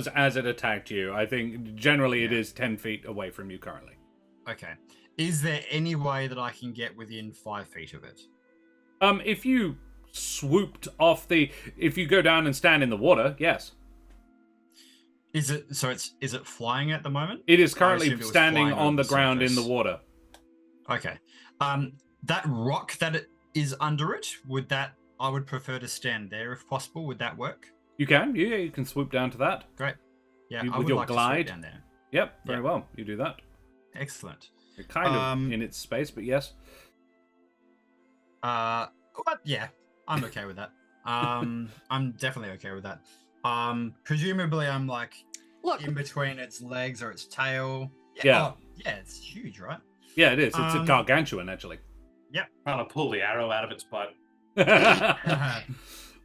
it? as it attacked you. I think generally it Yeah. is 10 feet away from you currently. Okay. Is there any way that I can get within 5 feet of it? If you swooped off if you go down and stand in the water, yes. Is it flying at the moment? It is I currently assumed it was standing flying on over the the ground in the surface. water. Okay. That rock that it is under it, I would prefer to stand there if possible. Would that work? You can, yeah, you can swoop down to that. Great. Yeah, You- I with would your like glide? to swoop down there. Yep, very Yeah. well. You do that. Excellent. You're kind of in its space, but yes. Yeah, I'm okay with that. I'm definitely okay with that. Presumably I'm like look. in between its legs or its tail. Yeah. Yeah, it's huge, right? Yeah, it is. It's a Um, gargantuan, actually. Trying to pull the arrow out of its butt.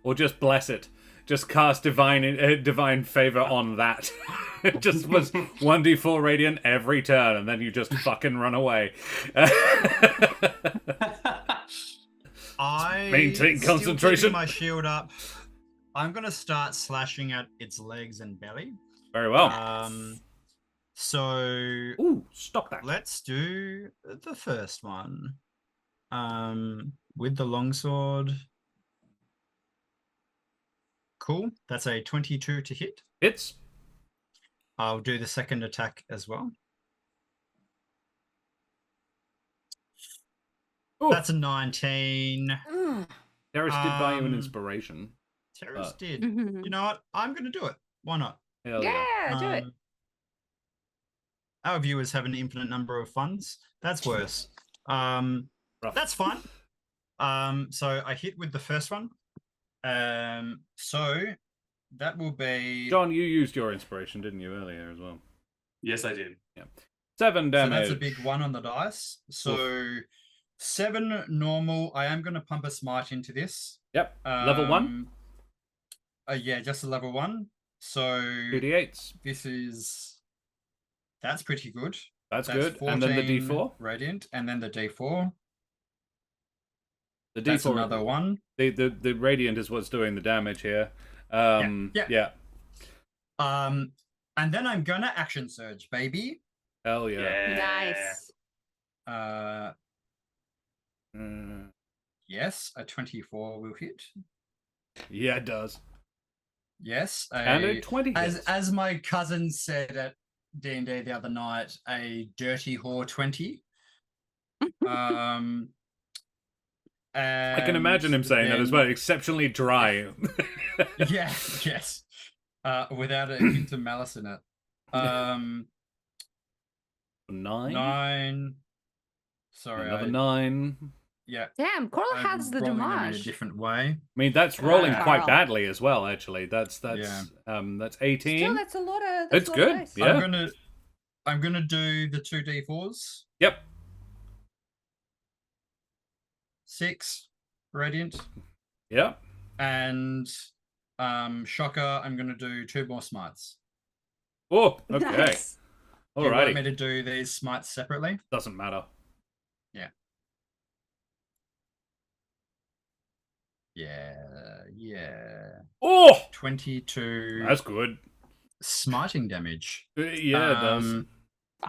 Or just bless it. Just cast divine favor on that. It just was 1d4 radiant every turn, and then you just fucking run away. I Maintain still concentration. keeping my shield up. I'm gonna start slashing at its legs and belly. Very well. So Ooh, stop that. let's do the first one. With the longsword. Cool. That's a 22 to hit. Hits. I'll do the second attack as well. Ooh, That's a 19. Terrace did buy you an um, inspiration. Terrace but- did. Mhm. You know what? I'm going to do it. Why not? Hell yeah. Yeah, do it. Our viewers have an infinite number of funds. That's worse. Rough. That's fine. So I hit with the first one. So that will be John, you used your inspiration, didn't you, earlier as well? Yes, I did. 7 so damage. that's a big one on the dice. So 7 normal. I am going to pump a smite into this. Yep. Level 1. Yeah, just a level 1. So 2d8s. that's pretty good. That's That's good. And then the 14 d4. Radiant, and then the D4. The That's D4, another one. the radiant is what's doing the damage here. Yeah. And then I'm gonna action surge, baby. Hell yeah. Nice. Yes, a 24 will hit. Yeah, it does. Yes, And a 20 hits. as my cousin said at D&D the other night, a dirty whore 20. I can imagine him saying that as well. Exceptionally dry. Yeah, yes. Without a hint of malice in it. 9. 9. Sorry, Another 9. Yeah. Damn, Coral has the rolling them in a damage. different way. I mean, that's rolling Wow. quite badly as well. Actually, that's 18. Still, that's a lot of. It's a lot good, Of dice. yeah. I'm gonna do the 2d4s. Yep. 6 radiant, Yep. and shocker. I'm gonna do 2 more smites. Oh, okay. Nice. Do you want me Alrighty. to do these smites separately? Doesn't matter. Yeah. Oh, 22 that's good. smiting damage. Yeah, it does.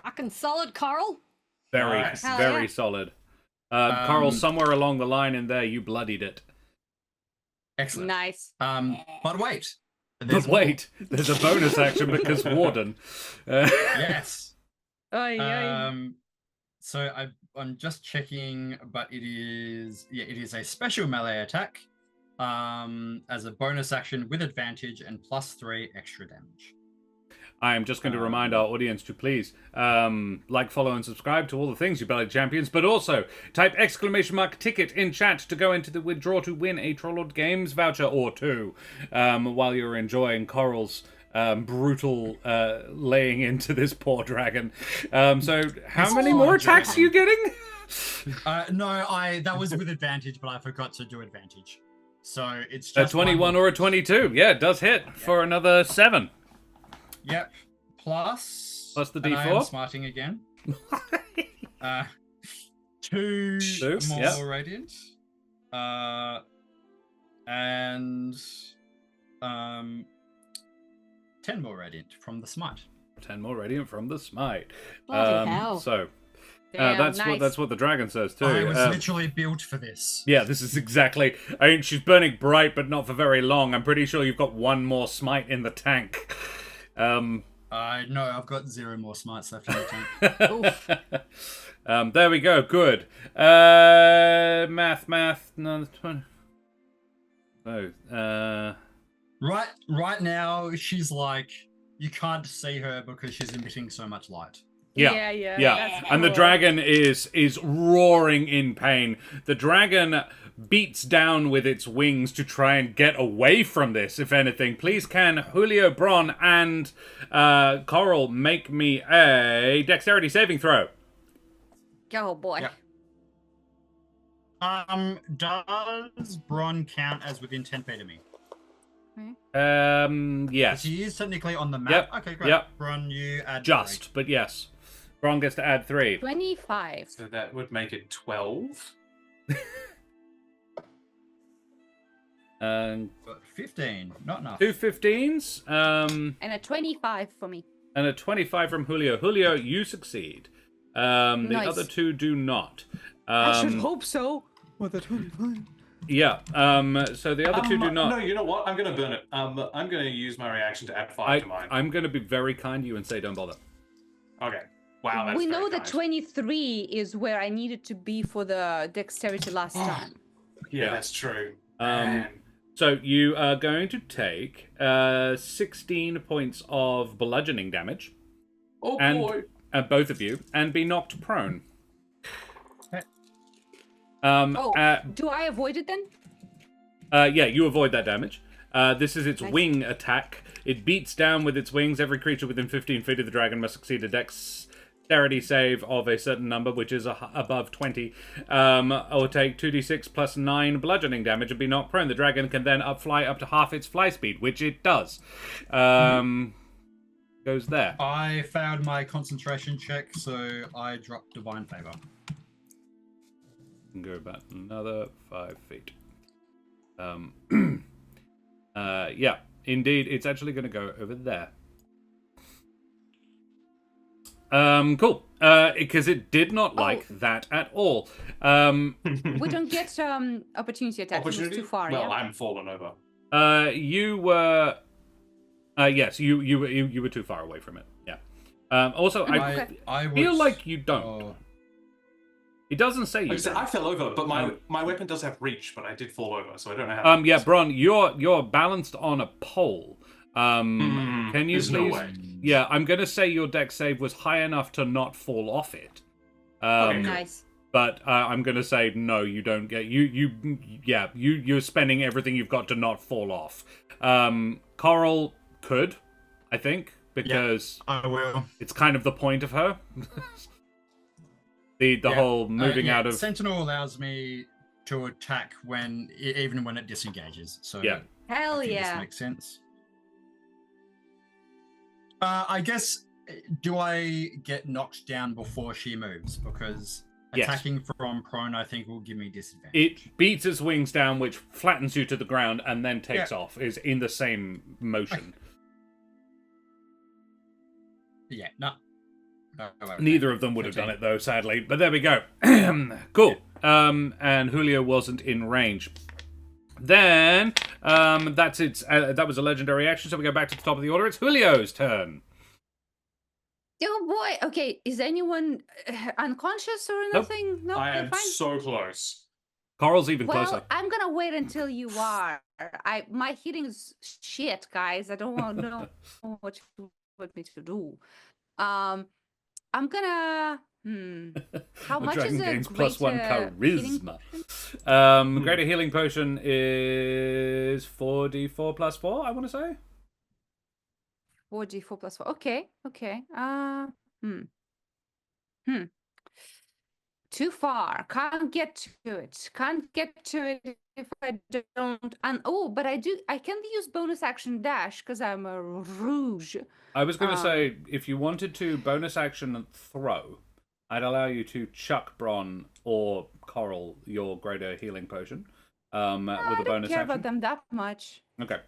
Fucking solid, Carl. Very, Nice. Hell very yeah. solid. Carl, somewhere along the line in there, you bloodied it. Excellent. Nice. But wait. But wait, there's a bonus action because Warden. Yes. Oy, oy. So I'm just checking, but it is a special melee attack. As a bonus action with advantage and +3 extra damage. I am just going to remind our audience to please like, follow, and subscribe to all the things, you belly champions, but also type !ticket in chat to go into the withdraw to win a Trollord Games voucher or 2 while you're enjoying Coral's brutal laying into this poor dragon. So how many more attacks are you getting? No, that was with advantage, but I forgot to do advantage. So it's A just 21 or a 22. Yeah, it does hit for another 7. Yep. Plus the and I am D4. smarting again. 2 Two, more yep. radiant. And 10 more radiant from the smite. 10 more radiant from the smite. Bloody hell. So Damn, that's nice. what the dragon says too. I was literally built for this. Yeah, this is exactly. I mean, she's burning bright, but not for very long. I'm pretty sure you've got 1 more smite in the tank. No, I've got 0 more smites left in the tank. There we go. Good. Math. No, 20. So, Right now, she's like, you can't see her because she's emitting so much light. Yeah. Yeah. That's And the cool. dragon is roaring in pain. The dragon beats down with its wings to try and get away from this, if anything. Please can Julio, Bron, and Coral make me a dexterity saving throw. Oh boy. Yep. Does Bron count as within 10 feet of me? Yes. She is technically on the map. Yep, Okay, great. yep. Bron, you add Just, 3. but yes. Bron gets to add 3. 25. So that would make it 12. And But 15, not enough. 2 15s. And a 25 for me. And a 25 from Julio. Julio, you succeed. The Nice. other 2 do not. I should hope so. With a 25. Yeah. So the other 2 do not. No, you know what? I'm gonna burn it. I'm gonna use my reaction to add 5 to mine. I'm going to be very kind to you and say don't bother. Okay. Wow, that's We very know that kind. 23 is where I needed to be for the dexterity last time. Yeah, that's true. Um, Man. So you are going to take 16 points of bludgeoning damage, Oh and boy. both of you, and be knocked prone. Do I avoid it then? Yeah, you avoid that damage. This is its Nice. wing attack. It beats down with its wings. Every creature within 15 feet of the dragon must succeed a dexterity save of a certain number, which is above 20, or take 2d6 plus 9 bludgeoning damage and be knocked prone. The dragon can then fly up to half its fly speed, which it does. Goes there. I failed my concentration check, so I dropped Divine Favor. can go about another 5 feet. Yeah, indeed, it's actually going to go over there. Cool. Because it did not like that at all. We don't get opportunity attack. It was Opportunity? too far. Well, Yeah. I'm fallen over. You were. Yes, you were too far away from it. Yeah. Also, I I feel would- like you don't. Oh, It doesn't say you. Like I said, don't. I fell over, but my weapon does have reach, but I did fall over, so I don't know how. Yeah, Bron, you're balanced on a pole. Can you there's please? no way. Yeah, I'm gonna say your deck save was high enough to not fall off it. Okay, cool. Nice. But I'm gonna say no. You don't get you're spending everything you've got to not fall off. Coral could, I think, because I will. it's kind of the point of her. the Yeah. whole moving Yeah, out of Sentinel allows me to attack even when it disengages. So Yeah. Hell I think this yeah. makes sense. I guess, do I get knocked down before she moves? Because Yes. attacking from prone, I think, will give me disadvantage. it beats its wings down, which flattens you to the ground and then takes Yeah. off. Is in the same motion. Yeah, no. Neither of them would have done it though, sadly. But there we go. Cool. And Julio wasn't in range. Then that's its. That was a legendary action. So we go back to the top of the order. It's Julio's turn. Oh boy. Okay. Is anyone unconscious or nothing? No. I you're am fine. so close. Coral's even Well, closer. I'm gonna wait until you are. My healing is shit, guys. I don't want to know what you want me to do. I'm gonna. How much Dragon is a gains +1 healing charisma. Greater healing potion is 4d4 plus 4. I want to say. 4d4 plus 4. Okay. Okay. Too far. Can't get to it. Can't get to it if I don't. And but I do. I can use bonus action dash because I'm a rouge. I was going to say, if you wanted to bonus action throw, I'd allow you to chuck Bron or Coral your greater healing potion with a I don't bonus care action. about them that much. Okay.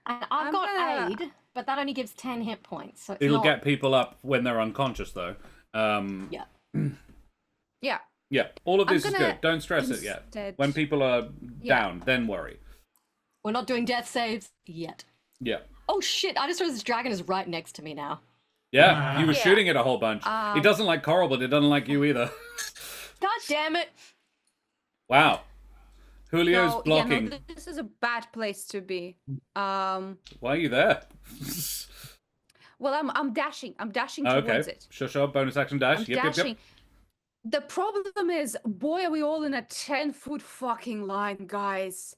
And I've I'm got gonna- aid, but that only gives 10 hit points. So it's It'll not... get people up when they're unconscious, though. Yeah. Yeah. Yeah, all of I'm this is gonna good. Don't stress it yet. instead- When people are Yeah. down, then worry. We're not doing death saves yet. Yeah. Oh shit, I just realized this dragon is right next to me now. Yeah, you were Yeah. shooting it a whole bunch. It doesn't like Coral, but it doesn't like you either. God damn it! Wow. Julio's No, blocking. this is a bad place to be. Why are you there? Well, I'm dashing. I'm dashing Okay. towards it. Sure. Bonus action dash. I'm Yep. dashing. The problem is, boy, are we all in a 10-foot fucking line, guys.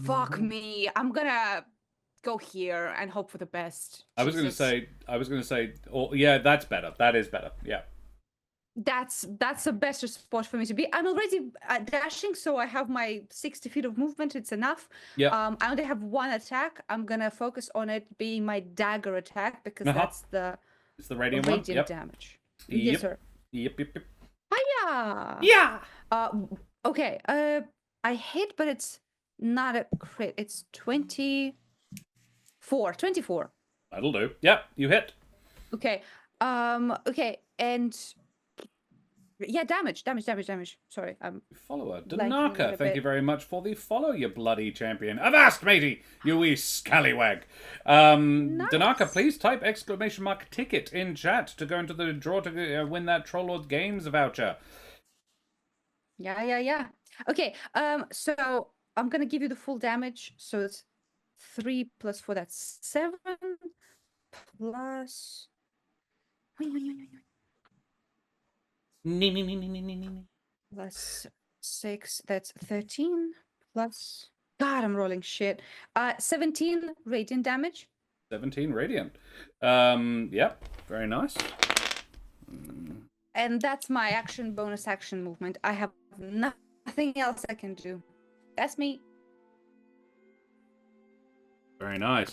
Fuck me. I'm gonna go here and hope for the best. I was going to Jesus. say, yeah, that's better. That is better. Yeah. That's a better spot for me to be. I'm already dashing, so I have my 60 feet of movement. It's enough. Yeah. I only have one attack. I'm gonna focus on it being my dagger attack because Uh-huh. that's the It's the radiant one. radiant Yep. damage. Yep. Yes, sir. Yep. Hiya! Yeah. Okay. I hit, but it's not a crit. It's 24. 24. That'll do. Yep. You hit. Okay. Okay. And yeah, damage. Sorry. Follower. Blanking a Danaka, little thank you bit. very much for the follow, you bloody champion. Avast, matey, you wee scallywag. Danaka, please type !ticket in chat to go into the draw to win that Trollord Games voucher. Yeah. Okay. So I'm gonna give you the full damage. So it's 3 plus 4. That's 7 plus. Plus 6. That's 13 plus. God, I'm rolling shit. 17 radiant damage. 17 radiant. Yep. Very nice. And that's my action, bonus action movement. I have nothing else I can do. That's me. Very nice.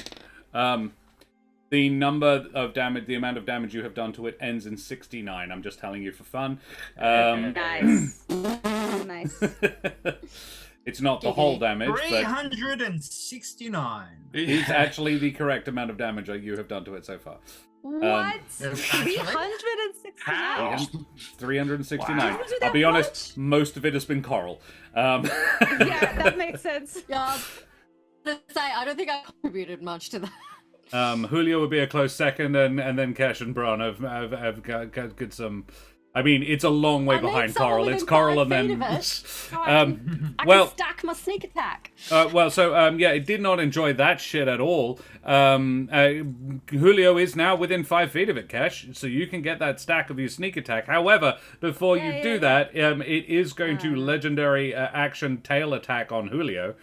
The number of damage, the amount of damage you have done to it ends in 69. I'm just telling you for fun. Nice. Nice. It's not the whole damage, but 369. it's actually the correct amount of damage that you have done to it so far. What? Actually? 369? How? 369. Wow. I'll be honest, most of it has been coral. Yeah, that makes sense. Yeah. Let's say I don't think I contributed much to that. Julio would be a close second, and then Kesh and Bron have got some. I mean, it's a long way I need behind someone Coral. within It's Coral 5 and feet then. of it, so I well, can stack my sneak attack. yeah, it did not enjoy that shit at all. Julio is now within 5 feet of it, Kesh, so you can get that stack of your sneak attack. However, before you do that, it is going to legendary action tail attack on Julio.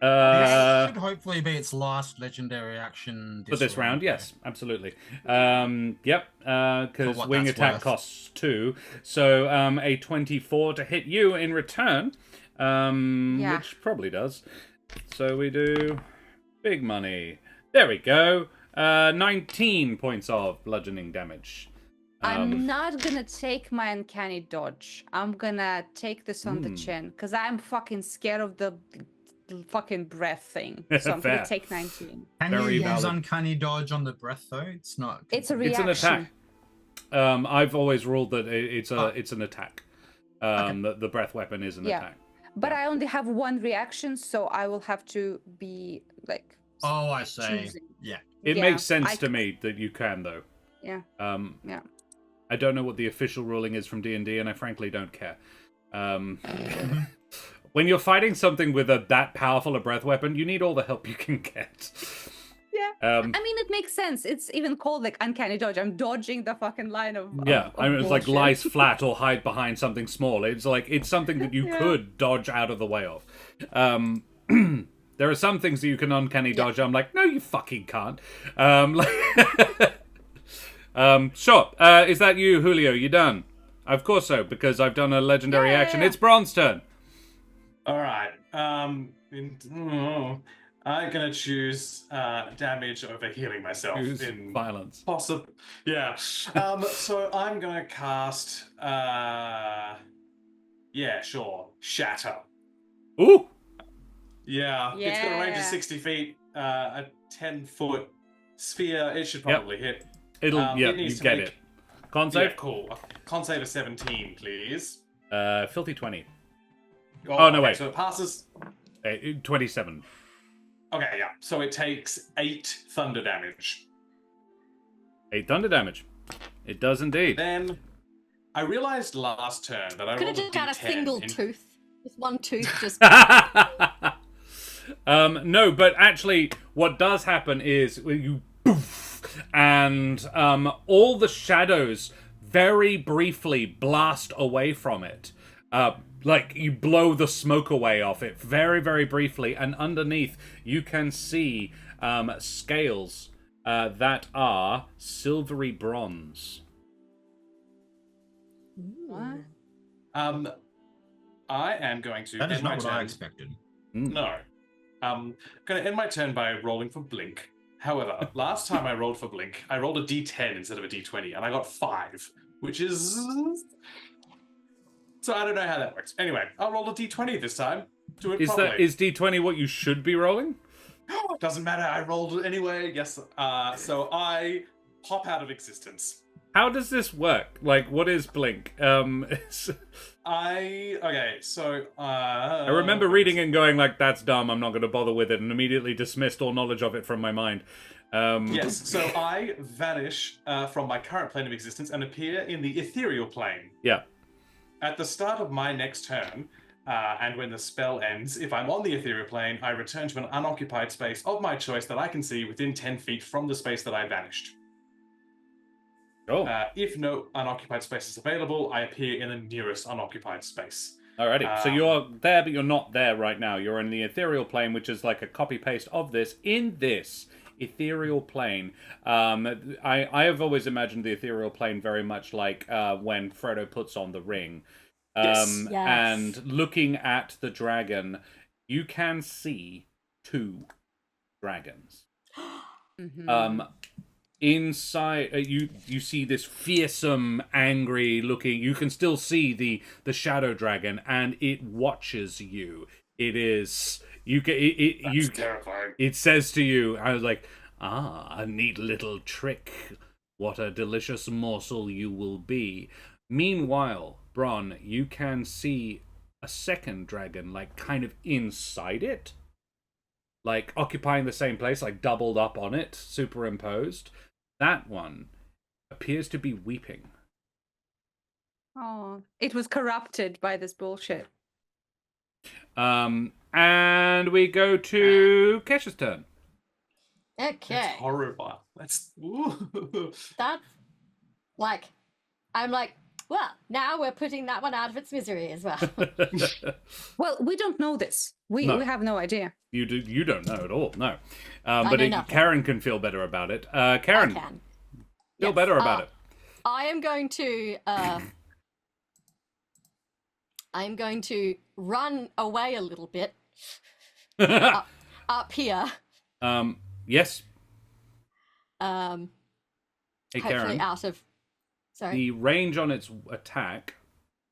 This should hopefully be its last legendary action For this round, yes, absolutely. Yep, For because what wing that's attack worth. costs 2. So a 24 to hit you in return, which probably does. So we do big money. There we go. 19 points of bludgeoning damage. I'm not gonna take my uncanny dodge. I'm gonna take this on the chin, because I'm fucking scared of the fucking breath thing. So I'm Fair. gonna take 19. Can Very you use valid. uncanny dodge on the breath though? It's not. It's a It's reaction. an attack. I've always ruled that it's an attack. The breath weapon is an attack. But I only have one reaction, so I will have to be like. Oh, I see. choosing. Yeah. It Yeah, makes sense I- to me that you can, though. Yeah. Yeah. I don't know what the official ruling is from D&D, and I frankly don't care. When you're fighting something with that powerful a breath weapon, you need all the help you can get. Yeah. I mean, it makes sense. It's even called like uncanny dodge. I'm dodging the fucking line of. I mean, it's like bullshit. lies flat or hide behind something small. It's like it's something that you could dodge out of the way of. There are some things that you can uncanny dodge. I'm like, no, you fucking can't. Sure. Is that you, Julio? You done? Of course so, because I've done a legendary action. It's Bron's turn. All right. I'm gonna choose damage over healing myself Choose in violence. possible. Yeah. So I'm gonna cast. Yeah, sure. Shatter. Ooh. Yeah. It's got a range of Yeah. 60 feet. A 10-foot sphere. It should probably hit. It'll. It You needs to get make- it. Con Yeah, save. cool. Con save of 17, please. Filthy 20. Oh, no, okay, wait. So it passes. 27. Okay, yeah. So it takes 8 thunder damage. 8 thunder damage. It does indeed. Then I realized last turn that I Could have rolled just had a D10 single in- tooth. Just one tooth, just. No, but actually, what does happen is you poof, and all the shadows very briefly blast away from it. Like you blow the smoke away off it very, very briefly, and underneath you can see scales that are silvery bronze. What? I am going to That is end my not what I turn. expected. No. I'm going to end my turn by rolling for Blink. However, last time I rolled for Blink, I rolled a D10 instead of a D20, and I got 5, which is... So I don't know how that works. Anyway, I'll roll a D20 this time. Do it properly. Is D20 what you should be rolling? Doesn't matter, I rolled it anyway. Yes, so I pop out of existence. How does this work? Like, what is Blink? Okay, so... I remember reading it and going like, that's dumb, I'm not going to bother with it, and immediately dismissed all knowledge of it from my mind. Yes, so I vanish from my current plane of existence and appear in the ethereal plane. Yeah. At the start of my next turn, and when the spell ends, if I'm on the ethereal plane, I return to an unoccupied space of my choice that I can see within 10 feet from the space that I vanished. Oh, If no unoccupied space is available, I appear in the nearest unoccupied space. alrighty. So you're there, but you're not there right now. You're in the ethereal plane, which is like a copy-paste of this in this ethereal plane. I have always imagined the ethereal plane very much like when Frodo puts on the ring. Yes. Yes. And looking at the dragon, you can see 2 dragons. Mhm. Inside, you see this fearsome, angry looking. You can still see the shadow dragon, and it watches you. It is you get it. That's You terrifying. it says to you, I was like, a neat little trick. What a delicious morsel you will be. Meanwhile, Bron, you can see a second dragon, like kind of inside it, like occupying the same place, like doubled up on it, superimposed. That one appears to be weeping. Oh, it was corrupted by this bullshit. And we go to Kesh's turn. That's Okay. horrifying. That's That's like, I'm like, well, now we're putting that one out of its misery as well. Well, we don't know this. We have no idea. You don't know at all, no. I But know nothing. Karen can feel better about it. I Karen, can. feel Yes, better about I am going to I'm going to run away a little bit it. up here. Yes. Hopefully Hey, Karen. out of sorry. The range on its attack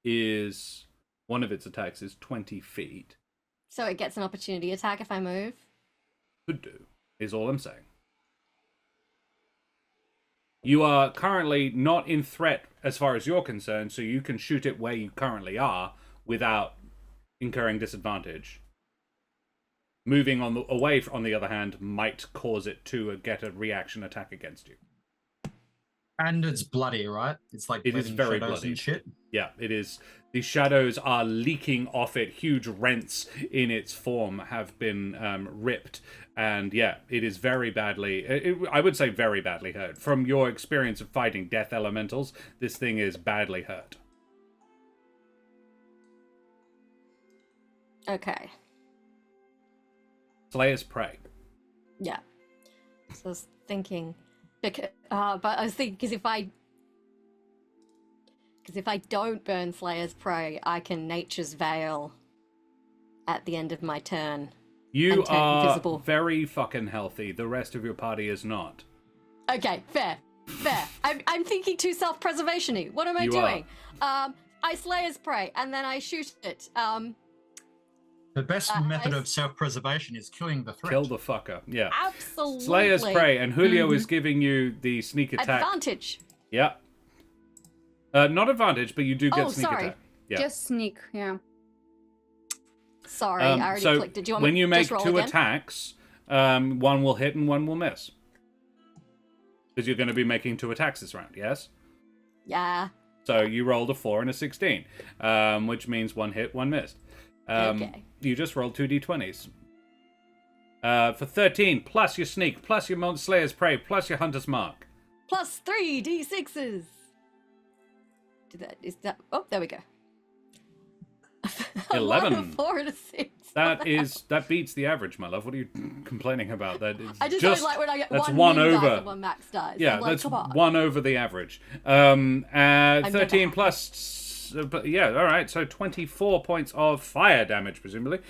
is... One of its attacks is 20 feet. So it gets an opportunity attack if I move. Could do, is all I'm saying. You are currently not in threat as far as you're concerned, so you can shoot it where you currently are without incurring disadvantage. Moving away, on the other hand, might cause it to get a reaction attack against you. And it's bloody, right? It's like It is bleeding very shadows bloody. and shit. Yeah, it is. The shadows are leaking off it. Huge rents in its form have been ripped. And yeah, it is very badly... I would say very badly hurt. From your experience of fighting death elementals, this thing is badly hurt. Okay. Slayer's Prey. Yeah. So I was thinking, but I was thinking because if I don't burn Slayer's Prey, I can Nature's Veil at the end of my turn. You and turn are invisible. very fucking healthy. The rest of your party is not. Okay, fair. I'm thinking too self-preservation-y. What am I You doing? I Slayer's Prey and then I shoot it. The best method of self-preservation is killing the threat. Kill the fucker. Yeah. Absolutely. Slayer's Prey, and Julio is giving you the sneak attack. Advantage. Yeah. Not advantage, but you do get Oh, sneak sorry. attack. Yeah. Just sneak, yeah. Sorry, I already so clicked it. Do you want when me you to make just roll two again? attacks, one will hit and one will miss. Because you're going to be making two attacks this round, yes? Yeah. So you rolled a 4 and a 16, which means one hit, one missed. Okay. You just rolled 2d20s. For 13, plus your sneak, plus your Slayer's Prey, plus your Hunter's Mark. Plus 3 d6s. Oh, there we go. 11. A 4 and a 6. That beats the average, my love. What are you complaining about? That is I just don't like when I get that's one one min over. dice and one max dice. Yeah, I'm like, that's come on. 1 over the average. never 13 happy. plus... but yeah, all right. So 24 points of fire damage, presumably.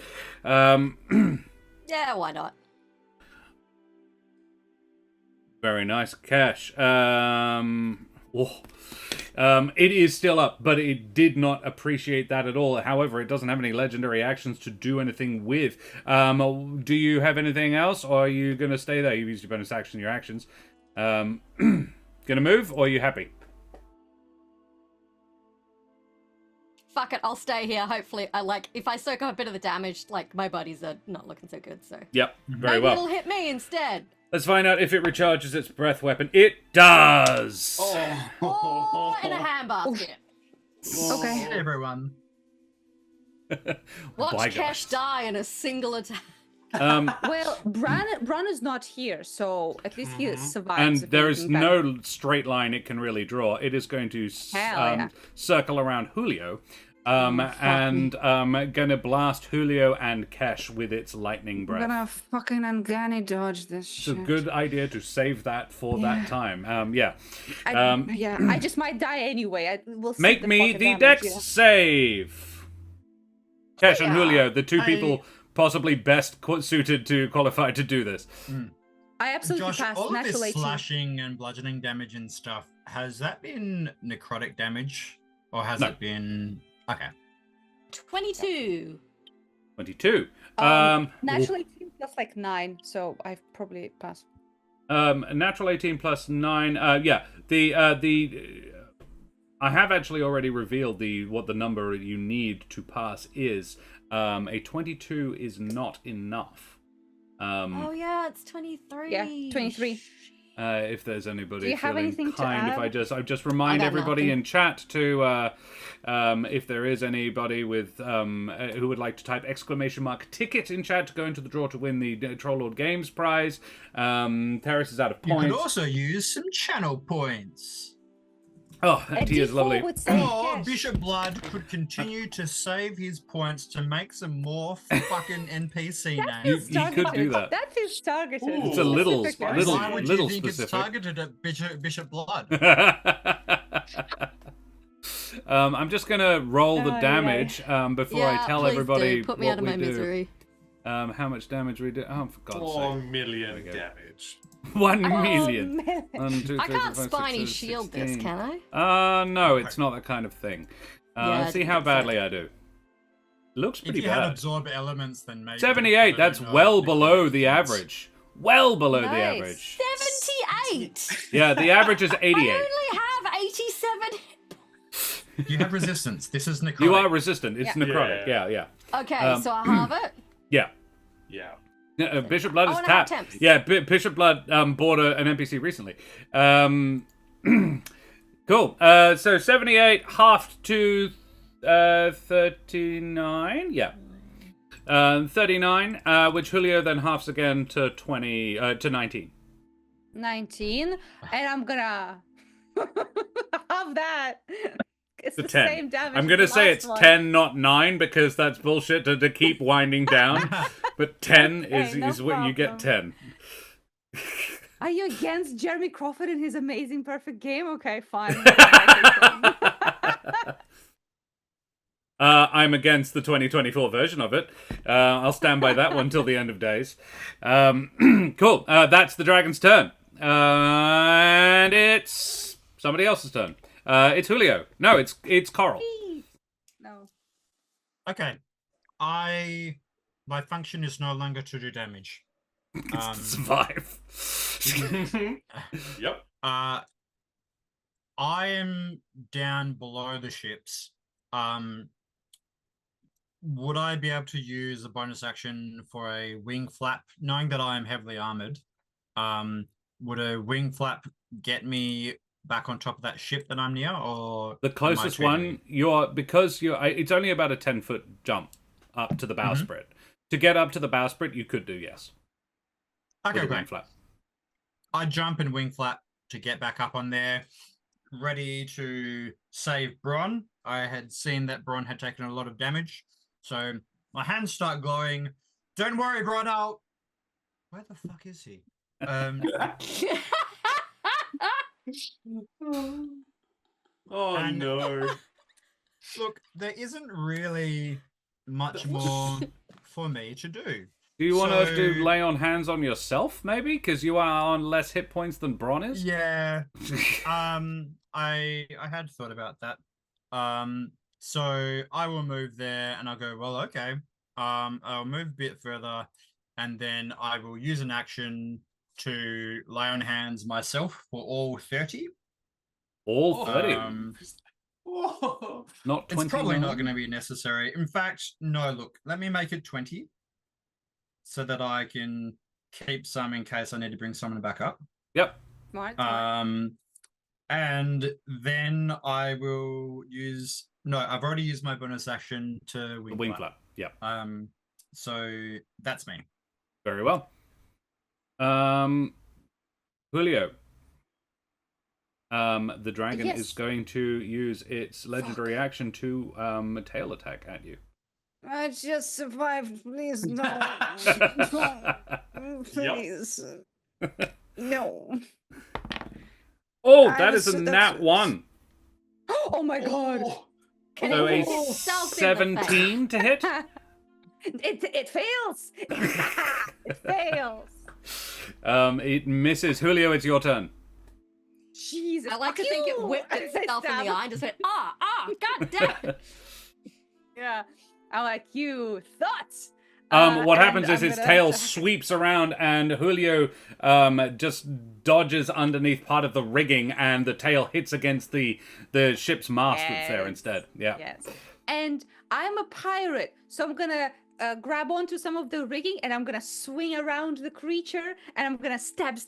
Yeah, why not? Very nice, Cash. It is still up, but it did not appreciate that at all. However, it doesn't have any legendary actions to do anything with. Do you have anything else, or are you going to stay there? You've used your bonus action, your actions. Gonna move, or are you happy? Fuck it, I'll stay here. Hopefully, if I soak up a bit of the damage, my buddies are not looking so good. So Yep, very maybe well. it'll hit me instead. Let's find out if it recharges its breath weapon. It does! Oh, in a handbasket. Okay. Hey, everyone. Watch By Cash gosh. die in a single attack. Well, Bran is not here, so at least he survives. And if there is anything bad. no straight line it can really draw. It is going to Hell yeah. circle around Julio. And gonna blast Julio and Kesh with its lightning I'm breath. gonna fucking uncanny dodge this It's shit. a good idea to save that for that time. Yeah. I just might die anyway. We'll see Make me fucking the damage, dex save. Kesh and Yeah, Julio, the two I- people possibly best suited to qualify to do this. I absolutely Josh, passed all of natural this 18. slashing and bludgeoning damage and stuff, has that been necrotic damage? Or has No. it been... Okay. 22. 22. Natural 18 plus like 9, so I've probably passed. Natural 18 plus 9. Yeah. I have actually already revealed what the number you need to pass is. A 22 is not enough. Oh yeah, it's 23. Yeah, 23. If there's anybody Do you have feeling anything to kind, if add? I just remind got everybody nothing. in chat to, if there is anybody with who would like to type !ticket in chat to go into the draw to win the Troll-Lord Games prize. Terrace is out of You points. could also use some channel points. Oh, A tea is D4 lovely. would say Or cash. Bishop Blood could continue to save his points to make some more fucking NPC That names. feels You could do targeted. that. That feels targeted. Ooh. It's a little, Specifically. Why would little you think specific. it's targeted at Bishop Blood? I'm just gonna roll the Aye, damage before I Yeah, tell please everybody do. Put me what out of we my do. misery. How much damage we do? Oh, for God's 4 sake! million There we go. damage. 1 Oh, million. man. 1, 2, 3, I 4, can't 5, 6, spiny 7, shield 16. this, can I? No, it's not that kind of thing. Yeah, Let's I see didn't how think so. badly I do. Looks If pretty you had bad. absorb elements, then maybe... 78. That's well below the average. Well below the Nice. average. 78! Yeah, the average is I 88. only have 87. You have resistance. This is necrotic. You are resistant. It's Yeah. necrotic. Yeah. Okay, so I have it. Yeah. Yeah. Bishop Blood I is wanna have tapped. temps. Yeah, Bishop Blood bought an NPC recently. Cool. So 78 halved to 39. Yeah. 39, which Julio then halves again to 19. 19, and I'm gonna have that. It's To the 10. same damage. I'm as gonna the say last it's one. 10, not 9, because that's bullshit to keep winding down. But 10 Okay, no is what you get 10. Are you against Jeremy Crawford and his amazing perfect game? Okay, fine. I'm against the 2024 version of it. I'll stand by that one till the end of days. Cool. That's the dragon's turn. And it's somebody else's turn. It's Julio. No, it's Coral. No. Okay. My function is no longer to do damage. Survive. Yep. I am down below the ships. Would I be able to use a bonus action for a wing flap, knowing that I am heavily armored? Would a wing flap get me back on top of that ship that I'm near, or The closest one, it's only about a 10-foot jump up to the bowsprit. To get up to the bowsprit, you could do yes. Okay, With a wing great. flap. I jump and wing flap to get back up on there, ready to save Bron. I had seen that Bron had taken a lot of damage, so my hands start glowing. Don't worry, Bron. Where the fuck is he? Oh And- no. Look, there isn't really much more for me to do. Do you want to do So- lay on hands on yourself, maybe? Because you are on less hit points than Bron is? Yeah. I had thought about that. So I will move there and I'll go, well, okay. I'll move a bit further and then I will use an action to lay on hands myself for all 30. All 30. Whoa. Not 20. It's probably not going to be necessary. In fact, no, look, let me make it 20 so that I can keep some in case I need to bring someone back up. Yep. Smart. And then I will use... No, I've already used my bonus action to wing, Wing flap. flap. Yep. So that's me. Very well. Julio. The dragon Yes. is going to use its legendary action to tail attack at you. I just survived. Please, no. No. Please. No. Oh, I that was is a so- nat that's- 1. Oh my god. Can So you a self-sympathy? 17 to hit. It fails. It fails. It misses. Julio, it's your turn. Jesus. I like to fuck think it you! whipped And I itself in stab the it. eye and just went, god damn it. Yeah. I'm like, you thoughts. What and happens is I'm its gonna- tail sweeps around, and Julio just dodges underneath part of the rigging, and the tail hits against the ship's mast that's there Yes. instead. Yeah. Yes. And I'm a pirate, so I'm gonna grab onto some of the rigging, and I'm gonna swing around the creature, and I'm gonna stab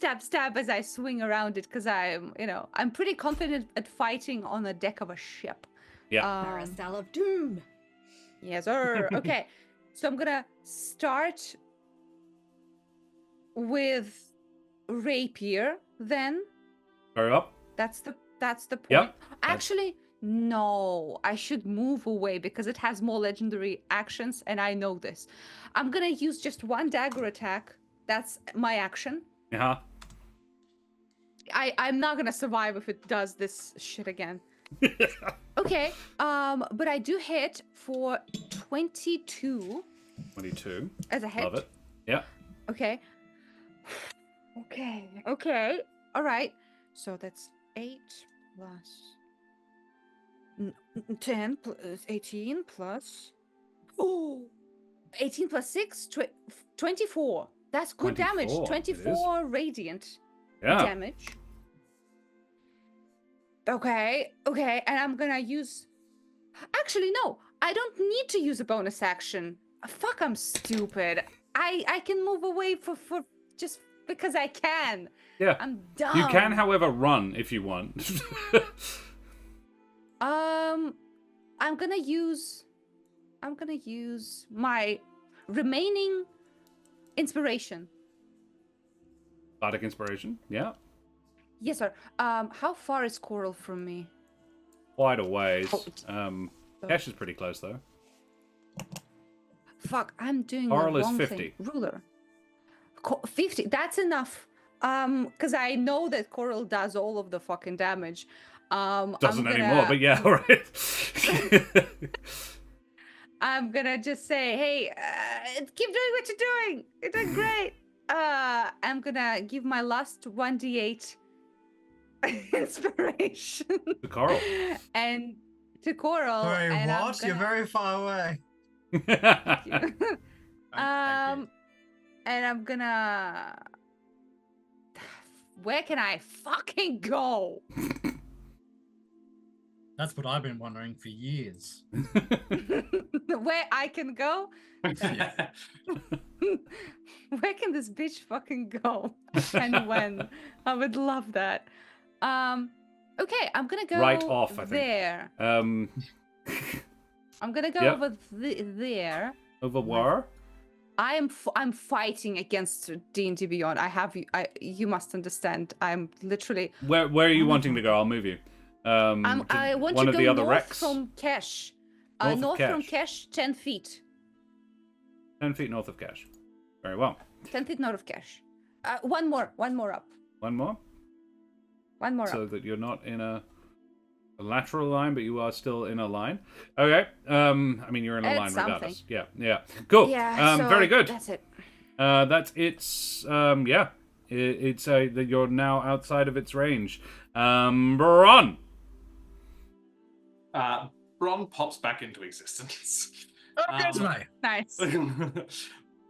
as I swing around it, because I'm pretty confident at fighting on the deck of a ship. Yeah. Paracel of Doom. Yes, sir. Okay. So I'm gonna start with rapier. Then Hurry up. that's the point. Yep. Actually, no. I should move away because it has more legendary actions, and I know this. I'm gonna use just one dagger attack. That's my action. Uh-huh. I'm not gonna survive if it does this shit again. Okay. But I do hit for 22 22. as a hit. Love it. Yeah. Okay. Okay. All right. So that's 8 plus 10 plus 18 plus. Oh! 18 plus 6, 24. That's good 24, damage. it 24 radiant Yeah. damage. Okay. And I'm gonna use. Actually, no. I don't need to use a bonus action. Fuck, I'm stupid. I can move away for just because I can. Yeah. I'm dumb. You can, however, run if you want. I'm gonna use my remaining inspiration. Bardic inspiration. Yeah. Yes, sir. How far is Coral from me? Quite a ways. Oh. Cash is pretty close though. Fuck, I'm doing Coral the is wrong 50. thing. Ruler. 50. That's enough. Because I know that Coral does all of the fucking damage. Doesn't anymore, but yeah, all right. I'm gonna just say, hey, keep doing what you're doing. You're doing great. I'm gonna give my last 1d8 inspiration. The Coral. And to Coral. Sorry, and I'm what? You're gonna- very far away. Thank you. Thank you. And I'm gonna. Where can I fucking go? That's what I've been wondering for years. Where I can go? Yeah. Where can this bitch fucking go? And when? I would love that. Okay, I'm gonna go Right off, I think. there. I'm gonna go Yep. over there. Over war? I'm fighting against D&D Beyond. You must understand. I'm literally. Where are you wanting to go? I'll move you. I want one to of go the other north wrecks? from Kesh. North of North from Kesh. Kesh, 10 feet. 10 feet north of Cash. Very well. 10 feet north of Kesh. One more up. One more? One more So up. that you're not in a lateral line, but you are still in a line. Okay. I mean, you're in a It's line something. regardless. Yeah. Cool. Yeah. So very good. That's it. That's its. Yeah. It's that you're now outside of its range. Bron. Bron pops back into existence. Okay, tonight. Nice.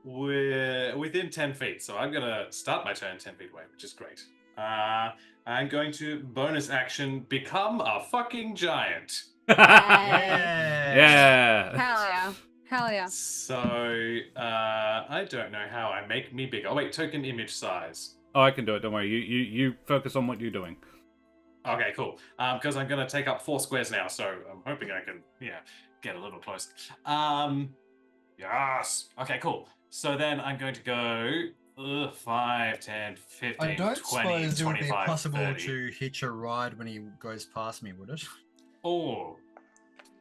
We're within 10 feet, so I'm going to start my turn 10 feet away, which is great. I'm going to bonus action become a fucking giant. Yeah. Hell yeah. So I don't know how I make me bigger. Oh wait, token image size. Oh, I can do it. Don't worry. You focus on what you're doing. Okay, cool. Because I'm going to take up 4 squares now, so I'm hoping I can, get a little closer. Yes. Okay, cool. So then I'm going to go 5, 10, 15, I don't 20, suppose it would be 25, possible 30. to hitch a ride when he goes past me, would it? Oh,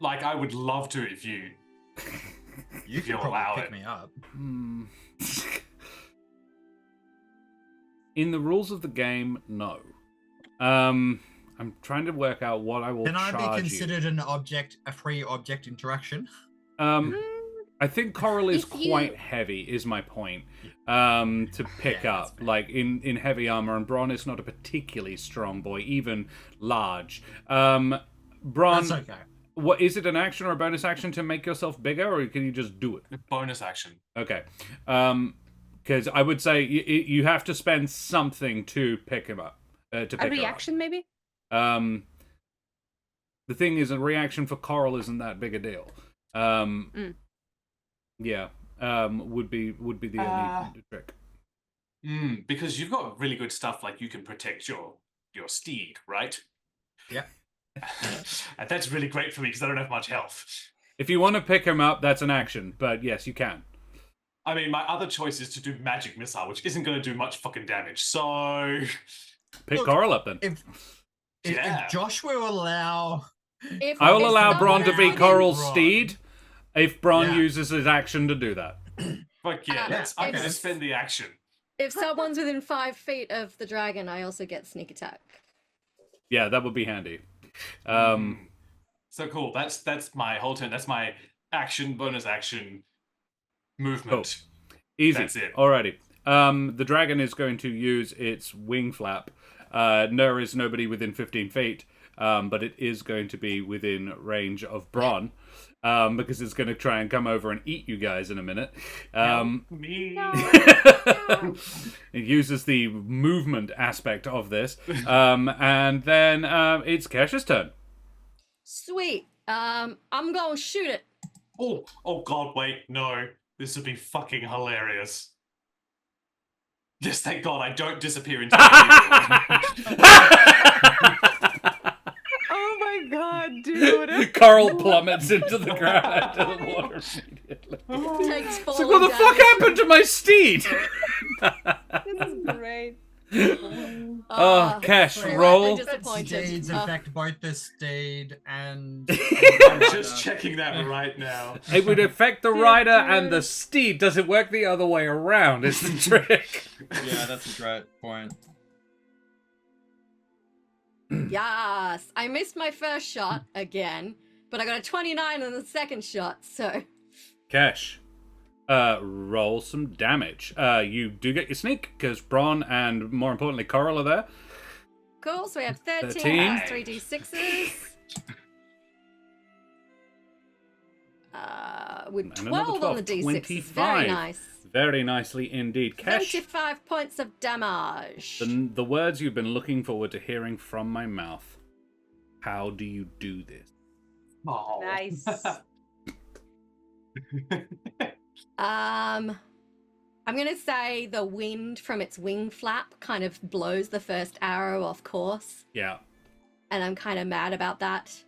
like I would love to if you. You If could you'll allow probably pick it. me up. In the rules of the game, no. I'm trying to work out what I will Can I charge be considered an object, a free object interaction? you. I think coral is If you- quite heavy, is my point. To pick Yeah, up, like in heavy armor, and Bron is not a particularly strong boy, even large. Bron, That's okay. what is it? An action or a bonus action to make yourself bigger, or can you just do it? Bonus action. Okay, because I would say you have to spend something to pick him up. To pick A her reaction, maybe? up. The thing is, a reaction for coral isn't that big a deal. Yeah. Would be the only trick. Because you've got really good stuff, like you can protect your steed, right? Yeah. And that's really great for me because I don't have much health. If you want to pick him up, that's an action, but yes, you can. I mean, my other choice is to do magic missile, which isn't going to do much fucking damage. So, Pick Look, coral up then. If Yeah. Josh will allow, I will if allow someone Bron to be within- Coral's Bron. steed if Bron Yeah. uses his action to do that. fuck yeah, Yeah, I'm going to if- spend the action. If someone's within 5 feet of the dragon, I also get sneak attack. Yeah, that would be handy. So cool. That's my whole turn. That's my action, bonus action, movement. Easy. That's it. Alrighty. The dragon is going to use its wing flap. There is nobody within 15 feet, but it is going to be within range of Bron, because it's going to try and come over and eat you guys in a minute. Me. It uses the movement aspect of this. And then it's Kesh's turn. Sweet. I'm gonna shoot it. Oh god, wait, no. This would be fucking hilarious. Yes, thank god I don't disappear into Oh my god, dude. Coral plummets into the ground, into the water immediately. Takes It's fall like, what the fuck damage. happened to my steed? This is great. Oh, Cash, slightly roll. disappointed. steeds affect both the steed and. I'm just checking that right now. It would affect the rider and the steed. Does it work the other way around? Is the trick. Yeah, that's a great point. Yes, I missed my first shot again, but I got a 29 on the second shot, so Cash, roll some damage. You do get your sneak because Bron and more importantly Coral are there. cool. So we have 13 13. plus 3d6s. With And another 12 on the 12, d6s. 25. Very nice. Very nicely indeed. Cash, 25 points of damage. the words you've been looking forward to hearing from my mouth. How do you do this? Oh. Nice. I'm gonna say the wind from its wing flap kind of blows the first arrow off course, Yeah. and I'm kind of mad about that.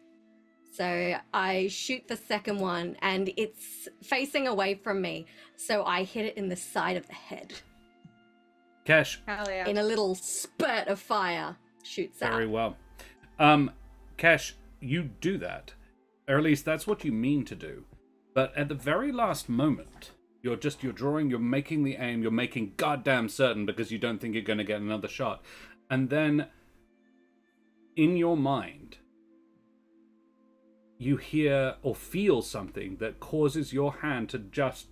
So I shoot the second one, and it's facing away from me, so I hit it in the side of the head. Cash, Hell yeah. In a little spurt of fire, shoots out. very well. Cash, you do that. Or at least that's what you mean to do. But at the very last moment, you're drawing, you're making the aim, you're making goddamn certain because you don't think you're going to get another shot. And then, in your mind, you hear or feel something that causes your hand to just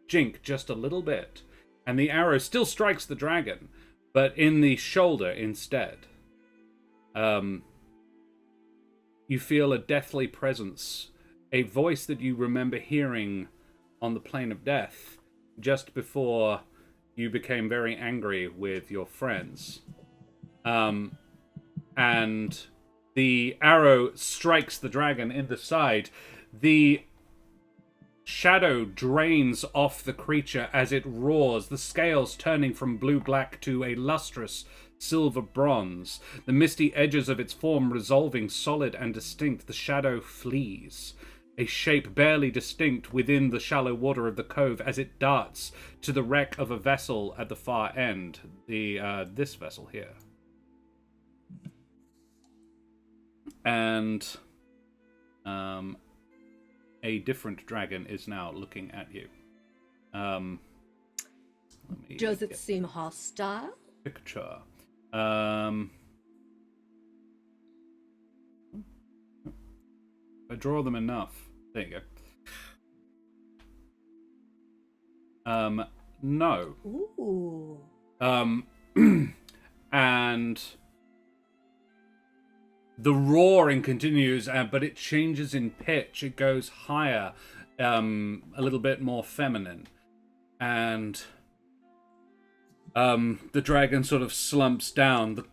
jink just a little bit. And the arrow still strikes the dragon, but in the shoulder instead. You feel a deathly presence, a voice that you remember hearing on the plane of death just before you became very angry with your friends. And the arrow strikes the dragon in the side. The shadow drains off the creature as it roars, the scales turning from blue-black to a lustrous silver bronze. The misty edges of its form resolving solid and distinct, the shadow flees, a shape barely distinct within the shallow water of the cove as it darts to the wreck of a vessel at the far end. This vessel here. And a different dragon is now looking at you. Let me Does it get seem hostile? the picture. I draw them enough. There you go. No. Ooh. And the roaring continues, but it changes in pitch. It goes higher, a little bit more feminine. And the dragon sort of slumps down. The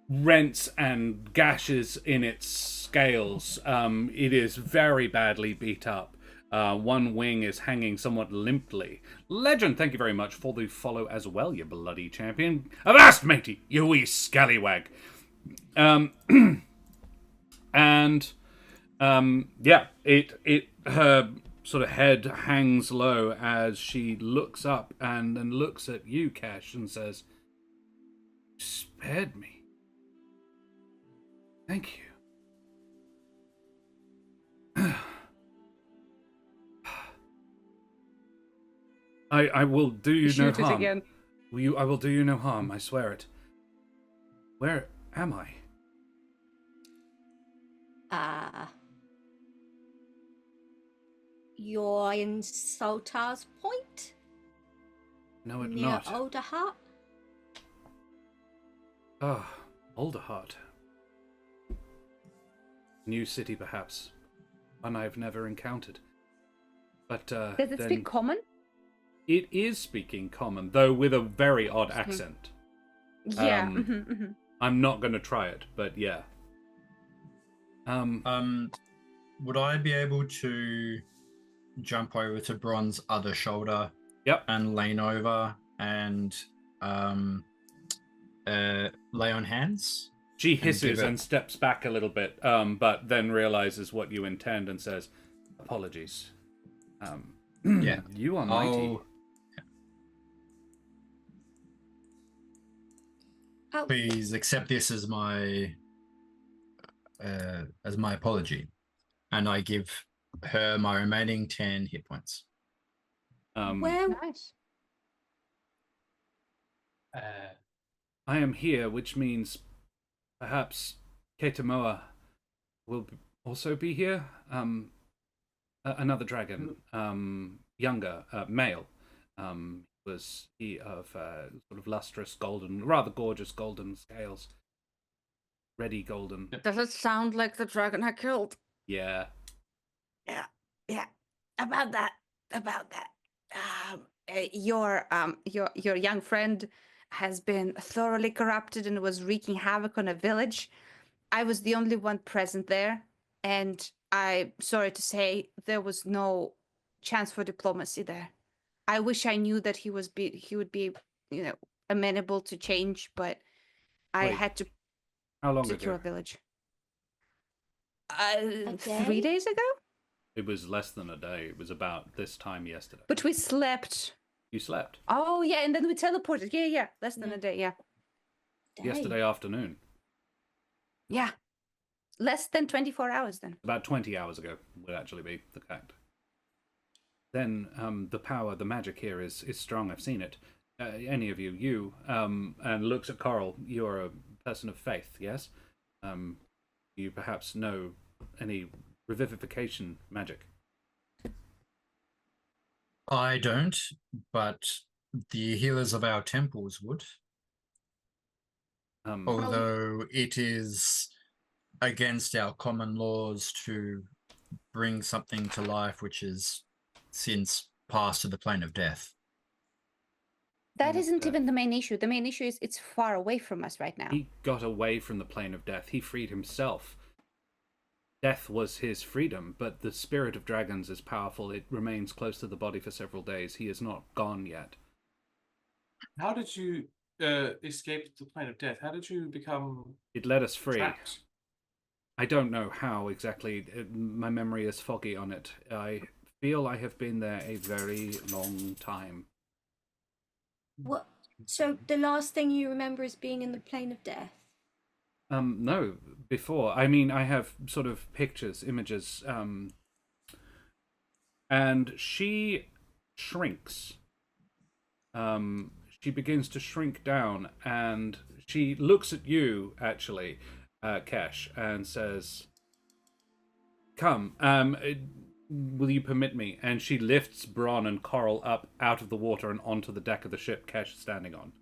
rents and gashes in its scales. It is very badly beat up. One wing is hanging somewhat limply. Legend, thank you very much for the follow as well, you bloody champion. Avast, matey, you wee scallywag. Her sort of head hangs low as she looks up and then looks at you, Cash, and says, "You spared me. Thank you." I will do you no Shoot it harm. again. I will do you no harm, I swear it. Where am I? You're in Sultar's Point? No, it Near not. Alderheart? Ah, Alderheart. New city, perhaps. One I've never encountered. But, Does it then speak common? It is speaking common, though with a very odd accent. Yeah. I'm not going to try it, but yeah. Would I be able to jump over to Bron's other shoulder? Yep. And lean over and lay on hands? She hisses give it- and steps back a little bit, but then realizes what you intend and says, "Apologies. Yeah. You are mighty." Oh, Please accept this as my apology, and I give her my remaining 10 hit points. where? Nice. I am here, which means perhaps Keitamoa will also be here. Another dragon, younger, male. Was he of sort of lustrous golden, rather gorgeous golden scales. Ready golden. Does it sound like the dragon I killed? Yeah. Yeah. About that. Your young friend has been thoroughly corrupted and was wreaking havoc on a village. I was the only one present there, and I'm sorry to say there was no chance for diplomacy there. I wish I knew that he would be, amenable to change, but I Wait, had to How long secure a ago? village. day? 3 days ago? It was less than a day. It was about this time yesterday. But we slept. You slept Oh, yeah, and then we teleported. Yeah. Less than a day, yeah. yesterday afternoon. Yeah. Less than 24 hours then. About 20 hours ago would actually be the fact. Then the power, the magic here is strong. I've seen it. Any of you, and looks at Coral. You are a person of faith, yes? You perhaps know any revivification magic. I don't, but the healers of our temples would. Although it is against our common laws to bring something to life which is since passed to the plane of death. That isn't even the main issue. The main issue is it's far away from us right now. He got away from the plane of death. He freed himself. Death was his freedom, but the spirit of dragons is powerful. It remains close to the body for several days. He is not gone yet. How did you escape the plane of death? How did you become It let us free. trapped? I don't know how exactly. My memory is foggy on it. I feel I have been there a very long time. What? So the last thing you remember is being in the plane of death? No, before. I mean, I have sort of pictures, images, and she shrinks. She begins to shrink down, and she looks at you, actually, Kesh, and says, "Come, will you permit me? And she lifts Bron and Coral up out of the water and onto the deck of the ship Kesh is standing on.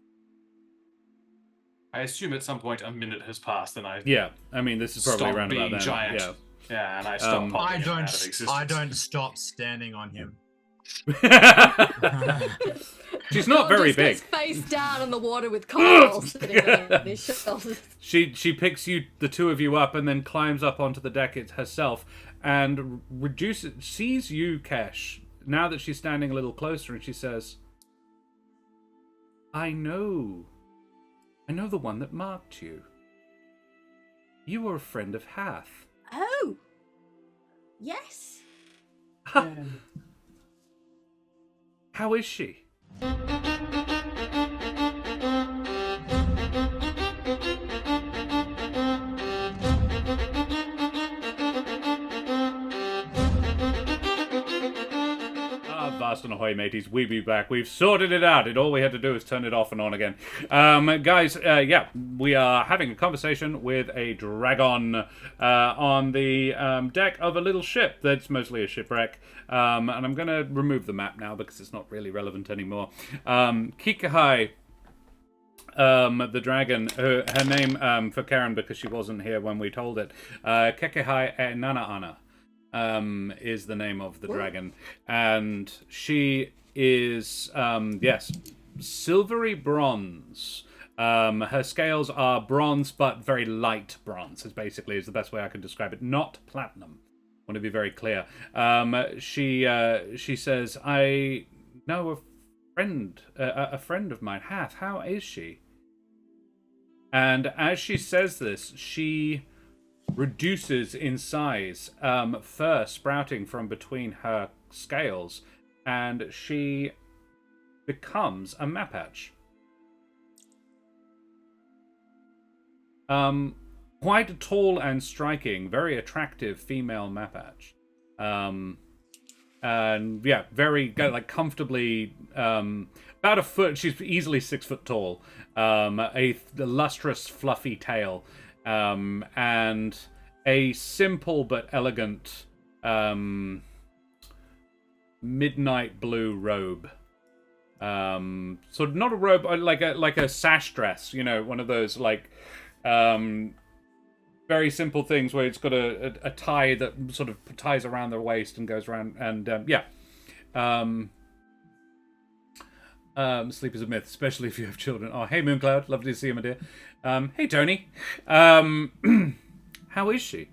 I assume at some point a minute has passed, and I Yeah, I mean, this is probably stop around about being then. giant. Yeah. Yeah, and I stop popping I him don't. out of existence. I don't stop standing on him. She's not Ron very just big. goes face down in the water with Coral sitting on his shoulders. She picks the two of you up and then climbs up onto the deck herself and sees you, Kesh, now that she's standing a little closer, and she says, I know the one that marked you. You were a friend of Hath. Oh. Yes. How is she? Vast and ahoy, mateys. We be back. We've sorted it out. All we had to do is turn it off and on again. Guys, yeah, we are having a conversation with a dragon on the deck of a little ship that's mostly a shipwreck. And I'm going to remove the map now because it's not really relevant anymore. Kikahai, the dragon, her name for Karen, because she wasn't here when we told it, Kekehai Nanaana. Is the name of the dragon, and she is yes, silvery bronze. Her scales are bronze, but very light bronze. Is the best way I can describe it. Not platinum. I want to be very clear. She says, "I know a friend of mine. Hath, how is she?" And as she says this, she reduces in size, fur sprouting from between her scales, and she becomes a Mapatch. Quite a tall and striking, very attractive female Mapatch. And yeah, very comfortably about a foot. She's easily 6 foot tall. A lustrous, fluffy tail. And a simple but elegant midnight blue robe. Sort of not a robe, like a sash dress, one of those very simple things where it's got a tie that sort of ties around the waist and goes around, and sleep is a myth, especially if you have children. Oh, hey Mooncloud, lovely to see you, my dear. Hey Tony. How is she?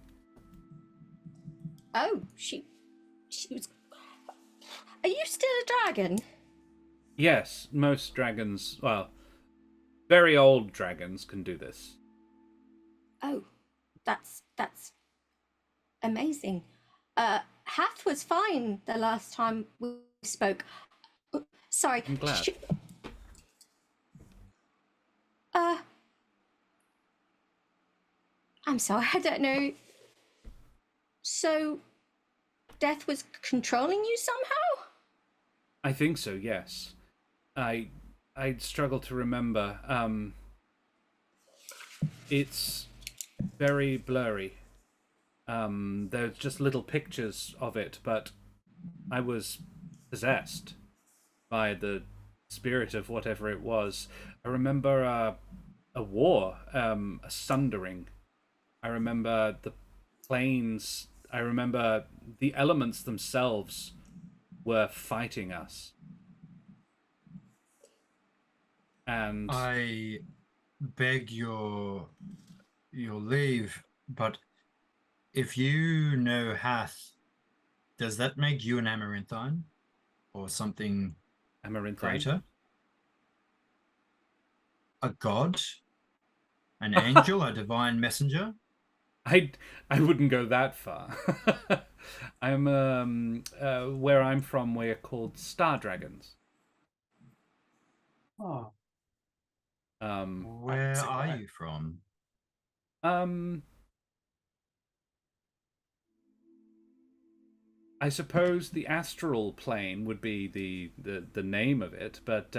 Oh, she was. Are you still a dragon? Yes, most dragons, well, very old dragons can do this. Oh, that's amazing. Hath was fine the last time we spoke. Sorry. I'm glad. I'm sorry, I don't know. So, Death was controlling you somehow? I think so, yes. I struggle to remember. It's very blurry. There's just little pictures of it, but I was possessed by the spirit of whatever it was. I remember a war, a sundering. I remember the planes. I remember the elements themselves were fighting us. And I beg your leave, but if you know Hath, does that make you an Amaranthine? Or something Amaranthine. greater? A god? An angel? A divine messenger? I wouldn't go that far. I'm where I'm from, we're called star dragons. Oh. Where are you from? I suppose the astral plane would be the name of it, but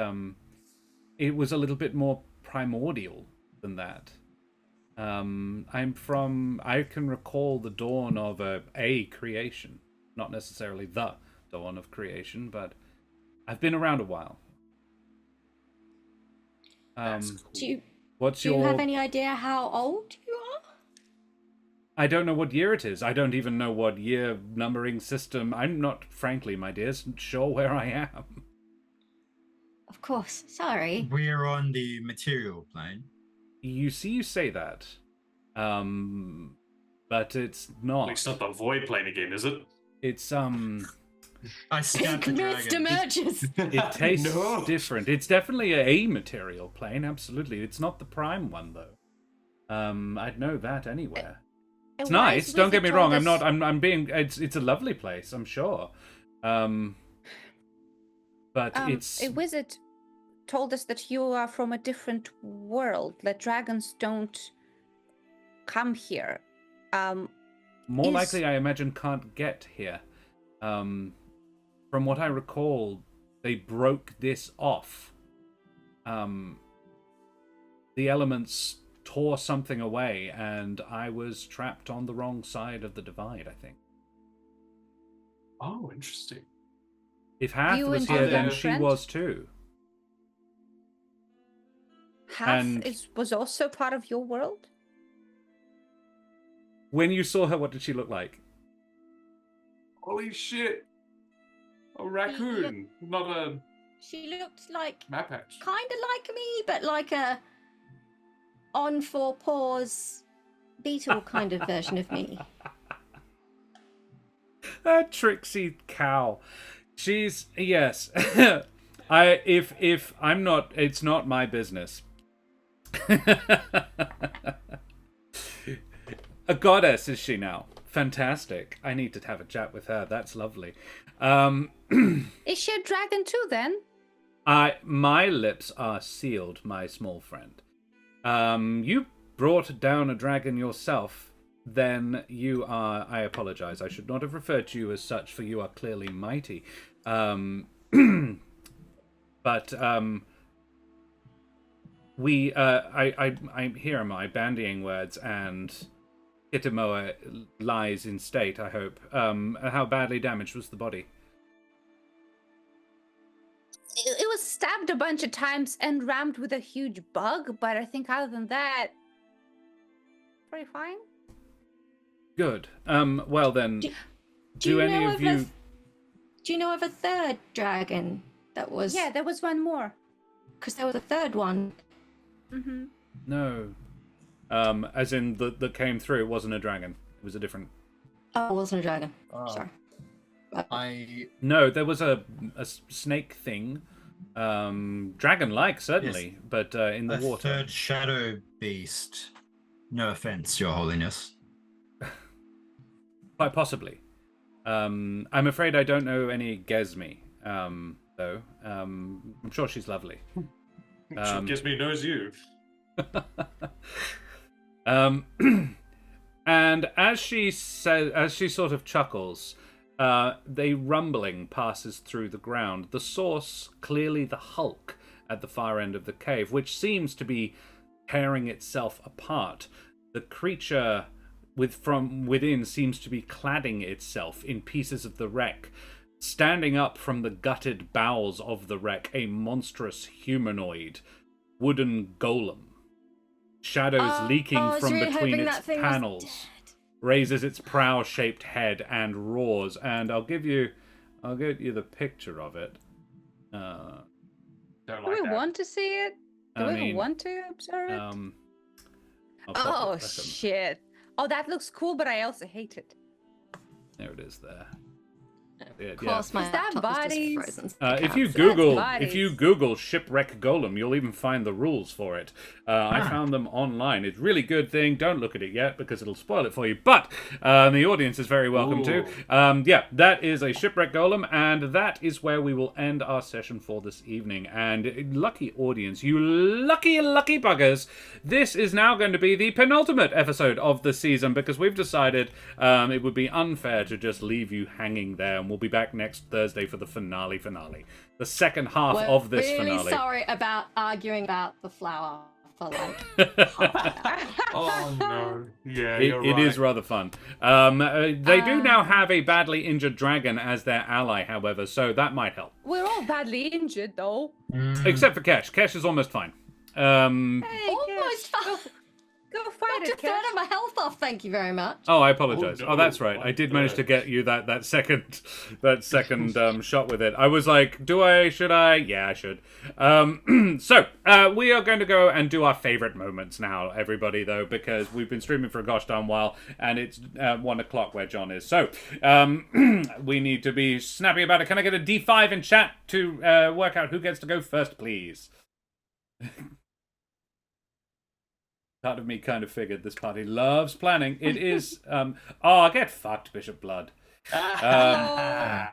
it was a little bit more primordial than that. I can recall the dawn of a creation, not necessarily the dawn of creation, but I've been around a while. That's cool. What's Do you your... have any idea how old you are? I don't know what year it is. I don't even know what year numbering system. I'm not, frankly, my dears, sure where I am. Of course. Sorry. We're on the material plane. You see, you say that, but it's At not. least not the void plane again, is it? It's I stabbed the Mist dragon. emerges. it tastes No. different. It's definitely a material plane, absolutely. It's not the prime one though. I'd know that anywhere. It's A wise nice. Don't get wizard me wrong. told us- I'm being. It's a lovely place. I'm sure. But it's A wizard told us that you are from a different world. That dragons don't come here. more is- likely, I imagine, can't get here. From what I recall, they broke this off. The elements tore something away, and I was trapped on the wrong side of the divide, I think. Oh, interesting. If Hath You was and here, your then young she friend? was too. Half And- was also part of your world. When you saw her, what did she look like? Holy shit! A raccoon, not a She looked like map patch. kind of like me, but like a on four paws beetle kind of version of me. A tricksy cow. She's yes. If I'm not, it's not my business. A goddess is she now? Fantastic. I need to have a chat with her. That's lovely. Is she a dragon too? Then My lips are sealed, my small friend. You brought down a dragon yourself. Then you are. I apologize. I should not have referred to you as such, for you are clearly mighty. But we. I here am I bandying words, and Kitamoa lies in state. I hope. How badly damaged was the body? it was stabbed a bunch of times and rammed with a huge bug. But I think other than that, pretty fine. Good. Well then, Do do you any know of of you? Do you know of a third dragon that was? Yeah, there was one more. Because there was a third one. Mm-hmm. No. As in that came through. It wasn't a dragon. It was a different. Oh, it wasn't a dragon. Oh. Sorry. No, there was a snake thing, dragon-like certainly, but in the A water. third shadow beast. No offense, Your Holiness. Quite possibly. I'm afraid I don't know any Gesmi, though. I'm sure she's lovely. She gives me knows you. And as she sort of chuckles, a rumbling passes through the ground. The source, clearly the hulk at the far end of the cave, which seems to be tearing itself apart. The creature from within seems to be cladding itself in pieces of the wreck. Standing up from the gutted bowels of the wreck, a monstrous humanoid wooden golem. Shadows leaking I was from really between hoping its that thing was panels. dead. Raises its prow-shaped head and roars. And I'll get you the picture of it. Don't Do like we that. want to see it? Do I we mean, want to observe it? I'll pop Oh it back on. shit! Oh, that looks cool, but I also hate it. There it is. There. Of course, my Is that laptop is bodies? just frozen. If you That's Google bodies. shipwreck golem, you'll even find the rules for it. I found them online. It's a really good thing. Don't look at it yet because it'll spoil it for you. But the audience is very welcome to. Yeah, that is a shipwreck golem, and that is where we will end our session for this evening. And lucky audience, you lucky buggers, this is now going to be the penultimate episode of the season because we've decided it would be unfair to just leave you hanging there, and we'll be back next Thursday for the finale. The second half We're of this really finale. sorry about arguing about the flower for like. Oh no. Yeah, It, you're it right. is rather fun. They do now have a badly injured dragon as their ally, however, so that might help. We're all badly injured, though. Except for Kesh. Kesh is almost fine. Hey, Almost Kesh, fine. Go fight Knocked a it, third Kesh. of my health off. Thank you very much. Oh, I apologize. Oh, Oh, no. that's right. I did manage to get you that second shot with it. I was like, should I? Yeah, I should. So we are going to go and do our favorite moments now, everybody, though, because we've been streaming for a gosh darn while, and it's 1 o'clock where John is. So we need to be snappy about it. Can I get a D5 in chat to work out who gets to go first, please? Part of me kind of figured this party loves planning. It is, get fucked, Bishop Blood. Nerd.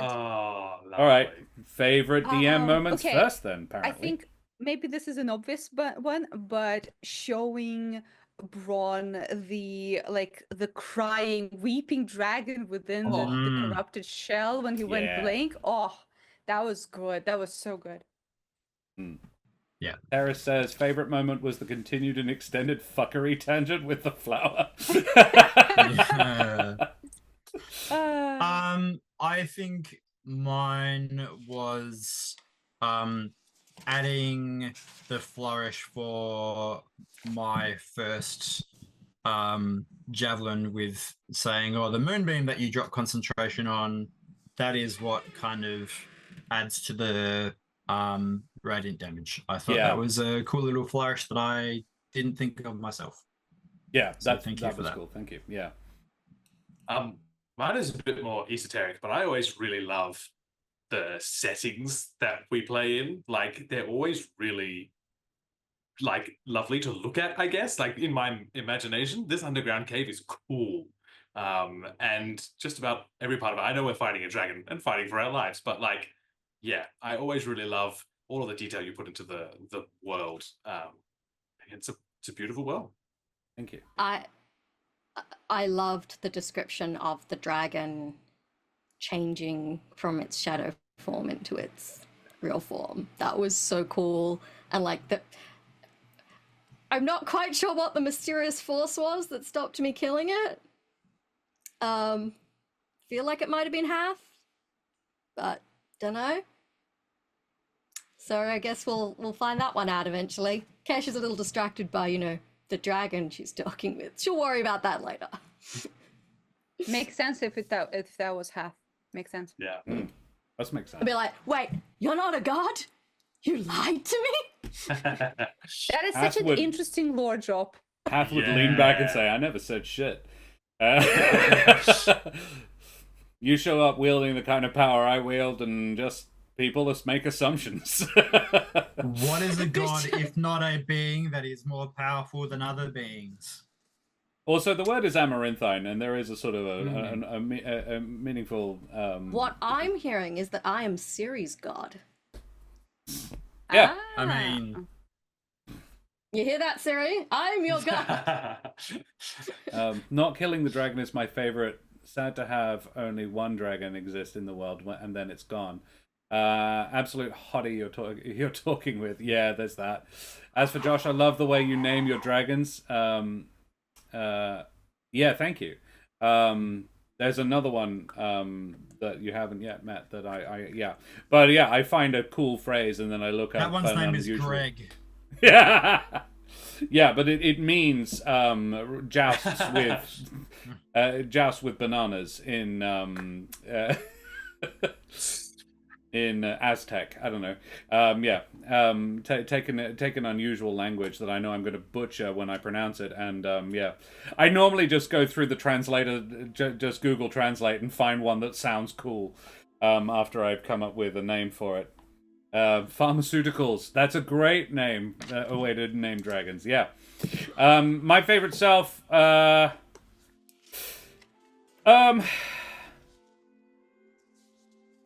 Oh, lovely. All right, favorite DM moments okay. first, then. I Apparently, think maybe this is an obvious one, but showing Braun the crying, weeping dragon within the corrupted shell when he went Yeah. blank. Oh, that was good. That was so good. Yeah. Harris says favorite moment was the continued and extended fuckery tangent with the flower. I think mine was adding the flourish for my first javelin with saying, the moonbeam that you drop concentration on, that is what kind of adds to the radiant damage. I thought that was a cool little flourish that I didn't think of myself. Yeah, So that thank you was for that. cool. Thank you. Yeah. Mine is a bit more esoteric, but I always really love the settings that we play in. Like, they're always really, like, lovely to look at, I guess. Like, in my imagination, this underground cave is cool. And just about every part of it, I know we're fighting a dragon and fighting for our lives, but, like, yeah, I always really love all of the detail you put into the world. It's a beautiful world. Thank you. I loved the description of the dragon changing from its shadow form into its real form. That was so cool. And like I'm not quite sure what the mysterious force was that stopped me killing it. Feel like it might have been half, but don't know. So I guess we'll find that one out eventually. Cash is a little distracted by, the dragon she's talking with. She'll worry about that later. Makes sense if that was half. Makes sense. Yeah. That makes sense. I'll be like, wait, you're not a god? You lied to me? That is Half such an would- interesting lore drop. Half would lean back and say, "I never said shit." You show up wielding the kind of power I wield, and just people just make assumptions. What is a god if not a being that is more powerful than other beings? Also, the word is amaranthine, and there is a sort of a meaningful. What I'm hearing is that I am Ciri's god. Yeah. I mean, You hear that, Ciri? I'm your god. Not killing the dragon is my favorite. Sad to have only one dragon exist in the world, and then it's gone. Absolute hottie you're talking with. Yeah, there's that. As for Josh, I love the way you name your dragons. Yeah, thank you. There's another one that you haven't yet met that I find a cool phrase and then I look up. that one's an name is unusual- Greg. Yeah, yeah, but it means joust with bananas in in Aztec. I don't know. Take an unusual language that I know I'm going to butcher when I pronounce it, and I normally just go through the translator, just Google Translate, and find one that sounds cool after I've come up with a name for it. Pharmaceuticals. That's a great name. A way to name dragons. Yeah. My favorite self. I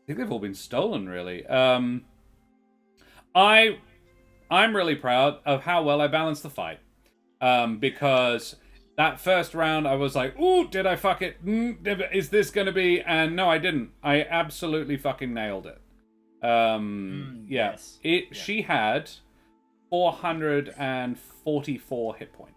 think they've all been stolen, really. I'm really proud of how well I balanced the fight. Because that first round, I was like, ooh, did I fuck it? Is this going to be? And no, I didn't. I absolutely fucking nailed it. Yes. She had 444 hit points.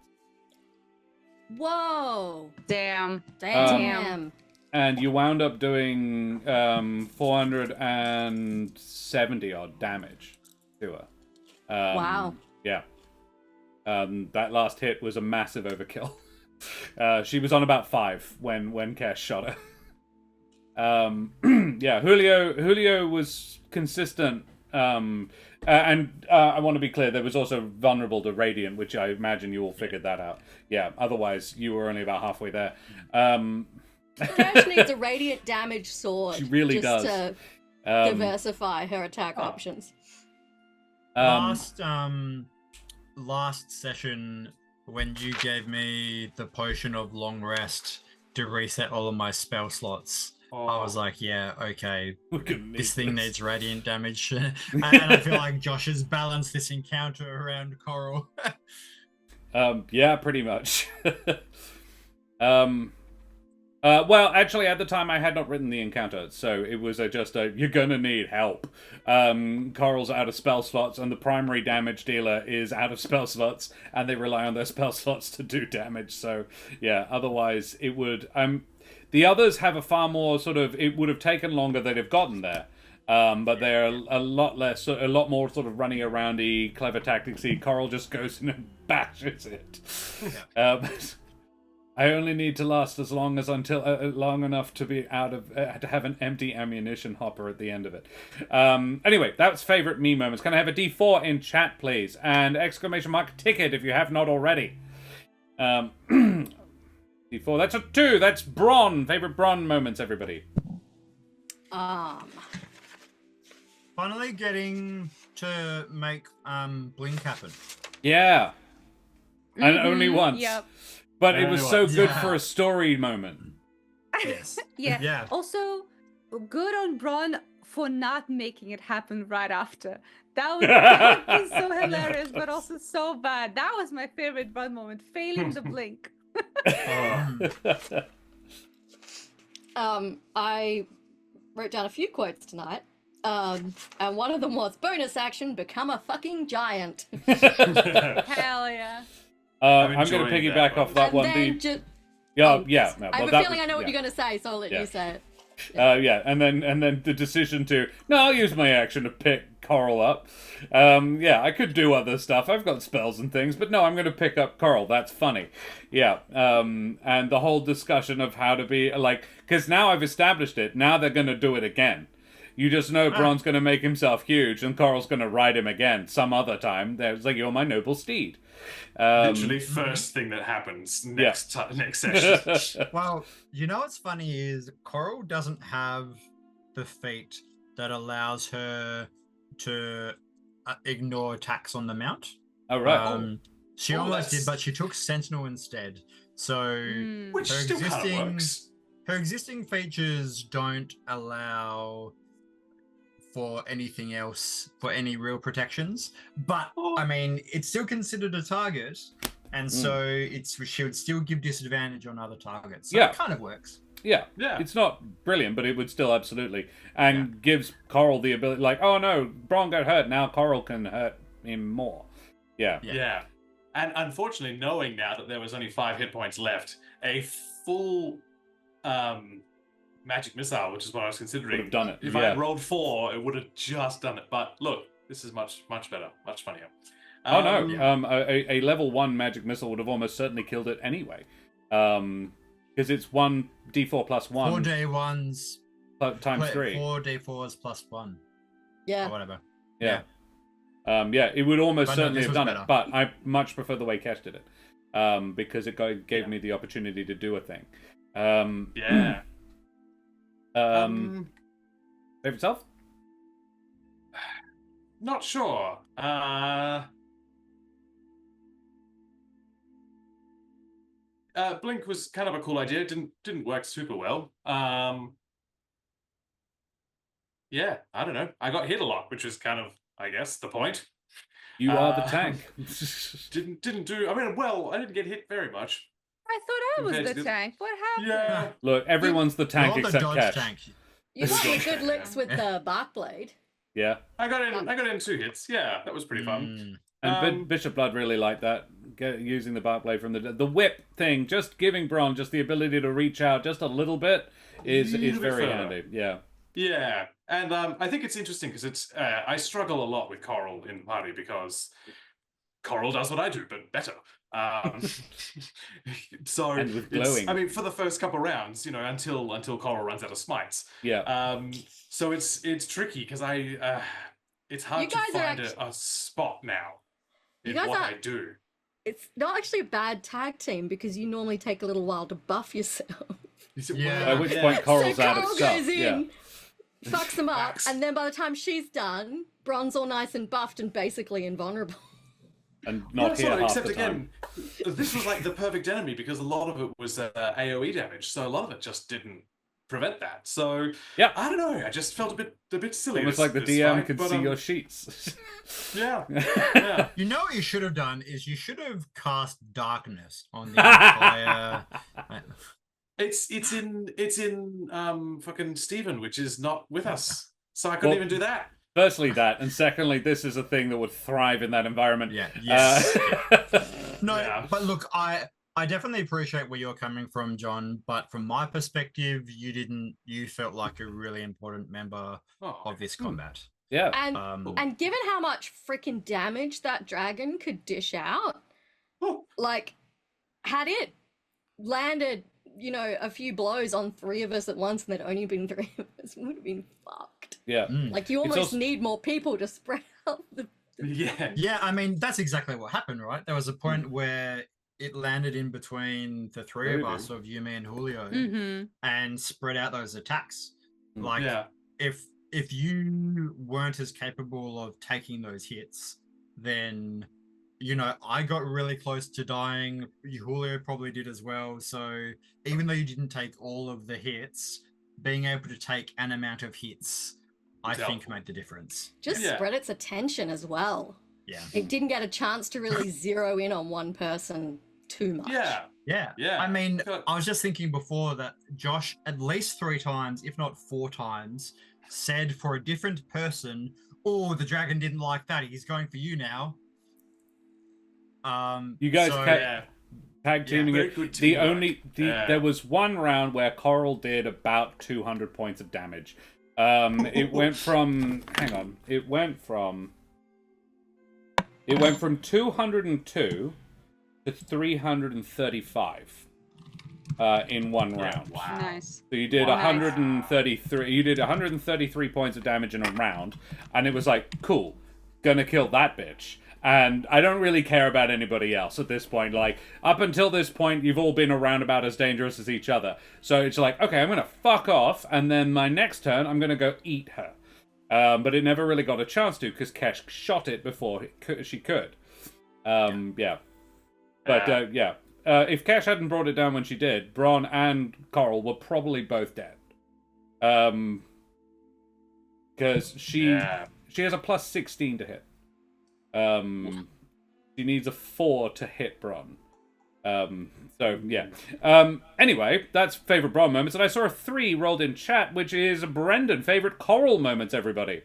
Whoa. Damn. Damn. And you wound up doing 470 odd damage to her. Wow. Yeah. That last hit was a massive overkill. She was on about 5 when Kesh shot her. Yeah, Julio was consistent. And I want to be clear, there was also vulnerable to Radiant, which I imagine you all figured that out. Yeah, otherwise you were only about halfway there. Cash needs a radiant damage sword. She really just does. to diversify her attack options. Last session, when you gave me the potion of long rest to reset all of my spell slots, I was like, yeah, okay, this thing needs radiant damage. And I feel like Josh has balanced this encounter around Coral. Yeah, pretty much. Well, actually, at the time, I had not written the encounter, so it was just a, you're gonna need help. Coral's out of spell slots, and the primary damage dealer is out of spell slots, and they rely on their spell slots to do damage, so, yeah, otherwise, it would... the others have a far more sort of... It would have taken longer they'd have gotten there, but they're a lot more sort of running around-y, clever tactics-y. Coral just goes in and bashes it. Yeah. I only need to last as long as long enough to be out of to have an empty ammunition hopper at the end of it. Anyway, that was favorite me moments. Can I have a D4 in chat, please? And exclamation mark ticket if you have not already. D4. That's a 2. That's Bron. Favorite Bron moments, everybody. Finally getting to make Blink happen. Yeah. And only once. Yep. But it was so good for a story moment. Yes. Yeah. Also, good on Bron for not making it happen right after. That would be so hilarious, but also so bad. That was my favorite Bron moment, failing the blink. I wrote down a few quotes tonight. And one of them was, bonus action, become a fucking giant. Hell yeah. I'm going to piggyback off that one. I have a feeling I know what you're going to say, so I'll let you say it. Yeah, and then the decision to, no, I'll use my action to pick Coral up. Yeah, I could do other stuff. I've got spells and things, but no, I'm going to pick up Coral. That's funny. Yeah, and the whole discussion of how to be, like, because now I've established it, now they're going to do it again. You just know Bron's going to make himself huge, and Coral's going to ride him again some other time. There's like, you're my noble steed. Literally first thing that happens next session. Well, you know what's funny is Coral doesn't have the feat that allows her to ignore attacks on the mount. Oh, right. She almost did, but she took Sentinel instead. So Which still kind of works. Her existing features don't allow for anything else, for any real protections, but I mean, it's still considered a target, and so she would still give disadvantage on other targets. So it kind of works. Yeah, it's not brilliant, but it would still absolutely, and gives Coral the ability, like, oh no, Bron got hurt, now Coral can hurt him more. Yeah. And unfortunately, knowing now that there was only 5 hit points left, a full magic missile, which is what I was considering, would have done it. If I had rolled 4, it would have just done it. But look, this is much better, much funnier. A level 1 magic missile would have almost certainly killed it anyway, because it's 1d4 plus 1. 4 d1s times 3. 4 d4s plus 1. Yeah. Or whatever. Yeah. It would almost certainly have done better. it, but I much prefer the way Kesh did it, because it gave me the opportunity to do a thing. Favorite self? Not sure. Blink was kind of a cool idea. Didn't work super well. Yeah, I don't know. I got hit a lot, which was kind of, I guess, the point. You are the tank. Didn't do. I mean, well, I didn't get hit very much. I thought I was the tank. What happened? Yeah. Look, everyone's the tank You're the except dodge Kesh. tank. You got me good licks with the bark blade. Yeah. I got in 2 hits. Yeah, that was pretty fun. And Bishop Blood really liked that, using the bark blade from the whip thing, just giving Bron just the ability to reach out just a little bit is very handy. Yeah. Yeah, and I think it's interesting because it's I struggle a lot with Coral in the party because Coral does what I do, but better. So And with it's, glowing. I mean, for the first couple rounds, you know, until Coral runs out of smites. Yeah. So it's tricky because it's hard You to guys are find a spot now You in guys what are- I do. It's not actually a bad tag team because you normally take a little while to buff yourself. Yeah. At which point Coral's so out of Coral stuff. goes in, Yeah. fucks them up, Facts. and then by the time she's done, Bron's all nice and buffed and basically invulnerable. And not here half except the again, time. this was like the perfect enemy because a lot of it was AoE damage, so a lot of it just didn't prevent that. So Yeah. I don't know. I just felt a bit silly. Almost this- like the this DM fight, could but, see your sheets. Yeah, yeah. You know what you should have done is you should have cast darkness on the entire. It's in fucking Steven, which is not with us, so I couldn't Well, even do that. Firstly, that, and secondly, this is a thing that would thrive in that environment. Yeah. Yes. No, Yeah. but look, I definitely appreciate where you're coming from, John. But from my perspective, you felt like a really important member Oh, of this combat. Yeah. And given how much freaking damage that dragon could dish out, oh, like, had it landed, you know, a few blows on 3 of us at once and there'd only been 3 of us, we would have been fucked. Yeah. Like, you It's almost also- need more people to spread out the. yeah. Yeah, I mean that's exactly what happened, right? There was a point where it landed in between the 3 of us, of Yumi and Julio, Mm-hmm. and spread out those attacks. Like, Yeah. if you weren't as capable of taking those hits, then you know I got really close to dying. Julio probably did as well. So even though you didn't take all of the hits, being able to take an amount of hits, I It's think helpful. made the difference. Just Yeah. spread its attention as well. Yeah. It didn't get a chance to really zero in on one person too much. Yeah. Yeah. Yeah. I mean, Good. I was just thinking before that Josh, at least 3 times, if not 4 times, said for a different person, "Oh, the dragon didn't like that. He's going for you now." You guys so- Yeah. tag teaming very it. good The teamwork. only Yeah. there was one round where Coral did about 200 points of damage. It went from 202 to 335 in one round. Wow. Nice. So you did 133. You did 133 points of damage in a round, and it was like, cool, gonna kill that bitch. And I don't really care about anybody else at this point. Like, up until this point, you've all been around about as dangerous as each other. So it's like, okay, I'm gonna fuck off, and then my next turn, I'm gonna go eat her. But it never really got a chance to, because Kesh shot it before she could. Yeah. But, yeah. If Kesh hadn't brought it down when she did, Bron and Coral were probably both dead. Because she has a plus 16 to hit. She needs a 4 to hit Bron. So, yeah. Anyway, that's favorite Bron moments. And I saw a 3 rolled in chat, which is Brendan. Favorite Coral moments, everybody.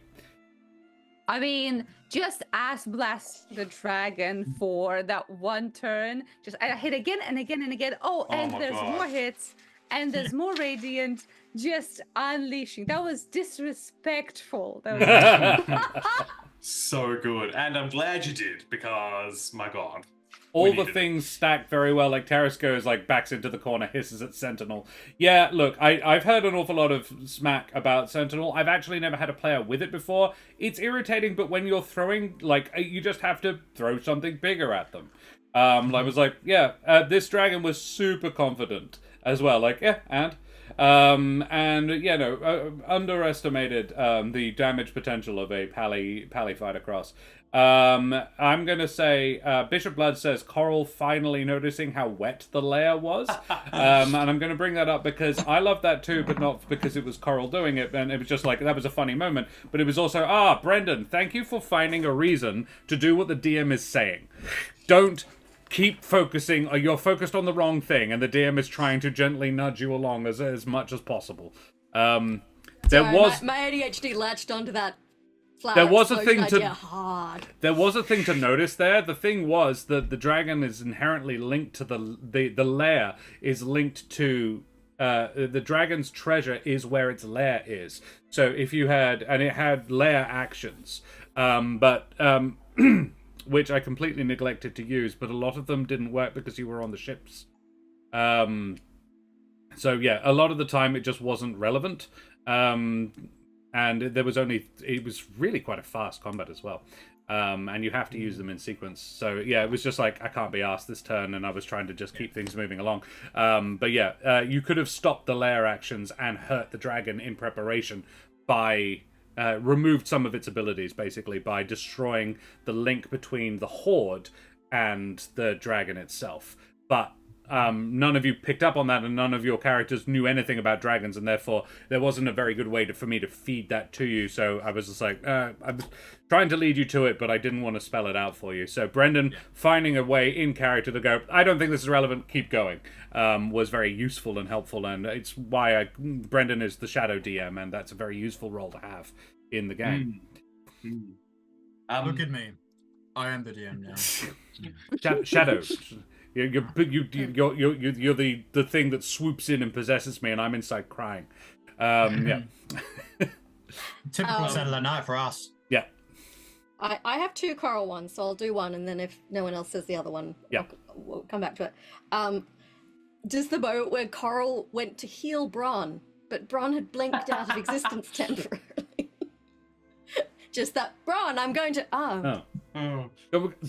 I mean, just ass blast the dragon for that one turn. Just I hit again and again and again. Oh, and my there's God. more hits, and there's more radiant. Just unleashing. That was disrespectful. That was So good. And I'm glad you did, because, my God. All We the needed it. things stack very well. Like Terrace goes, like, backs into the corner, hisses at Sentinel. Yeah, look, I've heard an awful lot of smack about Sentinel. I've actually never had a player with it before. It's irritating, but when you're throwing, like, you just have to throw something bigger at them. I was like, yeah, this dragon was super confident as well. Like, yeah, and yeah, no, underestimated the damage potential of a Pally fighter cross. I'm gonna say Bishop Blood says Coral finally noticing how wet the layer was, and I'm gonna bring that up because I love that too, but not because it was Coral doing it, and it was just like that was a funny moment. But it was also Brendan, thank you for finding a reason to do what the DM is saying. Don't keep focusing, or you're focused on the wrong thing, and the DM is trying to gently nudge you along as much as possible. There Sorry, was my ADHD latched onto that flower There was a explosion thing to- idea hard. There was a thing to notice there. The thing was that the dragon is inherently linked to the lair is linked to the dragon's treasure is where its lair is. So if you had, and it had lair actions, which I completely neglected to use, but a lot of them didn't work because you were on the ships. So yeah, a lot of the time it just wasn't relevant. And there was it was really quite a fast combat as well. And you have to use them in sequence. So yeah, it was just like, I can't be asked this turn, and I was trying to just keep things moving along. But yeah, you could have stopped the lair actions and hurt the dragon in preparation by removed some of its abilities, basically, by destroying the link between the horde and the dragon itself. But none of you picked up on that, and none of your characters knew anything about dragons, and therefore there wasn't a very good way for me to feed that to you. So I was just like, I'm trying to lead you to it, but I didn't want to spell it out for you. So Brendan finding a way in character to go, I don't think this is relevant, keep going, was very useful and helpful, and it's why Brendan is the Shadow DM, and that's a very useful role to have in the game. Look at me. I am the DM now. Shadow. You're the thing that swoops in and possesses me, and I'm inside crying. Yeah. Typical Saturday night for us. Yeah. I have 2 coral ones, so I'll do one, and then if no one else says the other one, yeah, we'll come back to it. Just the moment where Coral went to heal Bron, but Bron had blinked out of existence temporarily. Just that, Bron, I'm going to... Oh.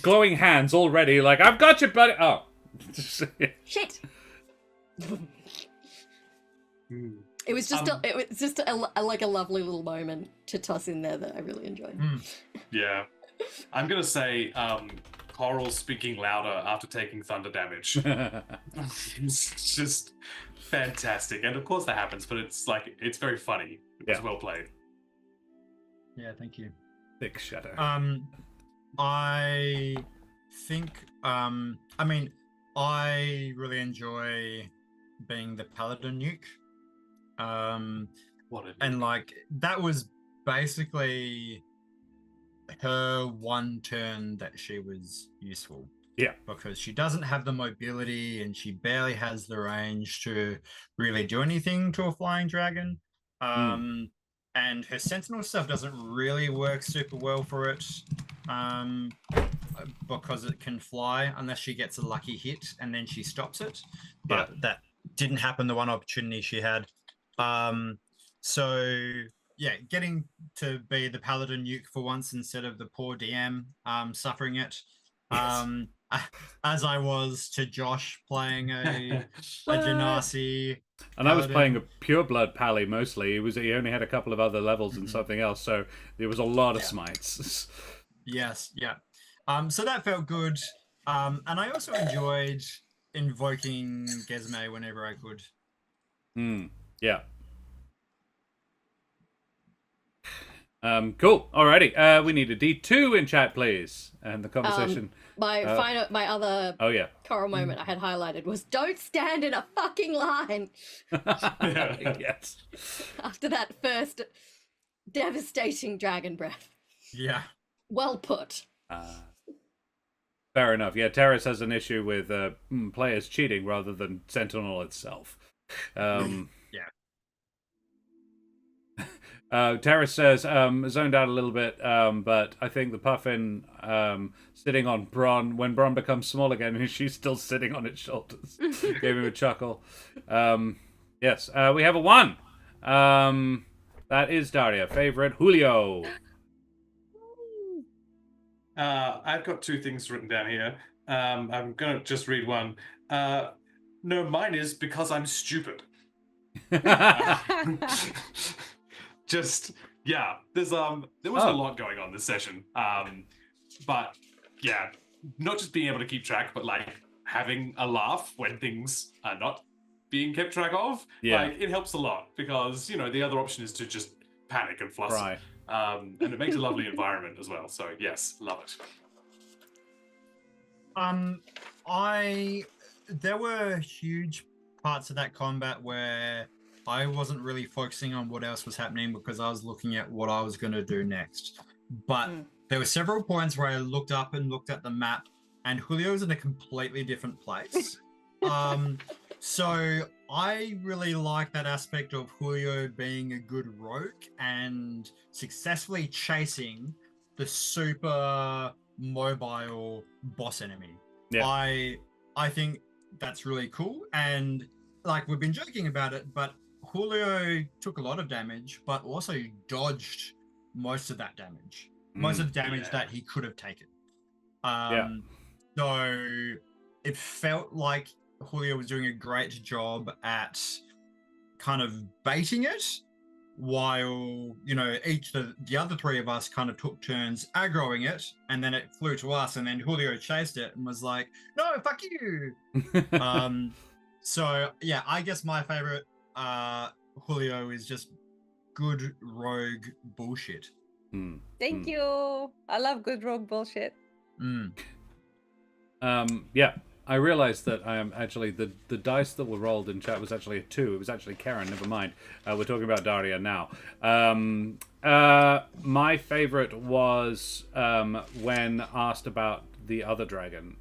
Glowing hands already, like, I've got you, buddy. Oh. Shit. It was just like a lovely little moment to toss in there that I really enjoyed. Yeah. I'm going to say Coral speaking louder after taking thunder damage. It's just fantastic. And of course that happens, but it's very funny. It's well played. Yeah, thank you. Thick Shadow. I think, I really enjoy being the Paladin Nuke. And that was basically her one turn that she was useful. Yeah. Because she doesn't have the mobility and she barely has the range to really do anything to a flying dragon. And her sentinel stuff doesn't really work super well for it. Because it can fly unless she gets a lucky hit and then she stops it. But that didn't happen the one opportunity she had. So yeah, getting to be the Paladin Nuke for once instead of the poor DM suffering it. As I was to Josh playing a Genasi. And I was playing a pureblood Pally mostly. He only had a couple of other levels and something else, so there was a lot of smites. Yes, yeah. So that felt good. And I also enjoyed invoking Gesme whenever I could. Yeah. Cool. Alrighty. We need a D2 in chat, please. And the conversation. My other coral moment I had highlighted was, don't stand in a fucking line. Yes. After that first devastating dragon breath. Yeah. Well put. Fair enough. Yeah, Terrace has an issue with players cheating rather than Sentinel itself. Terrace says, zoned out a little bit, but I think the puffin sitting on Bron, when Bron becomes small again, she's still sitting on its shoulders. Gave him a chuckle. Yes, we have a 1. That is Daria. Favorite, Julio. I've got 2 things written down here. I'm going to just read one. No, mine is because I'm stupid. Just, yeah, there was a lot going on this session. But yeah, not just being able to keep track, but having a laugh when things are not being kept track of. Yeah. It helps a lot because, the other option is to just panic and fluster. Right. And it makes a lovely environment as well. So yes, love it. There were huge parts of that combat where I wasn't really focusing on what else was happening because I was looking at what I was going to do next. but there were several points where I looked up and looked at the map, and Julio's in a completely different place. So I really like that aspect of Julio being a good rogue and successfully chasing the super mobile boss enemy. Yeah. I think that's really cool, and like we've been joking about it, but Julio took a lot of damage, but also dodged most of that damage, most of the damage that he could have taken. So it felt like Julio was doing a great job at kind of baiting it, while the other three of us kind of took turns aggroing it, and then it flew to us, and then Julio chased it and was like, "No, fuck you." So yeah, I guess my favorite Julio is just good rogue bullshit. Thank you. I love good rogue bullshit. Yeah, I realized that I am actually the dice that were rolled in chat was actually a 2. It was actually Karen. Never mind. We're talking about Daria now. My favorite was when asked about the other dragon,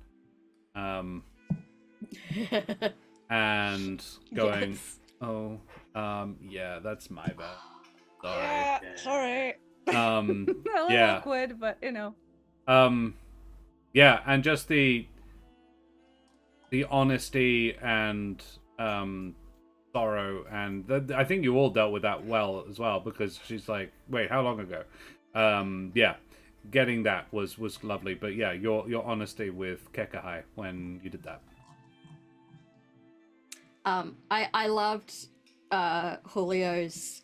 and going, Yes. "Oh, yeah, that's my bad. Sorry." Yeah, sorry. A little Yeah. awkward, but Yeah, and just the honesty and sorrow, and I think you all dealt with that well as well, because she's like, "Wait, how long ago?" Yeah, getting that was lovely. But yeah, your honesty with Kekahai when you did that. I loved Julio's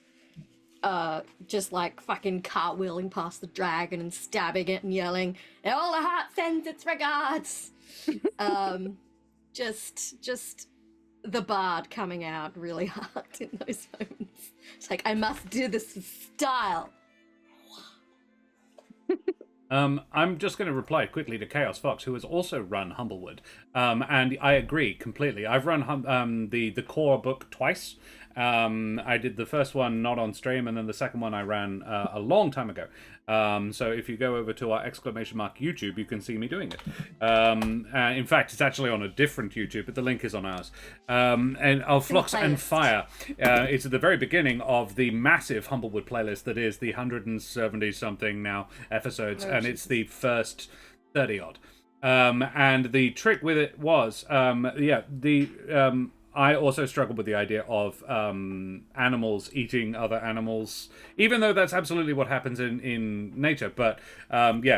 just like fucking cartwheeling past the dragon and stabbing it and yelling, "All the heart sends its regards." Just the bard coming out really hard in those moments. It's like, I must do this with style. I'm just going to reply quickly to Chaos Fox, who has also run Humblewood, and I agree completely. I've run the core book twice. I did the first one not on stream, and then the second one I ran a long time ago. So if you go over to our ! YouTube, you can see me doing it. In fact, it's actually on a different YouTube, but the link is on ours. And of Flux and Fire, it's at the very beginning of the massive Humblewood playlist that is the 170-something now episodes, and it's the first 30-odd. And the trick with it was, I also struggled with the idea of animals eating other animals, even though that's absolutely what happens in nature. But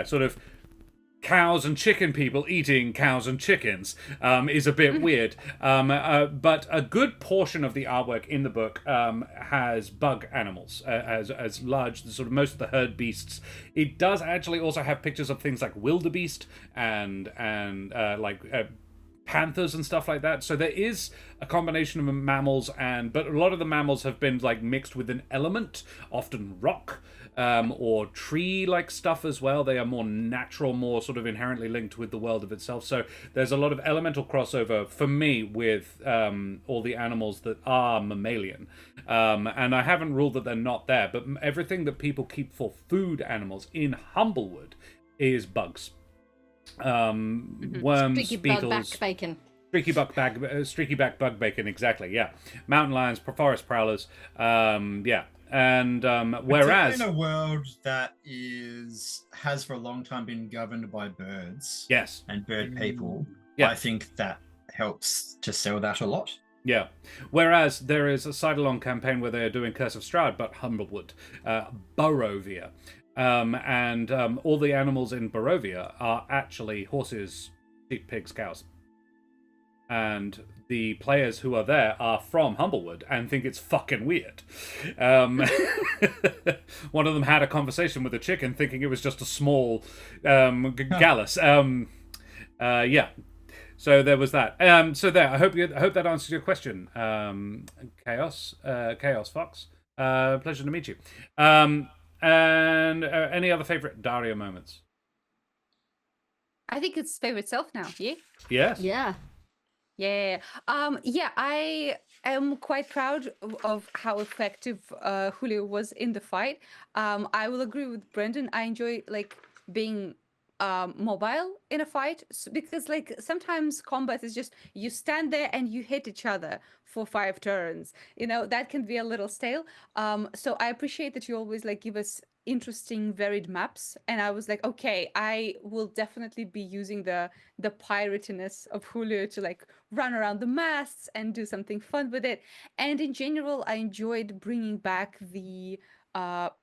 sort of cows and chicken people eating cows and chickens is a bit weird. But a good portion of the artwork in the book has bug animals as large, sort of most of the herd beasts. It does actually also have pictures of things like wildebeest and panthers and stuff like that. So there is a combination of mammals, but a lot of the mammals have been like mixed with an element, often rock or tree-like stuff as well. They are more natural, more sort of inherently linked with the world of itself. So there's a lot of elemental crossover for me with all the animals that are mammalian. And I haven't ruled that they're not there, but everything that people keep for food animals in Humblewood is bugs. Worms, Streaky beetles, bug back bacon. streaky back bug bacon, exactly. Yeah, mountain lions, forest prowlers. And whereas in a world that has for a long time been governed by birds, yes, and bird people, yeah. I think that helps to sell that a lot. Yeah. Whereas there is a side-along campaign where they are doing Curse of Strahd, but Humblewood, Barovia. And all the animals in Barovia are actually horses, sheep, pigs, cows. And the players who are there are from Humblewood and think it's fucking weird. One of them had a conversation with a chicken thinking it was just a small gallus. Yeah. So there was that. So there. I hope that answers your question, Chaos Fox. Pleasure to meet you. And any other favorite Daria moments? I think it's favorite self now. Yeah. Yes. Yeah. Yeah. I am quite proud of how effective Julio was in the fight. I will agree with Brendan. I enjoy like being mobile in a fight because like sometimes combat is just you stand there and you hit each other for 5 turns. You know that can be a little stale. So I appreciate that you always like give us interesting varied maps, and I was like, okay, I will definitely be using the piratiness of Julio to like run around the masts and do something fun with it. And in general, I enjoyed bringing back the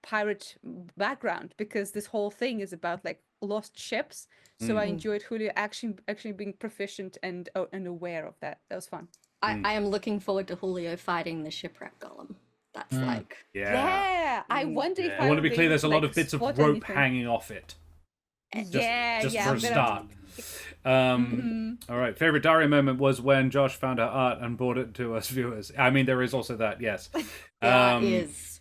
pirate background because this whole thing is about like lost ships. So I enjoyed Julio actually being proficient and aware of that. That was fun. I am looking forward to Julio fighting the shipwreck golem. That's like Yeah. I wonder if Yeah. I want to be will clear. be There's a able lot to, of bits of spot rope anything. hanging off it. Just for I'm a gonna- start. All right. Favorite Daria moment was when Josh found her art and brought it to us viewers. I mean, there is also that. Yes. that is.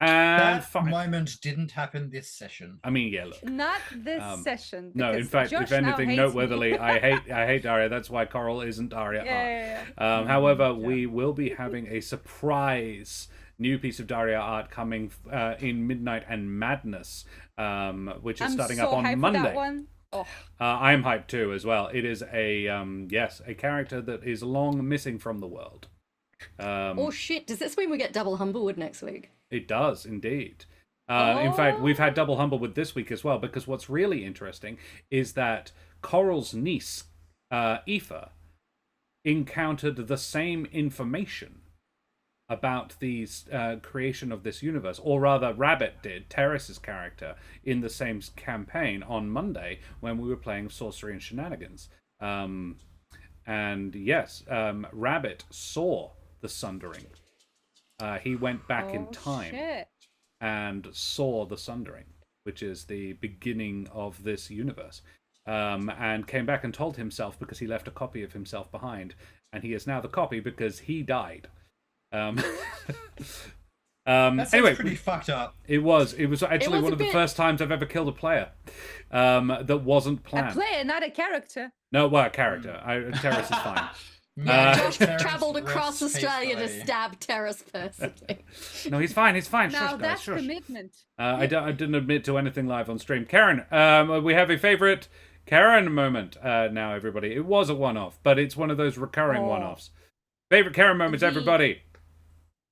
And That moment didn't happen this session. I mean, yeah. Look. Not this session. No, in because fact, Josh if now anything, hates me. noteworthily, I hate Daria. That's why Coral isn't Daria art. However, we will be having a surprise new piece of Daria art coming in Midnight and Madness, which is I'm starting so up on hyped for Monday. that one. Oh, I am hyped too, as well. It is a a character that is long missing from the world. Oh shit! Does this mean we get double Humblewood next week? It does indeed. In fact, we've had double Humblewood this week as well, because what's really interesting is that Coral's niece, Aoife, encountered the same information about the creation of this universe, or rather Rabbit did, Terrace's character, in the same campaign on Monday when we were playing Sorcery and Shenanigans. And yes, Rabbit saw the Sundering. He went back in time shit. and saw the Sundering, which is the beginning of this universe, and came back and told himself because he left a copy of himself behind, and he is now the copy because he died. That Anyway, pretty fucked up. it was actually was one a of the bit- first times I've ever killed a player that wasn't A planned. player, not a character. No, well, a character. Terrace is fine. Josh Terrence travelled across rests Australia to peacefully. stab Terrace personally. No, he's fine. He's fine. Now Shush, guys. that's Shush. commitment. I didn't admit to anything live on stream. Karen, we have a favorite Karen moment now, everybody. It was a one-off, but it's one of those recurring one-offs. Favorite Karen moments, everybody.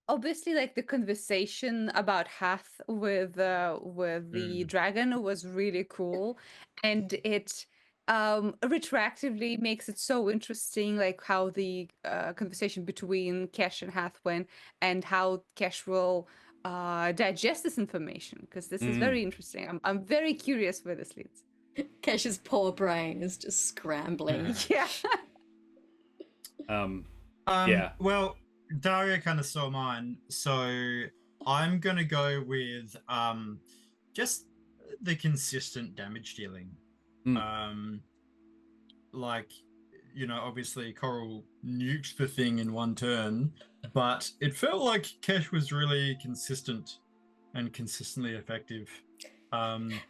Obviously, like the conversation about Hath with the dragon was really cool, and it retroactively makes it so interesting, like how the conversation between Kesh and Hath went, and how Kesh will digest this information, because this is very interesting. I'm very curious where this leads. Kesh's poor brain is just scrambling. Yeah. Yeah. Well, Daria kind of saw mine, so I'm gonna go with just the consistent damage dealing. Like, you know, obviously Coral nuked the thing in one turn, but it felt like Kesh was really consistent and consistently effective.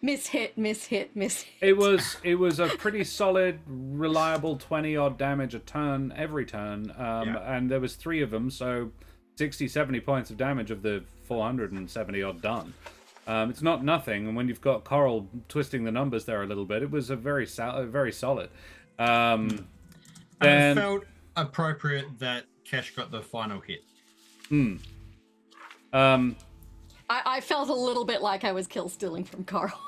Miss hit. It was a pretty solid, reliable 20-odd damage a turn, every turn. And there was 3 of them, so 60, 70 points of damage of the 470-odd done. It's not nothing, and when you've got Coral twisting the numbers there a little bit, it was a very solid. And it felt appropriate that Kesh got the final hit. I felt a little bit like I was kill stealing from Coral.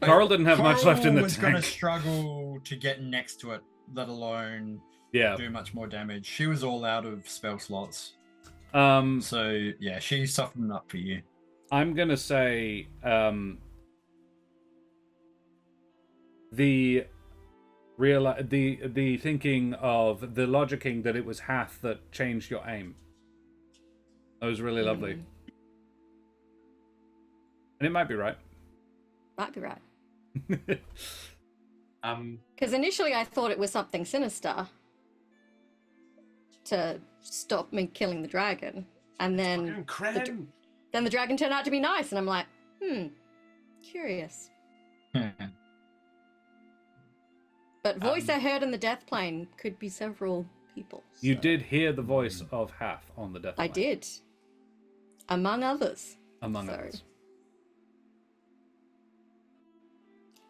Coral didn't have much left in the was going to tank. struggle to get next to it, let alone Yeah. do much more damage. She was all out of spell slots. Um, So, yeah, she softened up for you. I'm gonna say the thinking of the logicking that it was Hath that changed your aim. That was really lovely. And it might be right. Might be right. Because initially I thought it was something sinister to stop me killing the dragon, and then the dragon turned out to be nice, and I'm like, curious. But voice I heard in the death plane could be several people. You so- did hear the voice of Hath on the death I line. did. Among others. Among So- others.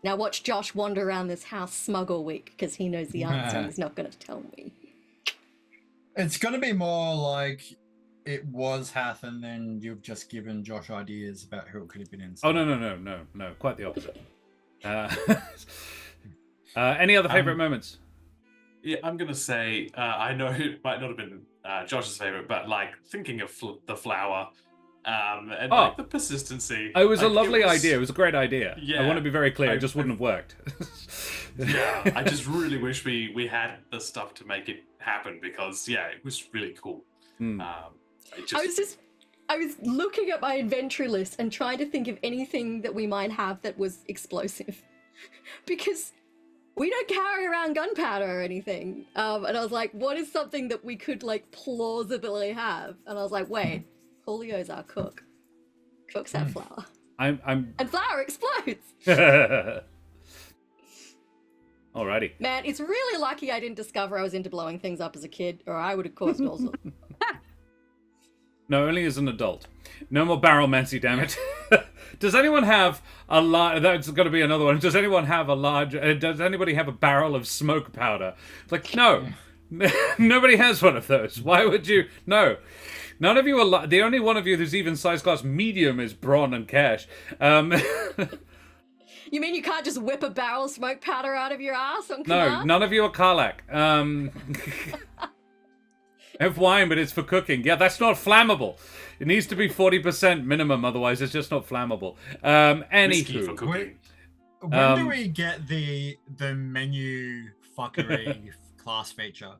Now watch Josh wander around this house smug all week because he knows the answer and he's not going to tell me. It's gonna be more like it was Hath, and then you've just given Josh ideas about who it could have been in. Oh, no. Quite the opposite. Any other favorite moments? Yeah, I'm gonna say I know it might not have been Josh's favorite, but like thinking of the flower and Oh. like the persistency. It was a like, lovely idea. It was a great idea. I Yeah. want to be very clear. It I- just wouldn't have worked. Yeah, I just really wish we had the stuff to make it happen because yeah, it was really cool. Hmm. I was looking at my inventory list and trying to think of anything that we might have that was explosive. Because we don't carry around gunpowder or anything. And I was like, what is something that we could like plausibly have? And I was like, wait, Julio's our cook. Cooks have flour. I'm And flour explodes. Alrighty. Man, it's really lucky I didn't discover I was into blowing things up as a kid, or I would have caused all sorts. No, only as an adult. No more barrelmancy, damn it. Does anyone have a large... That's got to be another one. Does anyone have a large... does anybody have a barrel of smoke powder? It's like, no. Nobody has one of those. Why would you... No. None of you are... The only one of you who's even size class medium is Braun and Cash. You mean you can't just whip a barrel of smoke powder out of your ass on No, command? none of you are Karlak. I have wine, but it's for cooking. Yeah, that's not flammable. It needs to be 40% minimum, otherwise it's just not flammable. Whiskey for Anywho. cooking. When do we get the menu fuckery class feature?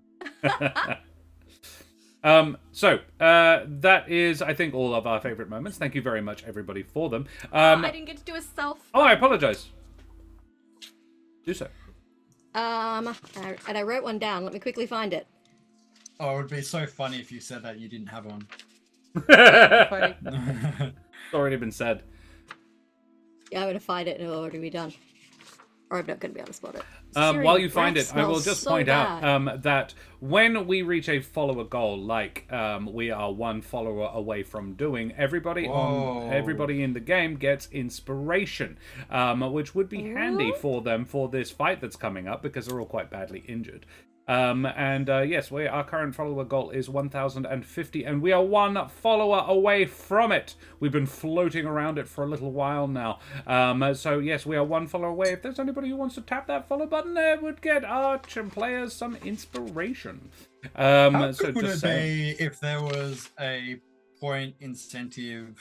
That is, I think, all of our favorite moments. Thank you very much, everybody, for them. I didn't get to do a self. Oh, I apologize. Do so. And I wrote one down. Let me quickly find it. Oh, it would be so funny if you said that you didn't have one. Funny. It's already been said. Yeah, I'm gonna find it and it'll already be done. Or I'm not gonna be able to spot it. While you find Breath it, I will smells just so point bad. out that when we reach a follower goal, like we are one follower away from doing, everybody in the game gets inspiration, which would be handy for them for this fight that's coming up because they're all quite badly injured. Yes, our current follower goal is 1,050, and we are one follower away from it. We've been floating around it for a little while now. So yes, we are one follower away. If there's anybody who wants to tap that follow button there, would get Arch and players some inspiration. How So good would just it saying. be if there was a point incentive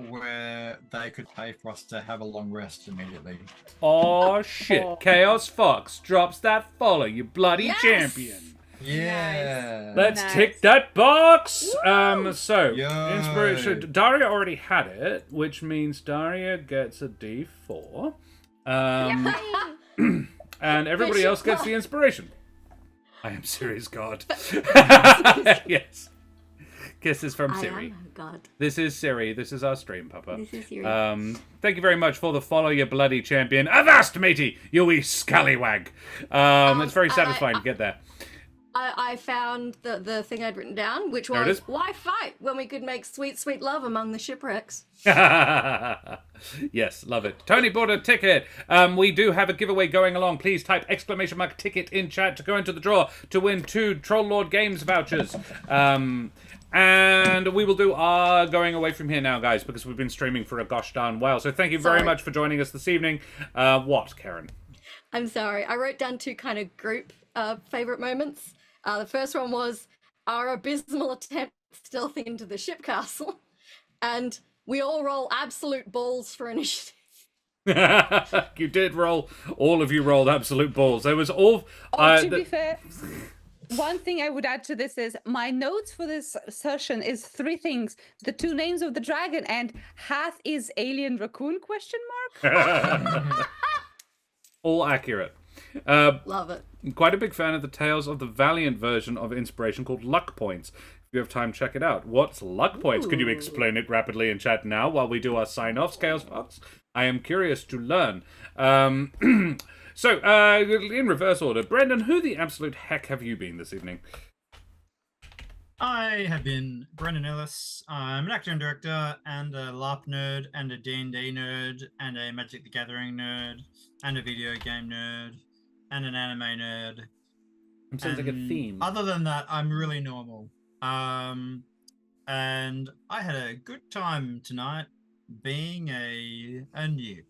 where they could pay for us to have a long rest immediately? Oh shit! Chaos Fox drops that follow, you bloody Yes! champion. Yeah. Let's Nice. tick that box. So Yay. inspiration. Daria already had it, which means Daria gets a D4, and everybody else gets the inspiration. I am Siri's god. Yes. Kisses from I Siri. am, oh god. This is Siri. This is our stream, Papa. This is your Thank you very much for the follow, you bloody champion. Avast, matey, you wee scallywag. It's very satisfying to get there. I found the thing I'd written down, which There it was is. why fight when we could make sweet, sweet love among the shipwrecks? Yes, love it. Tony bought a ticket. We do have a giveaway going along. Please type !! ticket in chat to go into the draw to win 2 Troll Lord Games vouchers. And we will do our going away from here now, guys, because we've been streaming for a gosh darn while. So thank you very Sorry. much for joining us this evening. What, Karen? I'm sorry. I wrote down 2 kind of group favorite moments. The first one was our abysmal attempt stealthing into the ship castle, and we all roll absolute balls for initiative. You did roll. All of you rolled absolute balls. There was all. To be fair, one thing I would add to this is my notes for this session is 3 things: the 2 names of the dragon and Hath is alien raccoon ? all accurate. Love it. Quite a big fan of the Tales of the Valiant version of Inspiration called Luck Points. If you have time, check it out. What's Luck Points? Could you explain it rapidly in chat now while we do our sign-offs, Chaos Fox? I am curious to learn. So, in reverse order, Brendan, who the absolute heck have you been this evening? I have been Brendan Ellis. I'm an actor and director, and a LARP nerd, and a D&D nerd, and a Magic the Gathering nerd, and a video game nerd, and an anime nerd. It sounds like a theme. Other than that, I'm really normal. And I had a good time tonight being a nuke.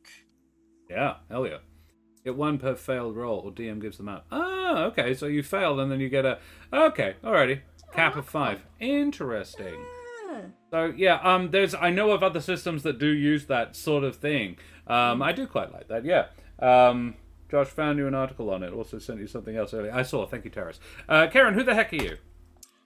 Yeah, hell yeah. Get 1 per failed roll, or DM gives them out. Oh, okay, so you failed and then you get a... Okay, alrighty. Cap of 5. Interesting. So, yeah, I know of other systems that do use that sort of thing. I do quite like that, yeah. Josh found you an article on it. Also sent you something else earlier. I saw. Thank you, Terrace. Karen, who the heck are you?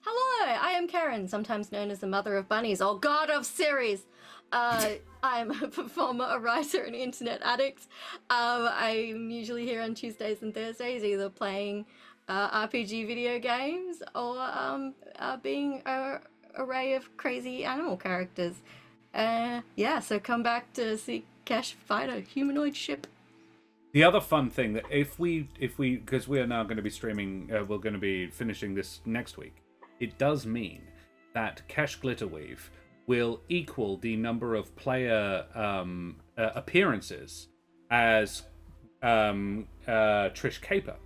Hello, I am Karen, sometimes known as the Mother of Bunnies or God of Series. I'm a performer, a writer, an internet addict. I'm usually here on Tuesdays and Thursdays, either playing RPG video games or being an array of crazy animal characters. Yeah, so come back to see Cash fight a humanoid ship. The other fun thing that if we, because we are now going to be streaming, we're going to be finishing this next week. It does mean that Cash Glitterweave will equal the number of player appearances as Trish Caper,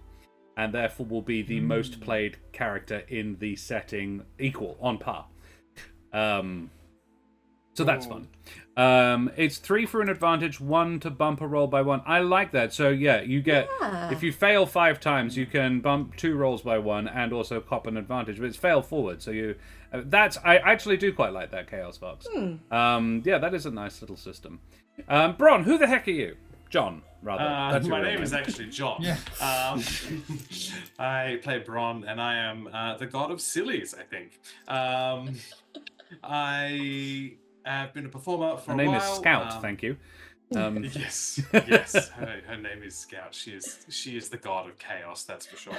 and therefore will be the most played character in the setting, equal, on par. So that's fun. It's 3 for an advantage, 1 to bump a roll by 1. I like that. So yeah, you get, if you fail 5 times, you can bump 2 rolls by 1 and also cop an advantage, but it's fail forward. So you, I actually do quite like that, Chaos Fox. Yeah, that is a nice little system. Bron, who the heck are you? John, rather. That's my your name is actually John. Yeah. I play Bron, and I am the god of sillies, I think. I have been a performer for Her name a is while. Scout, thank you. Yes, yes. Her name is Scout. She is the god of chaos. That's for sure.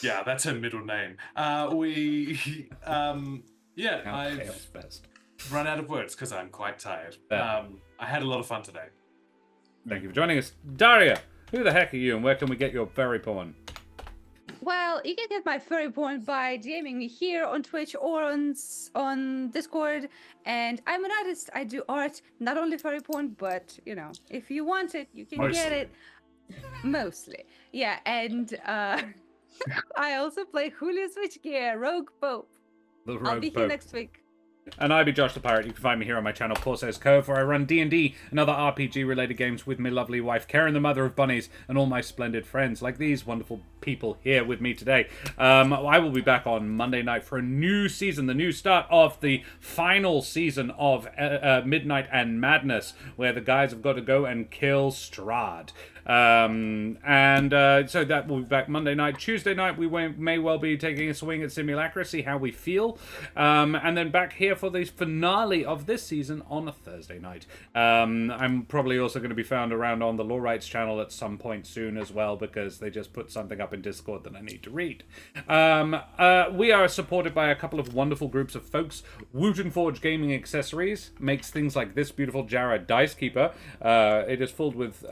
Yeah, that's her middle name. Yeah, I've Chaos best. run out of words because I'm quite tired. Fair. I had a lot of fun today. Thank you for joining us. Daria, who the heck are you and where can we get your furry porn? Well, you can get my furry porn by DMing me here on Twitch or on Discord. And I'm an artist. I do art, not only furry porn, but you know, if you want it, you can get it. Mostly, yeah. And I also play Julio Switchgear, Rogue Pope. The I'll be Rogue here Pope. next week. And I be Josh the Pirate. You can find me here on my channel, Corsair's Cove, where I run D&D and other RPG-related games with my lovely wife, Karen, the mother of bunnies, and all my splendid friends, like these wonderful people here with me today. I will be back on Monday night for a new season, the new start of the final season of Midnight and Madness, where the guys have got to go and kill Strahd. So that will be back Monday night. Tuesday night we may well be taking a swing at Simulacra, see how we feel, and then back here for the finale of this season on a Thursday night. I'm probably also going to be found around on the Law Rights channel at some point soon as well, because they just put something up in Discord that I need to read. We are supported by a couple of wonderful groups of folks. Wooten Forge Gaming Accessories makes things like this beautiful Jarrah Dice Keeper. It is filled with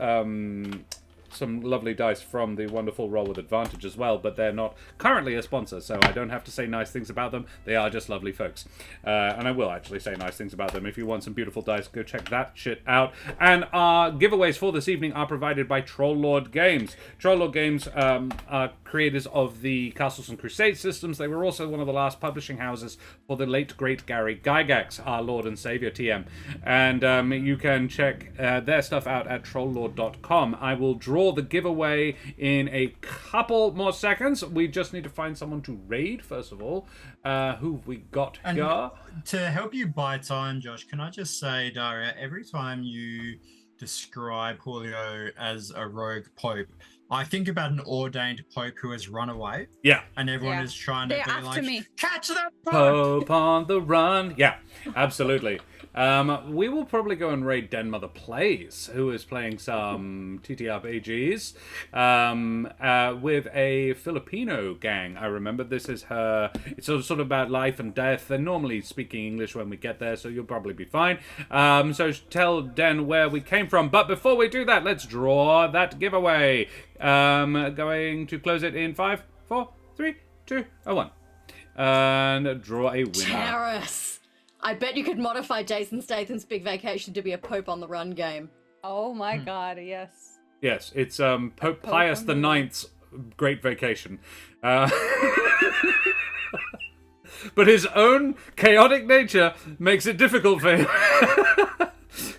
some lovely dice from the wonderful Roll with Advantage as well, but they're not currently a sponsor, so I don't have to say nice things about them. They are just lovely folks. And I will actually say nice things about them. If you want some beautiful dice, go check that shit out. And our giveaways for this evening are provided by Troll Lord Games. Troll Lord Games are creators of the Castles and Crusade systems. They were also one of the last publishing houses for the late, great Gary Gygax, our Lord and Savior TM. And you can check their stuff out at trolllord.com. I will draw the giveaway in a couple more seconds. We just need to find someone to raid, first of all. Who have we got here? To help you buy time, Josh, can I just say, Daria, every time you describe Julio as a rogue pope, I think about an ordained pope who has run away. Yeah. And everyone is trying to They're be after like, me. catch that Pope on the run. Yeah, absolutely. We will probably go and raid Den Mother Plays, who is playing some TTRPGs with a Filipino gang. I remember this is her. It's sort of about life and death. They're normally speaking English when we get there, so you'll probably be fine. So tell Den where we came from. But before we do that, let's draw that giveaway. Going to close it in 5, 4, 3, 2. 2, a 1. And draw a winner. Terrace. I bet you could modify Jason Statham's Big Vacation to be a Pope on the Run game. Oh my god, yes. Yes, it's Pope Pius the Ninth's Great Vacation. But his own chaotic nature makes it difficult for him.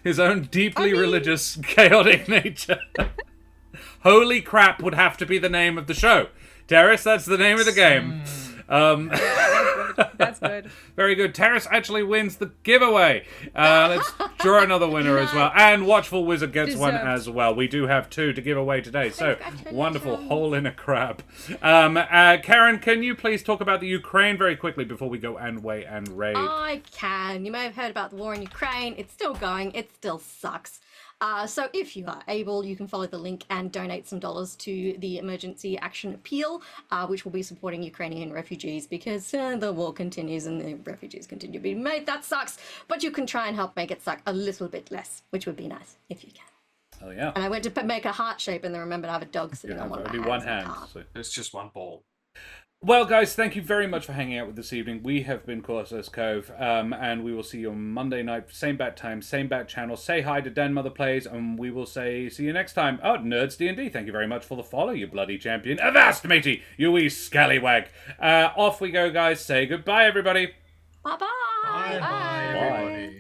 His own deeply religious, chaotic nature. Holy crap would have to be the name of the show. Terrace, that's the name of the game. That's good. Very good. Terrace actually wins the giveaway. Let's draw another winner as well. And Watchful Wizard gets one as well. We do have 2 to give away today. So, wonderful. Hole in a crab. Karen, can you please talk about the Ukraine very quickly before we go and weigh and raid? I can. You may have heard about the war in Ukraine. It's still going. It still sucks. So if you are able, you can follow the link and donate some dollars to the Emergency Action Appeal, which will be supporting Ukrainian refugees because the war continues and the refugees continue to be made. That sucks. But you can try and help make it suck a little bit less, which would be nice if you can. Oh, yeah. And I went to make a heart shape and then remembered I have a dog sitting on one of my hands. Only one hand. So. It's just one ball. Well, guys, thank you very much for hanging out with this evening. We have been Corsair's Cove, and we will see you on Monday night, same bat time, same bat channel. Say hi to Den Mother Plays, and we will see you next time. Oh, Nerds D&D, thank you very much for the follow, you bloody champion. Avast, matey, you wee scallywag. Off we go, guys. Say goodbye, everybody. Bye-bye. Bye, everybody.